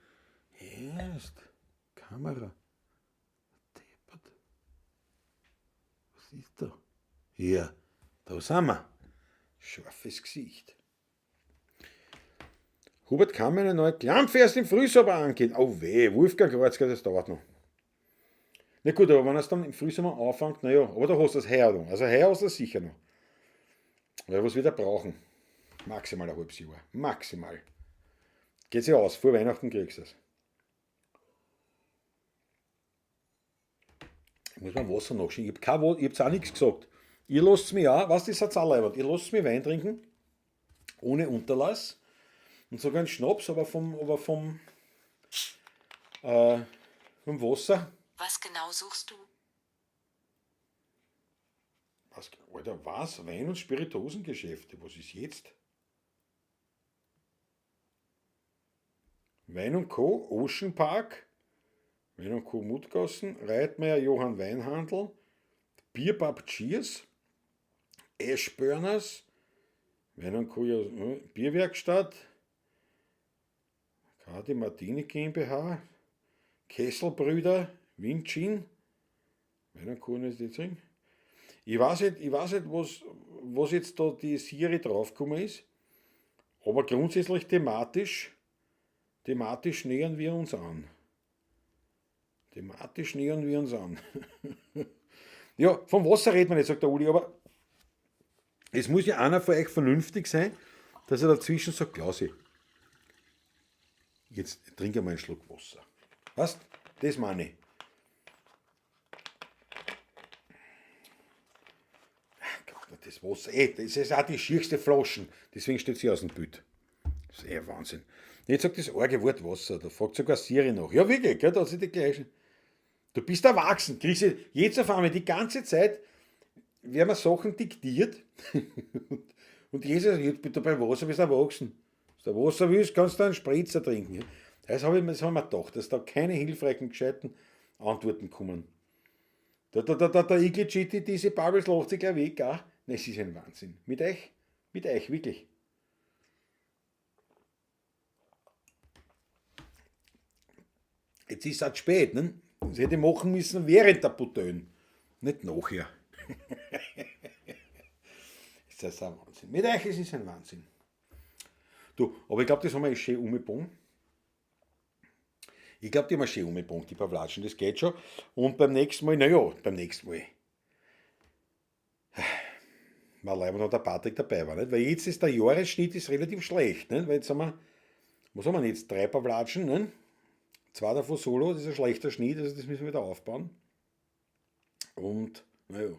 Erst. Kamera. Deppert. Was ist da? Hier, da sind wir. Scharfes Gesicht. Hubert kann mir eine neue Lampe erst im Frühsommer angehen. Oh weh, Wolfgang Kreuzger, das dauert noch. Na gut, aber wenn es dann im Frühsommer anfängt, naja, aber da hast du das heuer noch. Also heuer hast du das sicher noch. Weil was wir da brauchen. Maximal ein halbes Jahr. Maximal. Geht sich aus, vor Weihnachten kriegst du es. Ich muss mal Wasser nachschieben. Ich hab's auch nichts gesagt. Ihr lasst mich auch, was das hat auch leibert. Ihr lasst mich Wein trinken, ohne Unterlass. Und sogar einen Schnaps, aber vom Wasser. Was genau suchst du? Was, Alter, was? Wein- und Spirituosengeschäfte. Was ist jetzt? Wein und Co. Ocean Park. Wein und Co. Mutgassen. Reitmeier Johann Weinhandel. Bierpub Cheers. Ashburners. Wein und Co. Bierwerkstatt. Kadi Martini GmbH. Kesselbrüder. Winchin. Wein und Co. ist jetzt drin. Ich weiß nicht was jetzt da die Serie draufgekommen ist, aber grundsätzlich thematisch nähern wir uns an. Ja, vom Wasser redet man nicht, sagt der Uli, aber es muss ja einer von euch vernünftig sein, dass er dazwischen sagt, Klausi, jetzt trinke mal einen Schluck Wasser. Weißt, das meine ich. Das Wasser, das ist auch die schierste Flaschen, deswegen steht sie aus dem Bild. Das ist Wahnsinn. Jetzt sagt das arge Wort Wasser, da fragt sogar Siri nach. Ja, wirklich, gell, da hat sie die gleiche. Du bist erwachsen, kriegst du jetzt auf einmal die ganze Zeit, werden mir Sachen diktiert und Jesus sagt, bitte bei Wasser bist du erwachsen. Wenn du Wasser willst, kannst du einen Spritzer trinken. Das habe ich mir gedacht, dass da keine hilfreichen, gescheiten Antworten kommen. Der Igli diese Bubbles lacht sich gleich weg, auch. Es ist ein Wahnsinn. Mit euch, wirklich. Jetzt ist es auch spät, ne? Das hätte ich machen müssen während der Putönen, nicht nachher. Ist das ein Wahnsinn. Mit euch ist es ein Wahnsinn. Du, aber ich glaube, das haben wir schön umgebogen. Ich glaube, die haben wir schön umgebogen, die Pawlatschen, das geht schon. Und beim nächsten Mal, war leider noch der Patrick dabei war, nicht? Weil jetzt ist der Jahresschnitt ist relativ schlecht, nicht? Weil jetzt haben wir, was haben wir jetzt? 3 Pawlatschen, nicht? 2 davon solo, das ist ein schlechter Schnitt, also das müssen wir wieder aufbauen. Und, naja.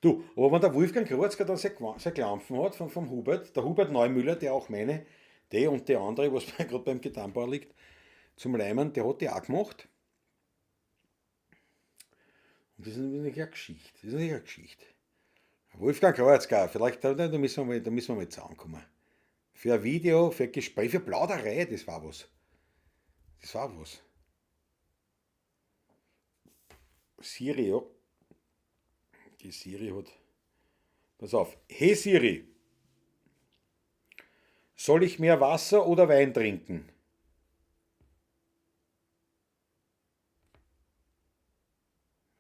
Du, aber wenn der Wolfgang Kreuzger dann sein Klampfen hat vom Hubert, der Hubert Neumüller, der auch meine, der und der andere, was gerade beim Gitarrenbau liegt, zum Leimen, der hat die auch gemacht. Und das ist natürlich eine Geschichte. Wolfgang Kreuzger, vielleicht da müssen wir mal zusammenkommen. Für ein Video, für ein Gespräch, für Plauderei, das war was. Siri, ja. Die Siri hat. Pass auf. Hey Siri, soll ich mehr Wasser oder Wein trinken?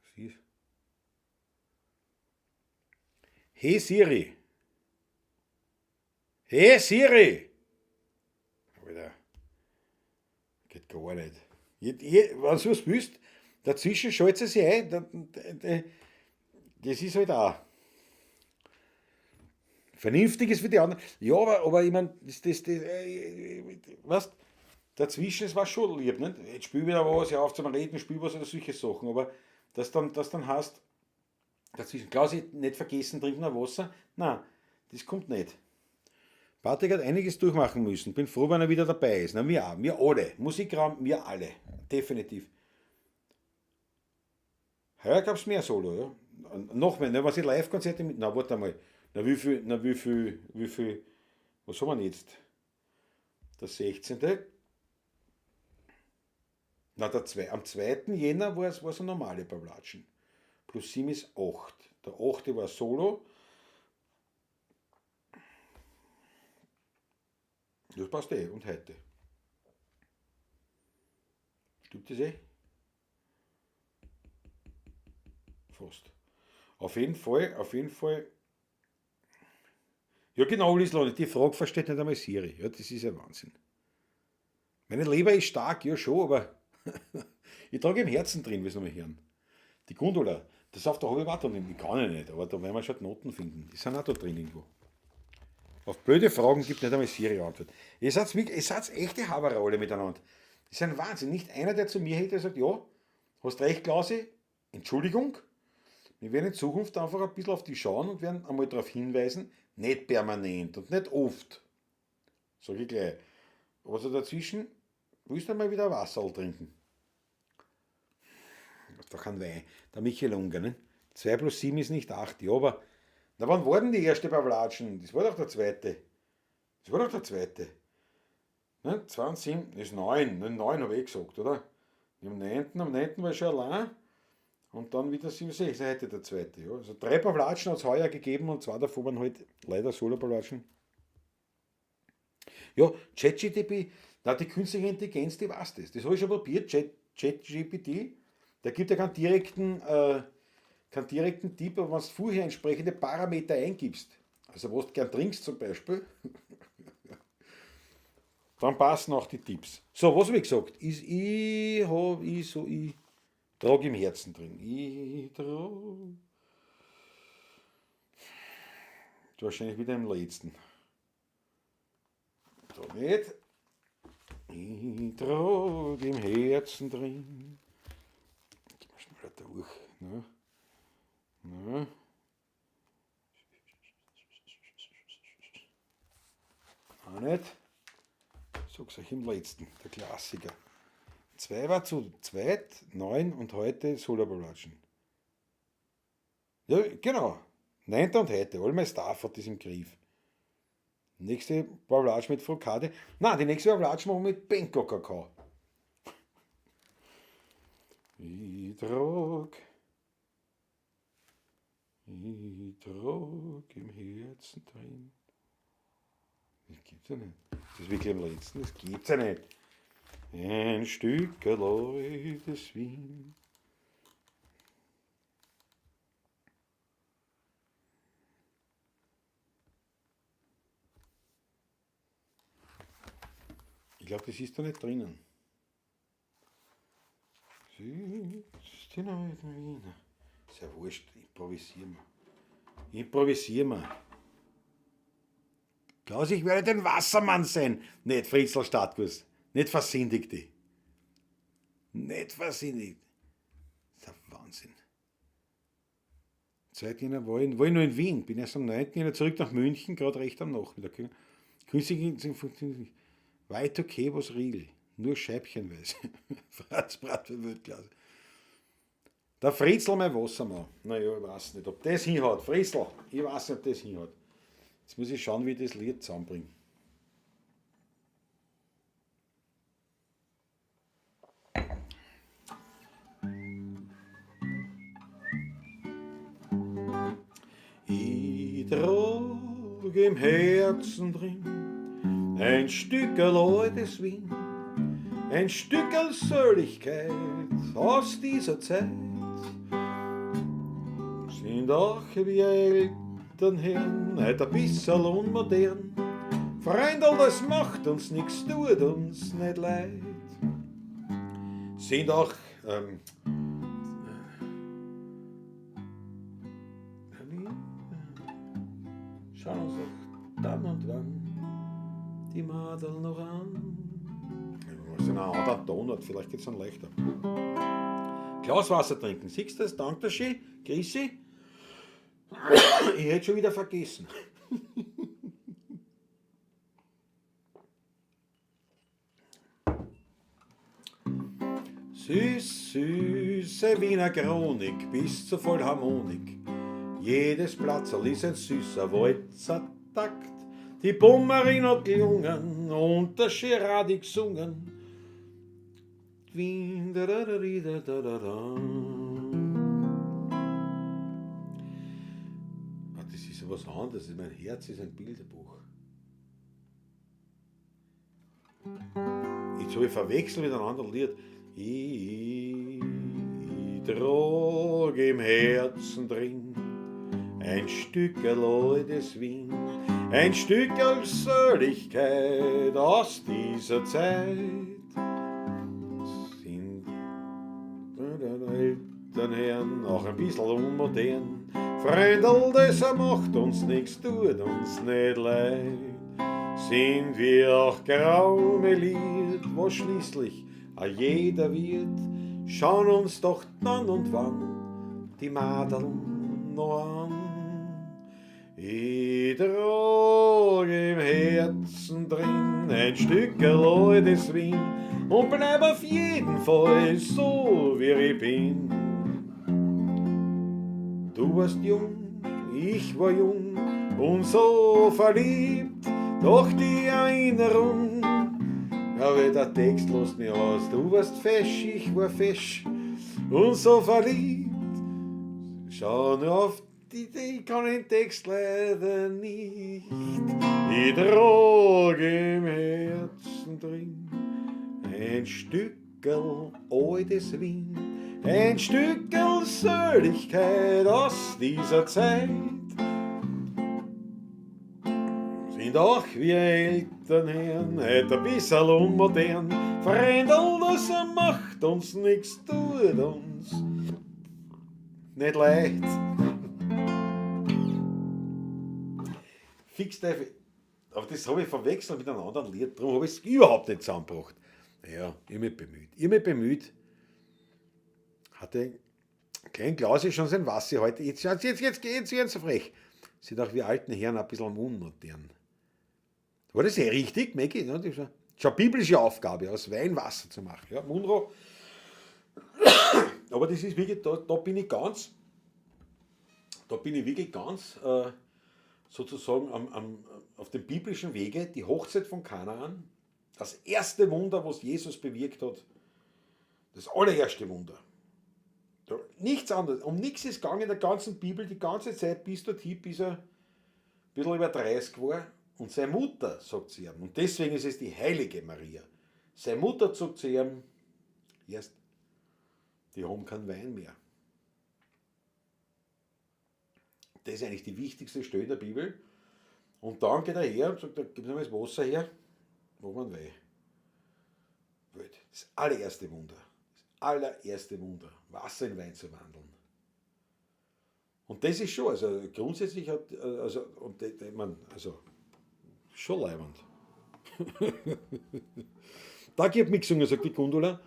Was ist? Hey Siri. Hey Siri. Alter. Geht gar nicht. Wenn du was willst, dazwischen schaltet sie sich ein. Das ist halt auch. Vernünftig ist für die anderen. Ja, aber ich meine, weißt, dazwischen ist was schon lieb. Nicht? Jetzt spiel wieder was, ja auf zum Reden, spiel was oder solche Sachen. Aber das dann heißt, dazwischen, Klausi, nicht vergessen, trinken noch Wasser. Nein, das kommt nicht. Patrick hat einiges durchmachen müssen. Bin froh, wenn er wieder dabei ist. Na, wir auch, wir alle. Musikraum, wir alle. Definitiv. Heuer gab es mehr Solo, ja. Noch mehr, ne, was ich Live-Konzerte mit. Na, warte mal. Wie viel, was haben wir jetzt? Der 16. Na, am 2. Jänner war es eine normale Pawlatschen. Plus 7 ist 8. Der 8. war Solo. Das passt eh. Und heute. Stimmt das eh? Fast. Auf jeden Fall, auf jeden Fall. Ja genau, Lislane, die Frage versteht nicht einmal Siri. Ja, das ist ja Wahnsinn. Meine Leber ist stark, ja schon, aber ich trage im Herzen drin, wie es nochmal hören. Die Gundula, das auf der halbe Watt und die kann ich nicht, aber da werden wir schon die Noten finden. Die sind auch da drin irgendwo. Auf blöde Fragen gibt nicht einmal Siri Antwort. Ihr seid echte Haberer alle miteinander. Das ist ein Wahnsinn. Nicht einer, der zu mir hätte, sagt, ja, hast recht, Klausi, Entschuldigung. Wir werden in Zukunft einfach ein bisschen auf die schauen und werden einmal darauf hinweisen, nicht permanent und nicht oft. Sag ich gleich. Aber so dazwischen, willst du mal wieder Wasser trinken? Da kann Wein. Der Michael Unger, ne? 2 plus 7 ist nicht 8, ja, aber. Na, wann war denn die erste Pavlatschen? Das war doch der zweite. Das war doch der zweite. Ne? 2 und 7 ist 9. Ne, 9 habe ich gesagt, oder? Am 9. war ich schon allein. Und dann wieder 7, 6, heute der zweite. Ja. Also 3 Pavlatschen hat es heuer gegeben und 2 davon waren halt leider Solo-Pavlatschen. Ja, ChatGPT, na die künstliche Intelligenz, die weiß das. Das habe ich schon probiert, ChatGPT. Der gibt ja keinen direkten Tipp, aber wenn du vorher entsprechende Parameter eingibst, also was du gern trinkst zum Beispiel, dann passen auch die Tipps. So, was habe ich gesagt? Ich trage im Herzen drin. Ich trage. Wahrscheinlich wieder im letzten. Da nicht. Ich trage im Herzen drin. Gehen wir schneller durch. Ne? Ne? Auch nicht. Sag's euch im letzten, der Klassiker. 2 war zu zweit, 9 und heute Solo-Pavlatschen. Ja, genau. 9. und heute. All my Staff hat das im Griff. Nächste Pavlatsch mit Frukade. Nein, die nächste Pavlatsch machen wir mit Benko-Kakao. Ich trag im Herzen drin. Das gibt's ja nicht. Das ist wirklich am letzten, das gibt's ja nicht. Ein Stück altes Wien. Ich glaube, das ist da nicht drinnen. Sitzt in alten Wiener. Ist ja wurscht, improvisieren wir. Improvisieren wir. Klaus, ich werde den Wassermann sein. Nicht Fritzl Stadtguss. Nicht Versindigte. Nicht Versindigte. Das ist ein Wahnsinn. 2. Jänner war ich nur in Wien. Bin erst am 9. Jänner zurück nach München, gerade recht am Nachmittag. Künstliche funktioniert. Weit okay, was Riegel. Nur scheibchenweise. Fratzbrat für Wildglas. Der Fritzl, mein Wassermann. Naja, ich weiß nicht, ob das hinhaut. Fritzl, ich weiß nicht, ob das hinhaut. Jetzt muss ich schauen, wie ich das Lied zusammenbringe. Ich trag im Herzen drin ein Stückerl altes Wien, ein Stückerl Söhlichkeit aus dieser Zeit. Sind auch wir Elternherren heute ein bisschen unmodern. Freundl, das macht uns nix, tut uns nicht leid. Sind auch schauen uns doch dann und wann die Madel noch an. Was in einem anderen Ton hat, vielleicht geht es dann leichter. Glas Wasser trinken, siehst du das? Danke schön, Chrissy. Ich hätte schon wieder vergessen. Süße Wiener Chronik bis zur Vollharmonik. Jedes Platzerl ist ein süßer Walzertakt. Die Bommerin hat gelungen und der Geradi gesungen. Wien, da da da da da da da. Das ist ja was anderes. Mein Herz ist ein Bilderbuch. Jetzt habe ich verwechselt mit einem anderen Lied. Ich trage im Herzen drin ein Stückerl altes Wien, ein Stückerl Seligkeit aus dieser Zeit. Sind Eltern Herren auch ein bisschen unmodern, Freundl, das macht uns nichts, tut uns nicht leid. Sind wir auch grau meliert, wo schließlich a jeder wird, schauen uns doch dann und wann die Madeln noch an. Ich trage im Herzen drin ein Stückerl altes Wien und bleib auf jeden Fall so, wie ich bin. Du warst jung, ich war jung und so verliebt, doch die Erinnerung, aber der Text lässt mich aus. Du warst fesch, ich war fesch und so verliebt. Schau nur auf ich kann den Text leider nicht. Ich trage im Herzen drin ein Stückerl altes Wien, ein Stückerl Seligkeit aus dieser Zeit. Sind auch wir Elternherren heute ein bisschen unmodern, Freundl, das macht uns nix, tut uns nicht leid. Fix, aber das habe ich verwechselt mit einem anderen Lied, darum habe ich es überhaupt nicht zusammengebracht. Naja, ich habe mich bemüht. Hatte ein kleinen Klaus ist schon sein Wasser heute. Jetzt werden sie so frech. Sind auch wir alten Herren ein bisschen unmodern. War das richtig, Maggie? Das ist eine biblische Aufgabe, aus Wein Wasser zu machen. Ja, Munro. Aber das ist wirklich, da bin ich wirklich ganz sozusagen auf dem biblischen Wege, die Hochzeit von Kanaan, das erste Wunder, was Jesus bewirkt hat, das allererste Wunder. Nichts anderes, um nichts ist gegangen in der ganzen Bibel, die ganze Zeit bis dorthin, bis er ein bisschen über 30 war. Und seine Mutter sagt zu ihm, und deswegen ist es die heilige Maria, seine Mutter sagt zu ihm, erst, die haben keinen Wein mehr. Das ist eigentlich die wichtigste Stelle der Bibel. Und dann geht er her und sagt, gib mir das Wasser her, wo man Wein. Das allererste Wunder. Wasser in Wein zu wandeln. Und das ist schon, also grundsätzlich hat, schon leibend. Da gibt mitgesungen, sagt die Gundula.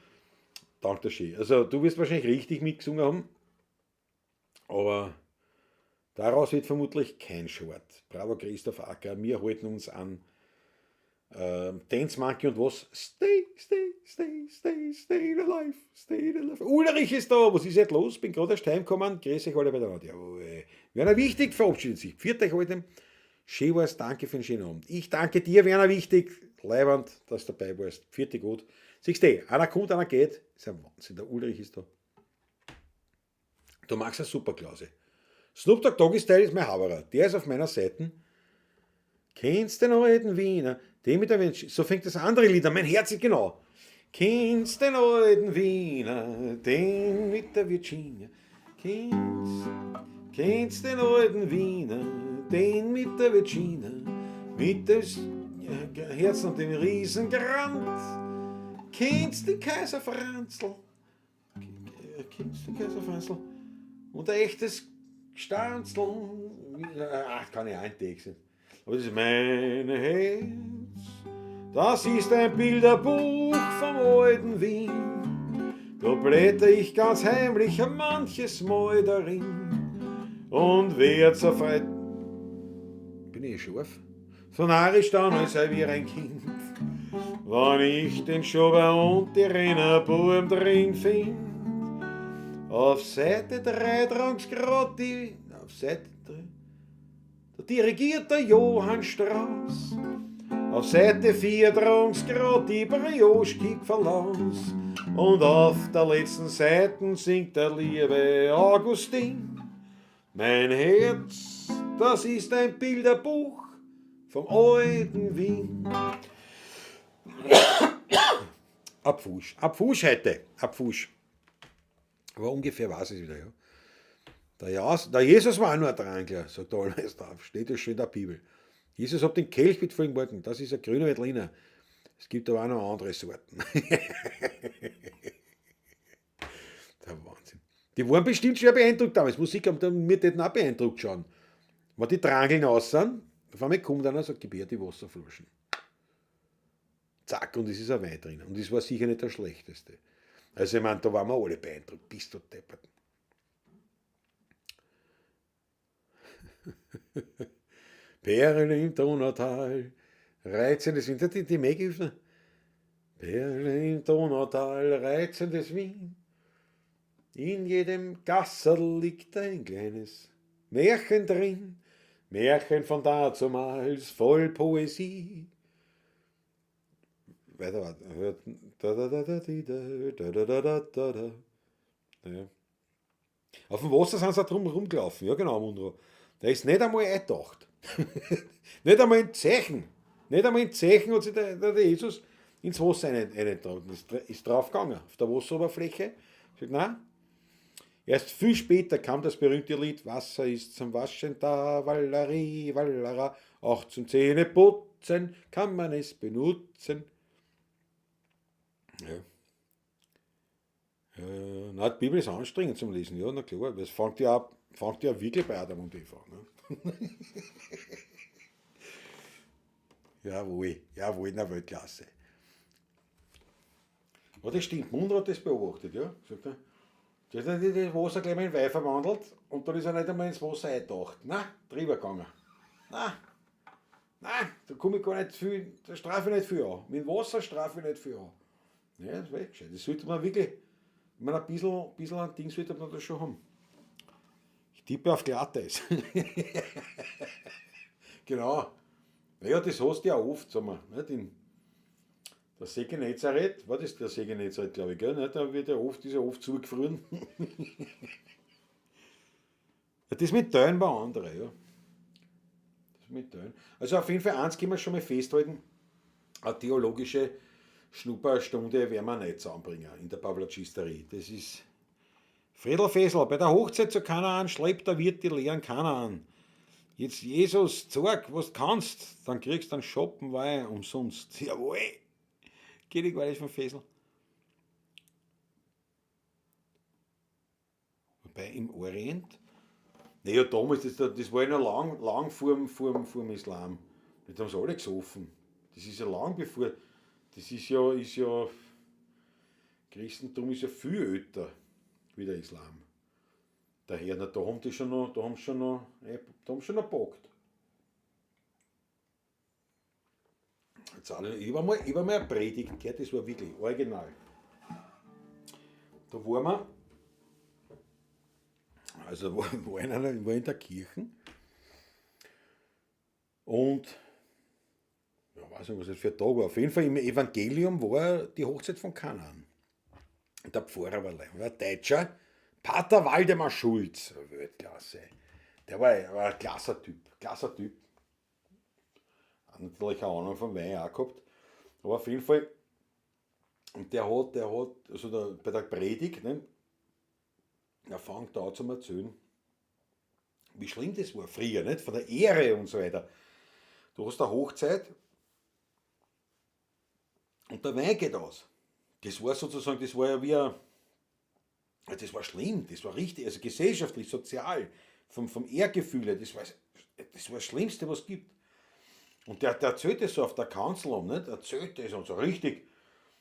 Danke schön. Also du wirst wahrscheinlich richtig mitgesungen haben, aber daraus wird vermutlich kein Short. Bravo Christoph Acker, wir halten uns an Dance Monkey und was? Stay alive. Ulrich ist da, was ist jetzt los? Bin gerade erst heimgekommen. Grüß euch alle bei der Radio. Werner Wichtig verabschiedet sich. Pfiat euch heute. Schön war's, danke für den schönen Abend. Ich danke dir, Werner Wichtig. Leiband, dass du dabei warst. Pfiat dich gut. Siehst du, einer kommt, einer geht. Das ist ein Wahnsinn, der Ulrich ist da. Du magst eine super Klause. Snoop Dogg Doggy Style ist mein Haberer. Der ist auf meiner Seite. Kennst den alten Wiener? Den mit der Mensch. So fängt das andere Lied an. Mein Herz ist genau. Kennst den alten Wiener? Den mit der Virginia. Kennst den alten Wiener? Den mit der Virginia. Mit dem Herz und dem Riesengrand. Kennst den Kaiser Franzl? Und ein echtes Stanzl. Ach, kann ich eintext. Aber das ist mein Herz. Das ist ein Bilderbuch vom alten Wien. Da blätter ich ganz heimlich manches Mal darin. Und werd so frei. Bin ich scharf? So narrisch dann, als sei wir ein Kind. Wenn ich den Schober und die Rennerbuben drin find. Auf Seite 3 drang's grad auf Seite 3, da dirigiert der Johann Strauss. Auf Seite 4 drang's grad die Brioche Verlaus. Und auf der letzten Seite singt der liebe Augustin. Mein Herz, das ist ein Bilderbuch vom alten Wien. Abfusch heute. Abfusch. Aber ungefähr weiß ich es wieder, ja. Der Jesus war auch nur ein Drangler, sagt der Allmeister drauf. Steht ja schon in der Bibel. Jesus hat den Kelch mit vollen Worten. Das ist ein grüner Veltliner. Es gibt aber auch noch andere Sorten. Der Wahnsinn. Die waren bestimmt schwer beeindruckt damals. Musik haben mir dort auch beeindruckt schauen. Wenn die Drangeln aus sind, auf einmal kommt einer und sagt, gib her die Wasserflaschen. Zack, und es ist ein Wein drin. Und das war sicher nicht der schlechteste. Also ich meine, da waren wir alle beeindruckt. Bist du deppert. Perlen im Donautal, reizendes Wien. Die Megihilfen. Perlen im Donautal, reizendes Wien. In jedem Gasserl liegt ein kleines Märchen drin. Märchen von dazumals, voll Poesie. Weiter. Ja. Auf dem Wasser sind sie auch drum rumgelaufen. Ja, genau, Munro. Da ist nicht einmal eingedacht. Nicht einmal ein Zeichen. Nicht einmal ein Zeichen hat sich der Jesus ins Wasser eingetragen. Ist draufgegangen, auf der Wasseroberfläche. Sagt, nein. Erst viel später kam das berühmte Lied Wasser ist zum Waschen da, Wallari, Wallara. Auch zum Zähneputzen kann man es benutzen. Ja. Na, die Bibel ist anstrengend zum Lesen, ja, na klar. Das fängt ja wirklich bei Adam und Eva an. Ne? Jawohl, in der Weltklasse. Ja, das stimmt, Mundro hat das beobachtet, ja. Sagt er, der hat das Wasser gleich mal in Wein verwandelt und dann ist er nicht einmal ins Wasser eingetaucht. Nein, drüber gegangen. Nein, da komme ich gar nicht viel, da strafe ich nicht viel an. Mit Wasser strafe ich nicht viel an. Ja, das war gescheit. Das sollte man wirklich, wenn man ein bisschen ein Ding sollte man das schon haben. Ich tippe auf Glatteis. Genau. Naja, das hast du ja oft, sagen wir. Nicht? Der See Genezareth, war das der See Genezareth, glaube ich, gell? Nicht? Da wird ja oft, ist ja oft zugefroren. Ja, das mit Teilen war andere, ja. Das mit Teilen. Also auf jeden Fall eins können wir schon mal festhalten, eine theologische Schnupperstunde werden wir nicht zusammenbringen in der Pavlatschisterie. Das ist Friedel Fesel, bei der Hochzeit zu Kanaan schleppt der Wirt die leeren Kanaan. Jetzt Jesus, zeig, was du kannst, dann kriegst du einen Schoppen Wein umsonst. Jawohl. Geht ich gar nicht von Fesel. Wobei im Orient, naja, damals, das war ja noch lang vor dem Islam. Das haben sie alle gesoffen. Das ist ja lang bevor, das ist ja, Christentum ist ja viel älter wie der Islam. Daher, da haben sie schon noch gepackt. Ich war mal eine Predigt gehört, das war wirklich original. Da waren wir, also war in der Kirche und ja, weiß nicht, was das für ein Tag war. Auf jeden Fall im Evangelium war die Hochzeit von Kanaan. Und der Pfarrer war ein Deutscher, Pater Waldemar Schulz, Weltklasse. Der war ein klasser Typ. Hat natürlich eine Ahnung vom Wein auch gehabt. Aber auf jeden Fall, und der hat also bei der Predigt, ne, er fängt da an zu erzählen, wie schlimm das war früher, nicht? Von der Ehre und so weiter. Du hast eine Hochzeit und der Wein geht aus. Das war sozusagen, das war ja wie ein, das war schlimm, das war richtig, also gesellschaftlich, sozial, vom Ehrgefühl, das war das Schlimmste, was es gibt. Und der erzählt das so auf der Kanzel um, nicht? Erzählt das und so richtig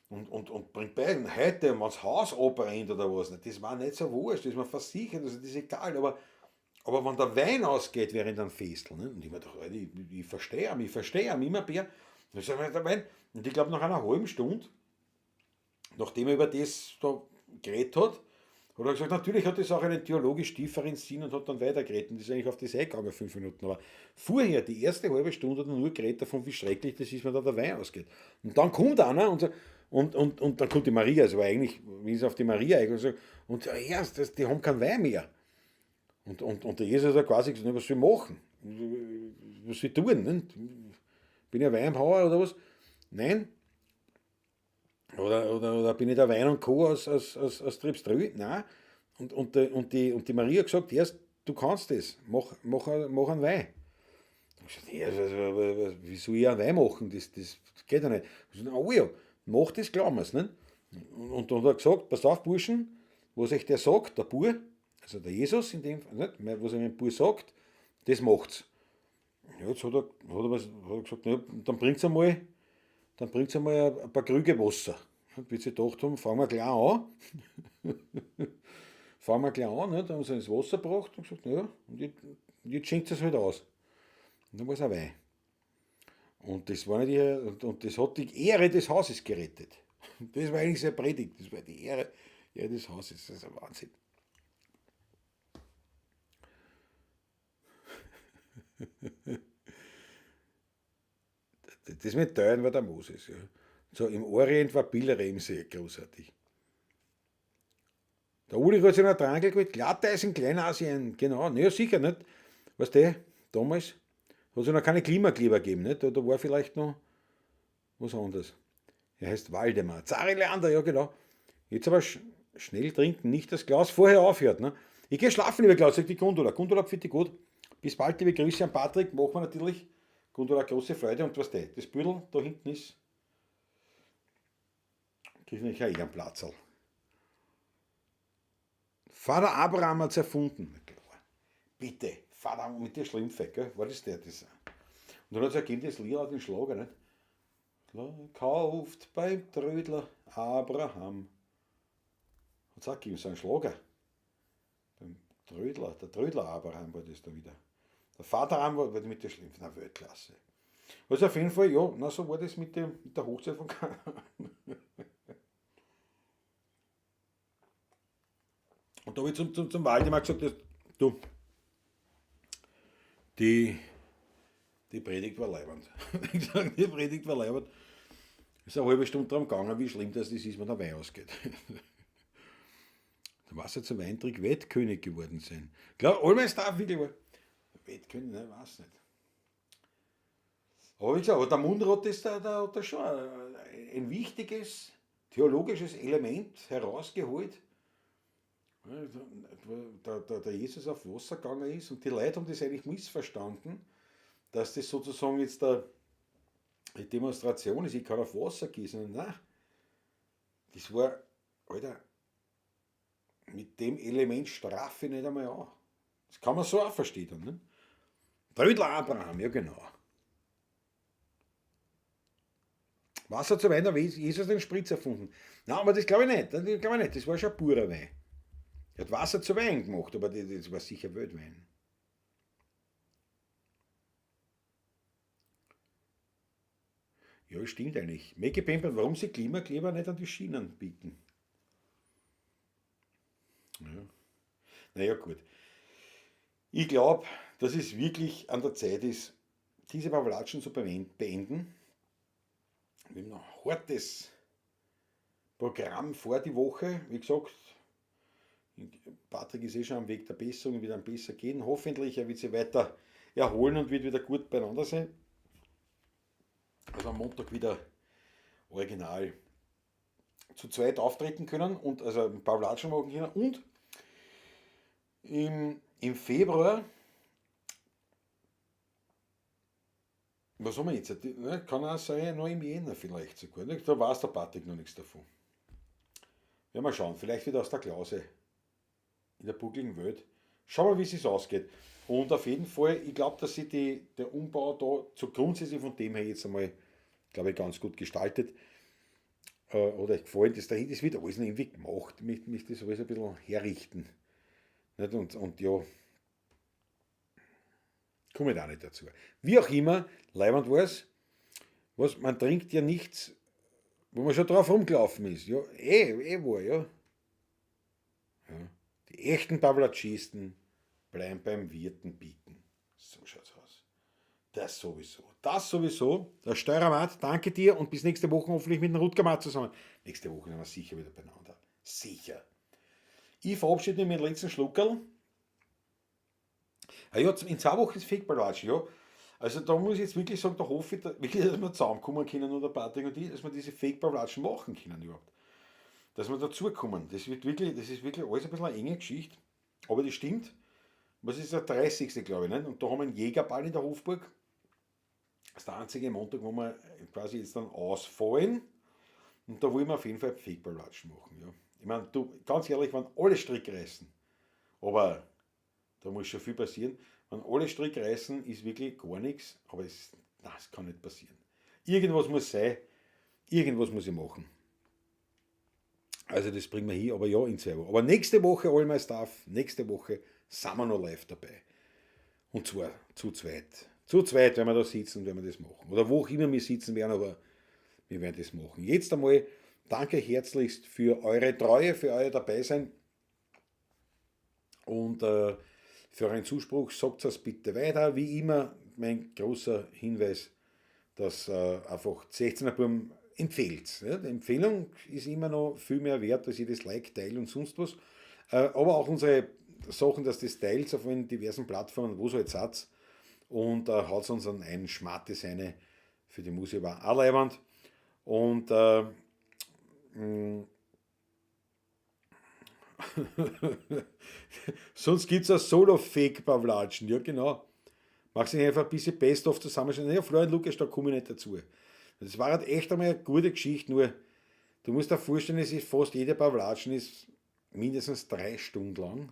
und bringt bei, heute, wenn das Haus abbrennt oder was, nicht? Das war nicht so wurscht, das ist mir versichert, also das ist egal, aber wenn der Wein ausgeht während einem Festel, ne? Und ich mir dachte, ich verstehe ihn immer mehr. Und ich glaube, nach einer halben Stunde, nachdem er über das da geredet hat er gesagt, natürlich hat das auch einen theologisch tieferen Sinn und hat dann weitergeredet. Und das ist eigentlich auf das eingegangen, 5 Minuten. Aber vorher, die erste halbe Stunde, hat er nur geredet davon, wie schrecklich das ist, wenn da der Wein ausgeht. Und dann kommt einer und dann kommt die Maria, also war eigentlich, wie es auf die Maria eigentlich, und ja, die haben keinen Wein mehr. Und der Jesus hat quasi gesagt, was soll ich machen? Was soll ich tun? Nicht? Bin ich ein Weinhauer oder was? Nein, Oder bin ich der Wein und Co. aus Tripströ? Nein. Und die Maria hat gesagt, erst, du kannst das, mach einen Wein. Ich hab gesagt, ja, wie soll ich einen Wein machen? Das geht ja nicht. Ich hab gesagt, oh ja, mach das, glauben wir es. Nicht? Und dann hat er gesagt, passt auf, Burschen, was euch der sagt, der Bur, also der Jesus in dem Fall, nicht? Was er dem Bur sagt, das macht's. Ja, jetzt hat er gesagt, ja, dann bringt's einmal ein paar Krüge Wasser. Und wie sie gedacht haben, fangen wir gleich an. Fangen wir gleich an, nicht? Dann haben sie ins Wasser gebracht und gesagt, ja, und jetzt schenkt es halt aus. Und dann war es ein Wein. Und das war nicht und das hat die Ehre des Hauses gerettet. Das war eigentlich seine Predigt, das war die Ehre des Hauses, das ist ein Wahnsinn. Das mit Teilen war der Moses. Ja. So, im Orient war Bilderem sehr großartig. Der Uli hat sich noch dran geholt, Glatteisen, Kleinasien, genau, naja, sicher nicht. Weißt du, damals hat es ja noch keine Klimakleber gegeben, nicht? Da war vielleicht noch was anderes. Er heißt Waldemar. Zarilander, ja genau. Jetzt aber schnell trinken, nicht das Glas vorher aufhört. Ne? Ich gehe schlafen, lieber Klaus, sagt die Gundula. Gundula, finde ich gut. Bis bald, liebe Grüße an Patrick. Machen wir natürlich. Gundula, große Freude. Und was das Büdel da hinten ist, kriege ich ja eh einen Platzl. Vater Abraham hat es erfunden. Bitte, Vater mit der Schlimmfe, gell? War das der? Das? Und dann hat es ergeben, das Lied hat den Schlager, nicht? Kauft beim Trödler Abraham. Hat es auch gegeben, so ein Schlager. Beim Trödler, der Trödler Abraham war das da wieder. Der Vater Abraham war mit der Schlimmfe, eine Weltklasse. Also auf jeden Fall, ja, na, so war das mit der Hochzeit von Kanaan. Und da habe ich zum Waldemar gesagt, dass, du, die Predigt war leibend. Ich sage, die Predigt war leibend. Es ist eine halbe Stunde darum gegangen, wie schlimm das ist, wenn der Wein ausgeht. Da war es jetzt ein Weintrick Wettkönig geworden sein. Klar, allmeins darf wirklich war. Wettkönig, ne, weiß nicht. Aber wie gesagt, aber der Mundrat ist da schon ein wichtiges theologisches Element herausgeholt. Der Jesus auf Wasser gegangen ist und die Leute haben das eigentlich missverstanden, dass das sozusagen jetzt die Demonstration ist, ich kann auf Wasser gießen. Nein, das war, Alter, mit dem Element strafe ich nicht einmal an. Das kann man so auch verstehen. Ne? Trödler Abraham, ja genau. Wasser zu Wein, da hat Jesus den Spritz erfunden. Nein, aber das glaube ich nicht. Das war schon purer Wein. Er hat Wasser zu Wein gemacht, aber das war sicher Wildwein. Ja, stimmt eigentlich. Mäcki Pempert, warum sie Klimakleber nicht an die Schienen bieten? Ja. Naja, gut. Ich glaube, dass es wirklich an der Zeit ist, diese Pavlatschen zu beenden. Wir haben noch ein hartes Programm vor die Woche. Wie gesagt, Patrick ist schon am Weg der Besserung, wird dann besser gehen. Hoffentlich, er wird sich weiter erholen und wird wieder gut beieinander sein. Also am Montag wieder original zu zweit auftreten können und also ein paar Latschen machen können. Und im Februar, was haben wir jetzt? Kann auch sein, noch im Jänner vielleicht sogar. Da weiß der Patrick noch nichts davon. Werden wir schauen, vielleicht wieder aus der Klause in der buckligen Welt. Schauen wir, wie es sich ausgeht. Und auf jeden Fall, ich glaube, dass sich der Umbau da so grundsätzlich von dem her jetzt einmal, glaube ich, ganz gut gestaltet. Oder gefallen, das wird alles noch irgendwie gemacht. Ich möchte das alles ein bisschen herrichten. Nicht? Und ja, komme ich da nicht dazu. Wie auch immer, leibend war es, man trinkt ja nichts, wo man schon drauf rumgelaufen ist. Ja, war, ja. Ja. Die echten Pavlatschisten bleiben beim Wirten bieten. So schaut's aus. Das sowieso. Der Steuermat, danke dir und bis nächste Woche hoffentlich mit dem Rutgermat zusammen. Nächste Woche sind wir sicher wieder beieinander. Sicher. Ich verabschiede mich mit dem letzten Schluckerl. Ja, in 2 Wochen ist Fickballatsch, ja. Also da muss ich jetzt wirklich sagen, da hoffe ich, wirklich, dass wir zusammenkommen können oder Patrick und ich, dass wir diese Fake-Pavlatschen machen können überhaupt. Dass wir dazukommen. Das ist wirklich alles ein bisschen eine enge Geschichte. Aber das stimmt. Was ist der 30. glaube ich, nicht? Und da haben wir einen Jägerball in der Hofburg. Das ist der einzige Montag, wo wir quasi jetzt dann ausfallen. Und da wollen wir auf jeden Fall Fake-Pavlatschen machen. Ja. Ich meine, du, ganz ehrlich, wenn alle Strick reißen, aber da muss schon viel passieren. Wenn alle Strick reißen, ist wirklich gar nichts, aber das kann nicht passieren. Irgendwas muss sein, irgendwas muss ich machen. Also das bringen wir hin, aber ja, in 2 Wochen. Aber nächste Woche, all my stuff, nächste Woche sind wir noch live dabei. Und zwar zu zweit. Zu zweit werden wir da sitzen und werden wir das machen. Oder wo auch immer wir sitzen werden, aber wir werden das machen. Jetzt einmal danke herzlichst für eure Treue, für euer Dabeisein und für euren Zuspruch. Sagt es bitte weiter. Wie immer, mein großer Hinweis, dass einfach 16er Buben empfehlt. Ja, die Empfehlung ist immer noch viel mehr wert, als jedes Like, Teil und sonst was. Aber auch unsere Sachen, dass das teilt auf den diversen Plattformen, wo es halt seid. Und haut uns an einen Schmatt-Design für die Musik war auch leibend. Und sonst gibt es ein Solo-Fake-Pavlatschen, ja genau. Mach sich einfach ein bisschen Best-of zusammenstellen. Ja, Florian Lukas, da komme ich nicht dazu. Das war halt echt einmal eine gute Geschichte, nur du musst dir vorstellen, es ist fast jeder Pavlatschen ist mindestens 3 Stunden lang.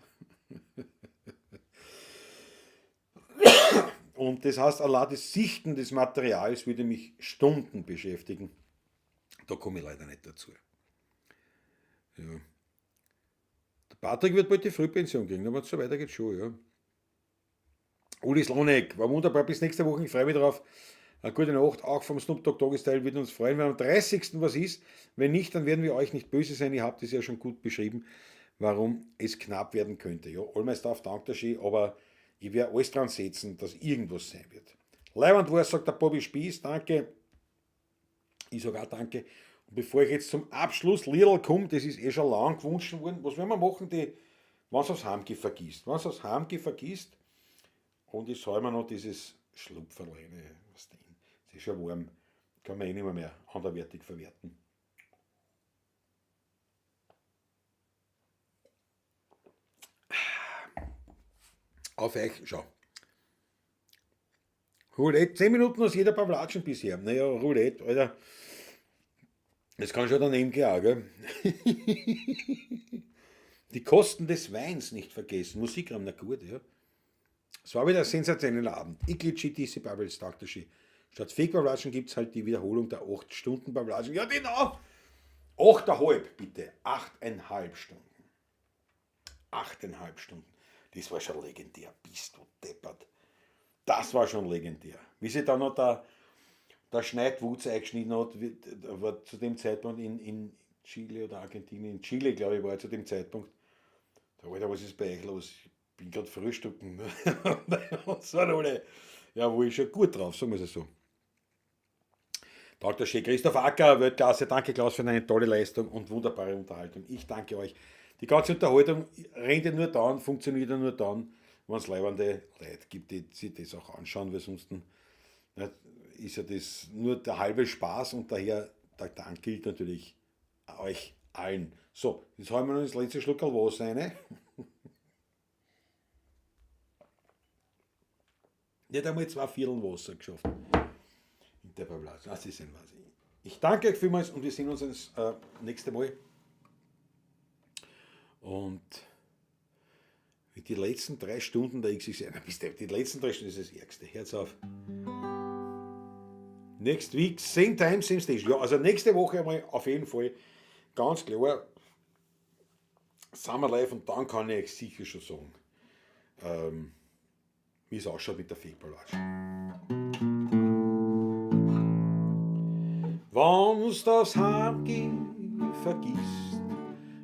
Und das heißt, allein das Sichten des Materials würde mich Stunden beschäftigen. Da komme ich leider nicht dazu. Ja. Der Patrick wird bald die Frühpension kriegen, aber so weiter geht schon, ja. Uli Slonek, war wunderbar, bis nächste Woche, ich freue mich drauf. Eine gute Nacht, auch vom Snoop Dogg Tagesteil, wird uns freuen, wenn am 30. was ist. Wenn nicht, dann werden wir euch nicht böse sein, ihr habt es ja schon gut beschrieben, warum es knapp werden könnte. Ja, all my stuff, danke der Ski, aber ich werde alles dran setzen, dass irgendwas sein wird. Leibend war, sagt der Bobby Spieß, danke. Ich sage auch danke. Und bevor ich jetzt zum Abschluss Lidl komme, das ist schon lang gewünscht worden, was werden wir machen, wenn es aufs Heimgeh vergisst. Wenn es aufs Heimgeh vergisst, und ich soll mir noch dieses Schlupferlein, was denn? Es ist schon warm, kann man eh nicht mehr anderweitig verwerten. Auf euch, schau. Roulette, 10 Minuten aus jeder Pavlatschen bisher. Naja, Roulette, Alter. Das kann schon daneben gehen, auch, gell? Die Kosten des Weins nicht vergessen. Musikraum, na gut, ja. Es war wieder ein sensationeller Abend. Iglitschi, diese Bubbles, Dr. Ski. Statt Fake-Pavlatschen gibt es halt die Wiederholung der 8-Stunden-Pavlatschen. Ja, genau! 8,5, bitte. 8,5 Stunden. 8,5 Stunden. Das war schon legendär. Bist du deppert. Das war schon legendär. Wie sich dann noch der Schneidwutz eingeschnitten hat, war zu dem Zeitpunkt in Chile oder Argentinien. In Chile, glaube ich, war er zu dem Zeitpunkt. Da Alter, was ist bei euch los? Ich bin gerade frühstücken. Und so alle. Ja, wo ich schon gut drauf, sagen wir es so. Dr. Schee, Christoph Acker, Weltklasse, danke Klaus für deine tolle Leistung und wunderbare Unterhaltung. Ich danke euch. Die ganze Unterhaltung rennt ja nur dann, funktioniert ja nur dann, wenn es leibende Leute gibt, die sich das auch anschauen, weil sonst ist ja das nur der halbe Spaß und daher der Dank gilt natürlich euch allen. So, jetzt haben wir noch das letzte Schluckerl Wasser rein. Nicht einmal 2 Viertel Wasser geschafft. In der Pavlatschen. Das ist ein Wahnsinn. Ich danke euch vielmals und wir sehen uns das nächste Mal. Und die letzten 3 Stunden der XXL, die letzten 3 Stunden ist das Ärgste. Herz auf. Next week, same time, same station. Ja, also nächste Woche einmal auf jeden Fall ganz klar Summer Live und dann kann ich euch sicher schon sagen, wie es ausschaut mit der Fake-Pavlatschen. Wenn's das Heimgehen vergisst,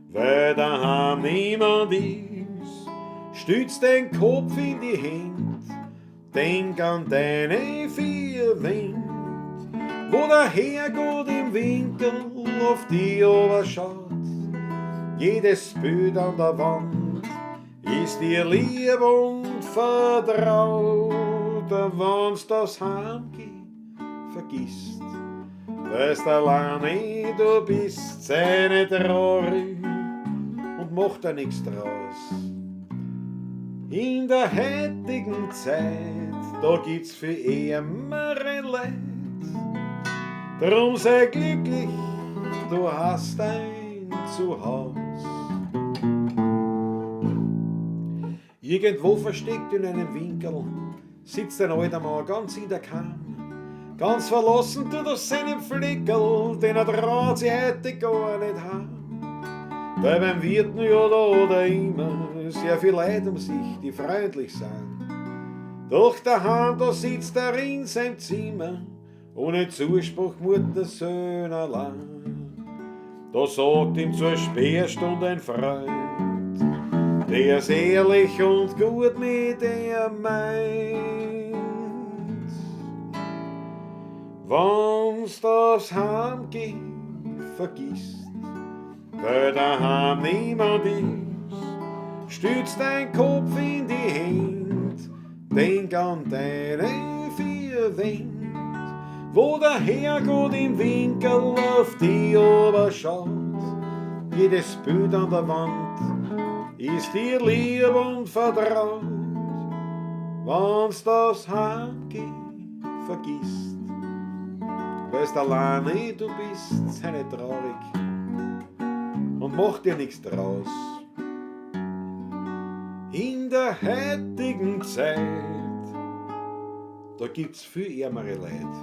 weil daheim niemand ist, stütz den Kopf in die Hände, denk an deine 4 Wände, wo der Herrgott im Winkel auf die schaut. Jedes Bild an der Wand ist dir lieb und vertraut. wenn's das Heimgeh vergisst. Weißt alleine du bist, sei nicht traurig und mach da nix draus. In der heutigen Zeit, da gibt's für ärmere Leid. Drum sei glücklich, du hast ein Zuhause. Irgendwo versteckt in einem Winkel sitzt ein alter Mann ganz in der Kam. Ganz verlassen tut er seinen Fleckel, den er traut sich heute gar nicht haben. Weil beim Wirten ja da immer sehr viel Leute um sich, die freundlich sind. Doch daheim, da sitzt er in seinem Zimmer, ohne Zuspruch Muttersöhn allein. Da sagt ihm zur Sperrstunde ein Freund, der ist ehrlich und gut mit der meint. Wenn's das Heimgehen vergisst, weil daheim niemand ist, stützt dein Kopf in die Hände, denk an deine vier Wände, wo der Herrgott im Winkel auf die Ober schaut. Jedes Bild an der Wand ist dir lieb und vertraut. Wenn's das Heimgehen vergisst, weißt alleine du bist, sei nicht traurig und mach dir nichts draus. In der heutigen Zeit, da gibt's viel ärmere Leid.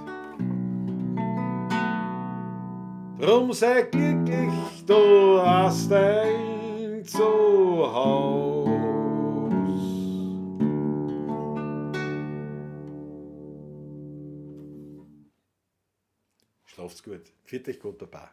Drum sei glücklich, du hast ein Zuhause. Schlaft's gut. Pfiat euch Gott dabei.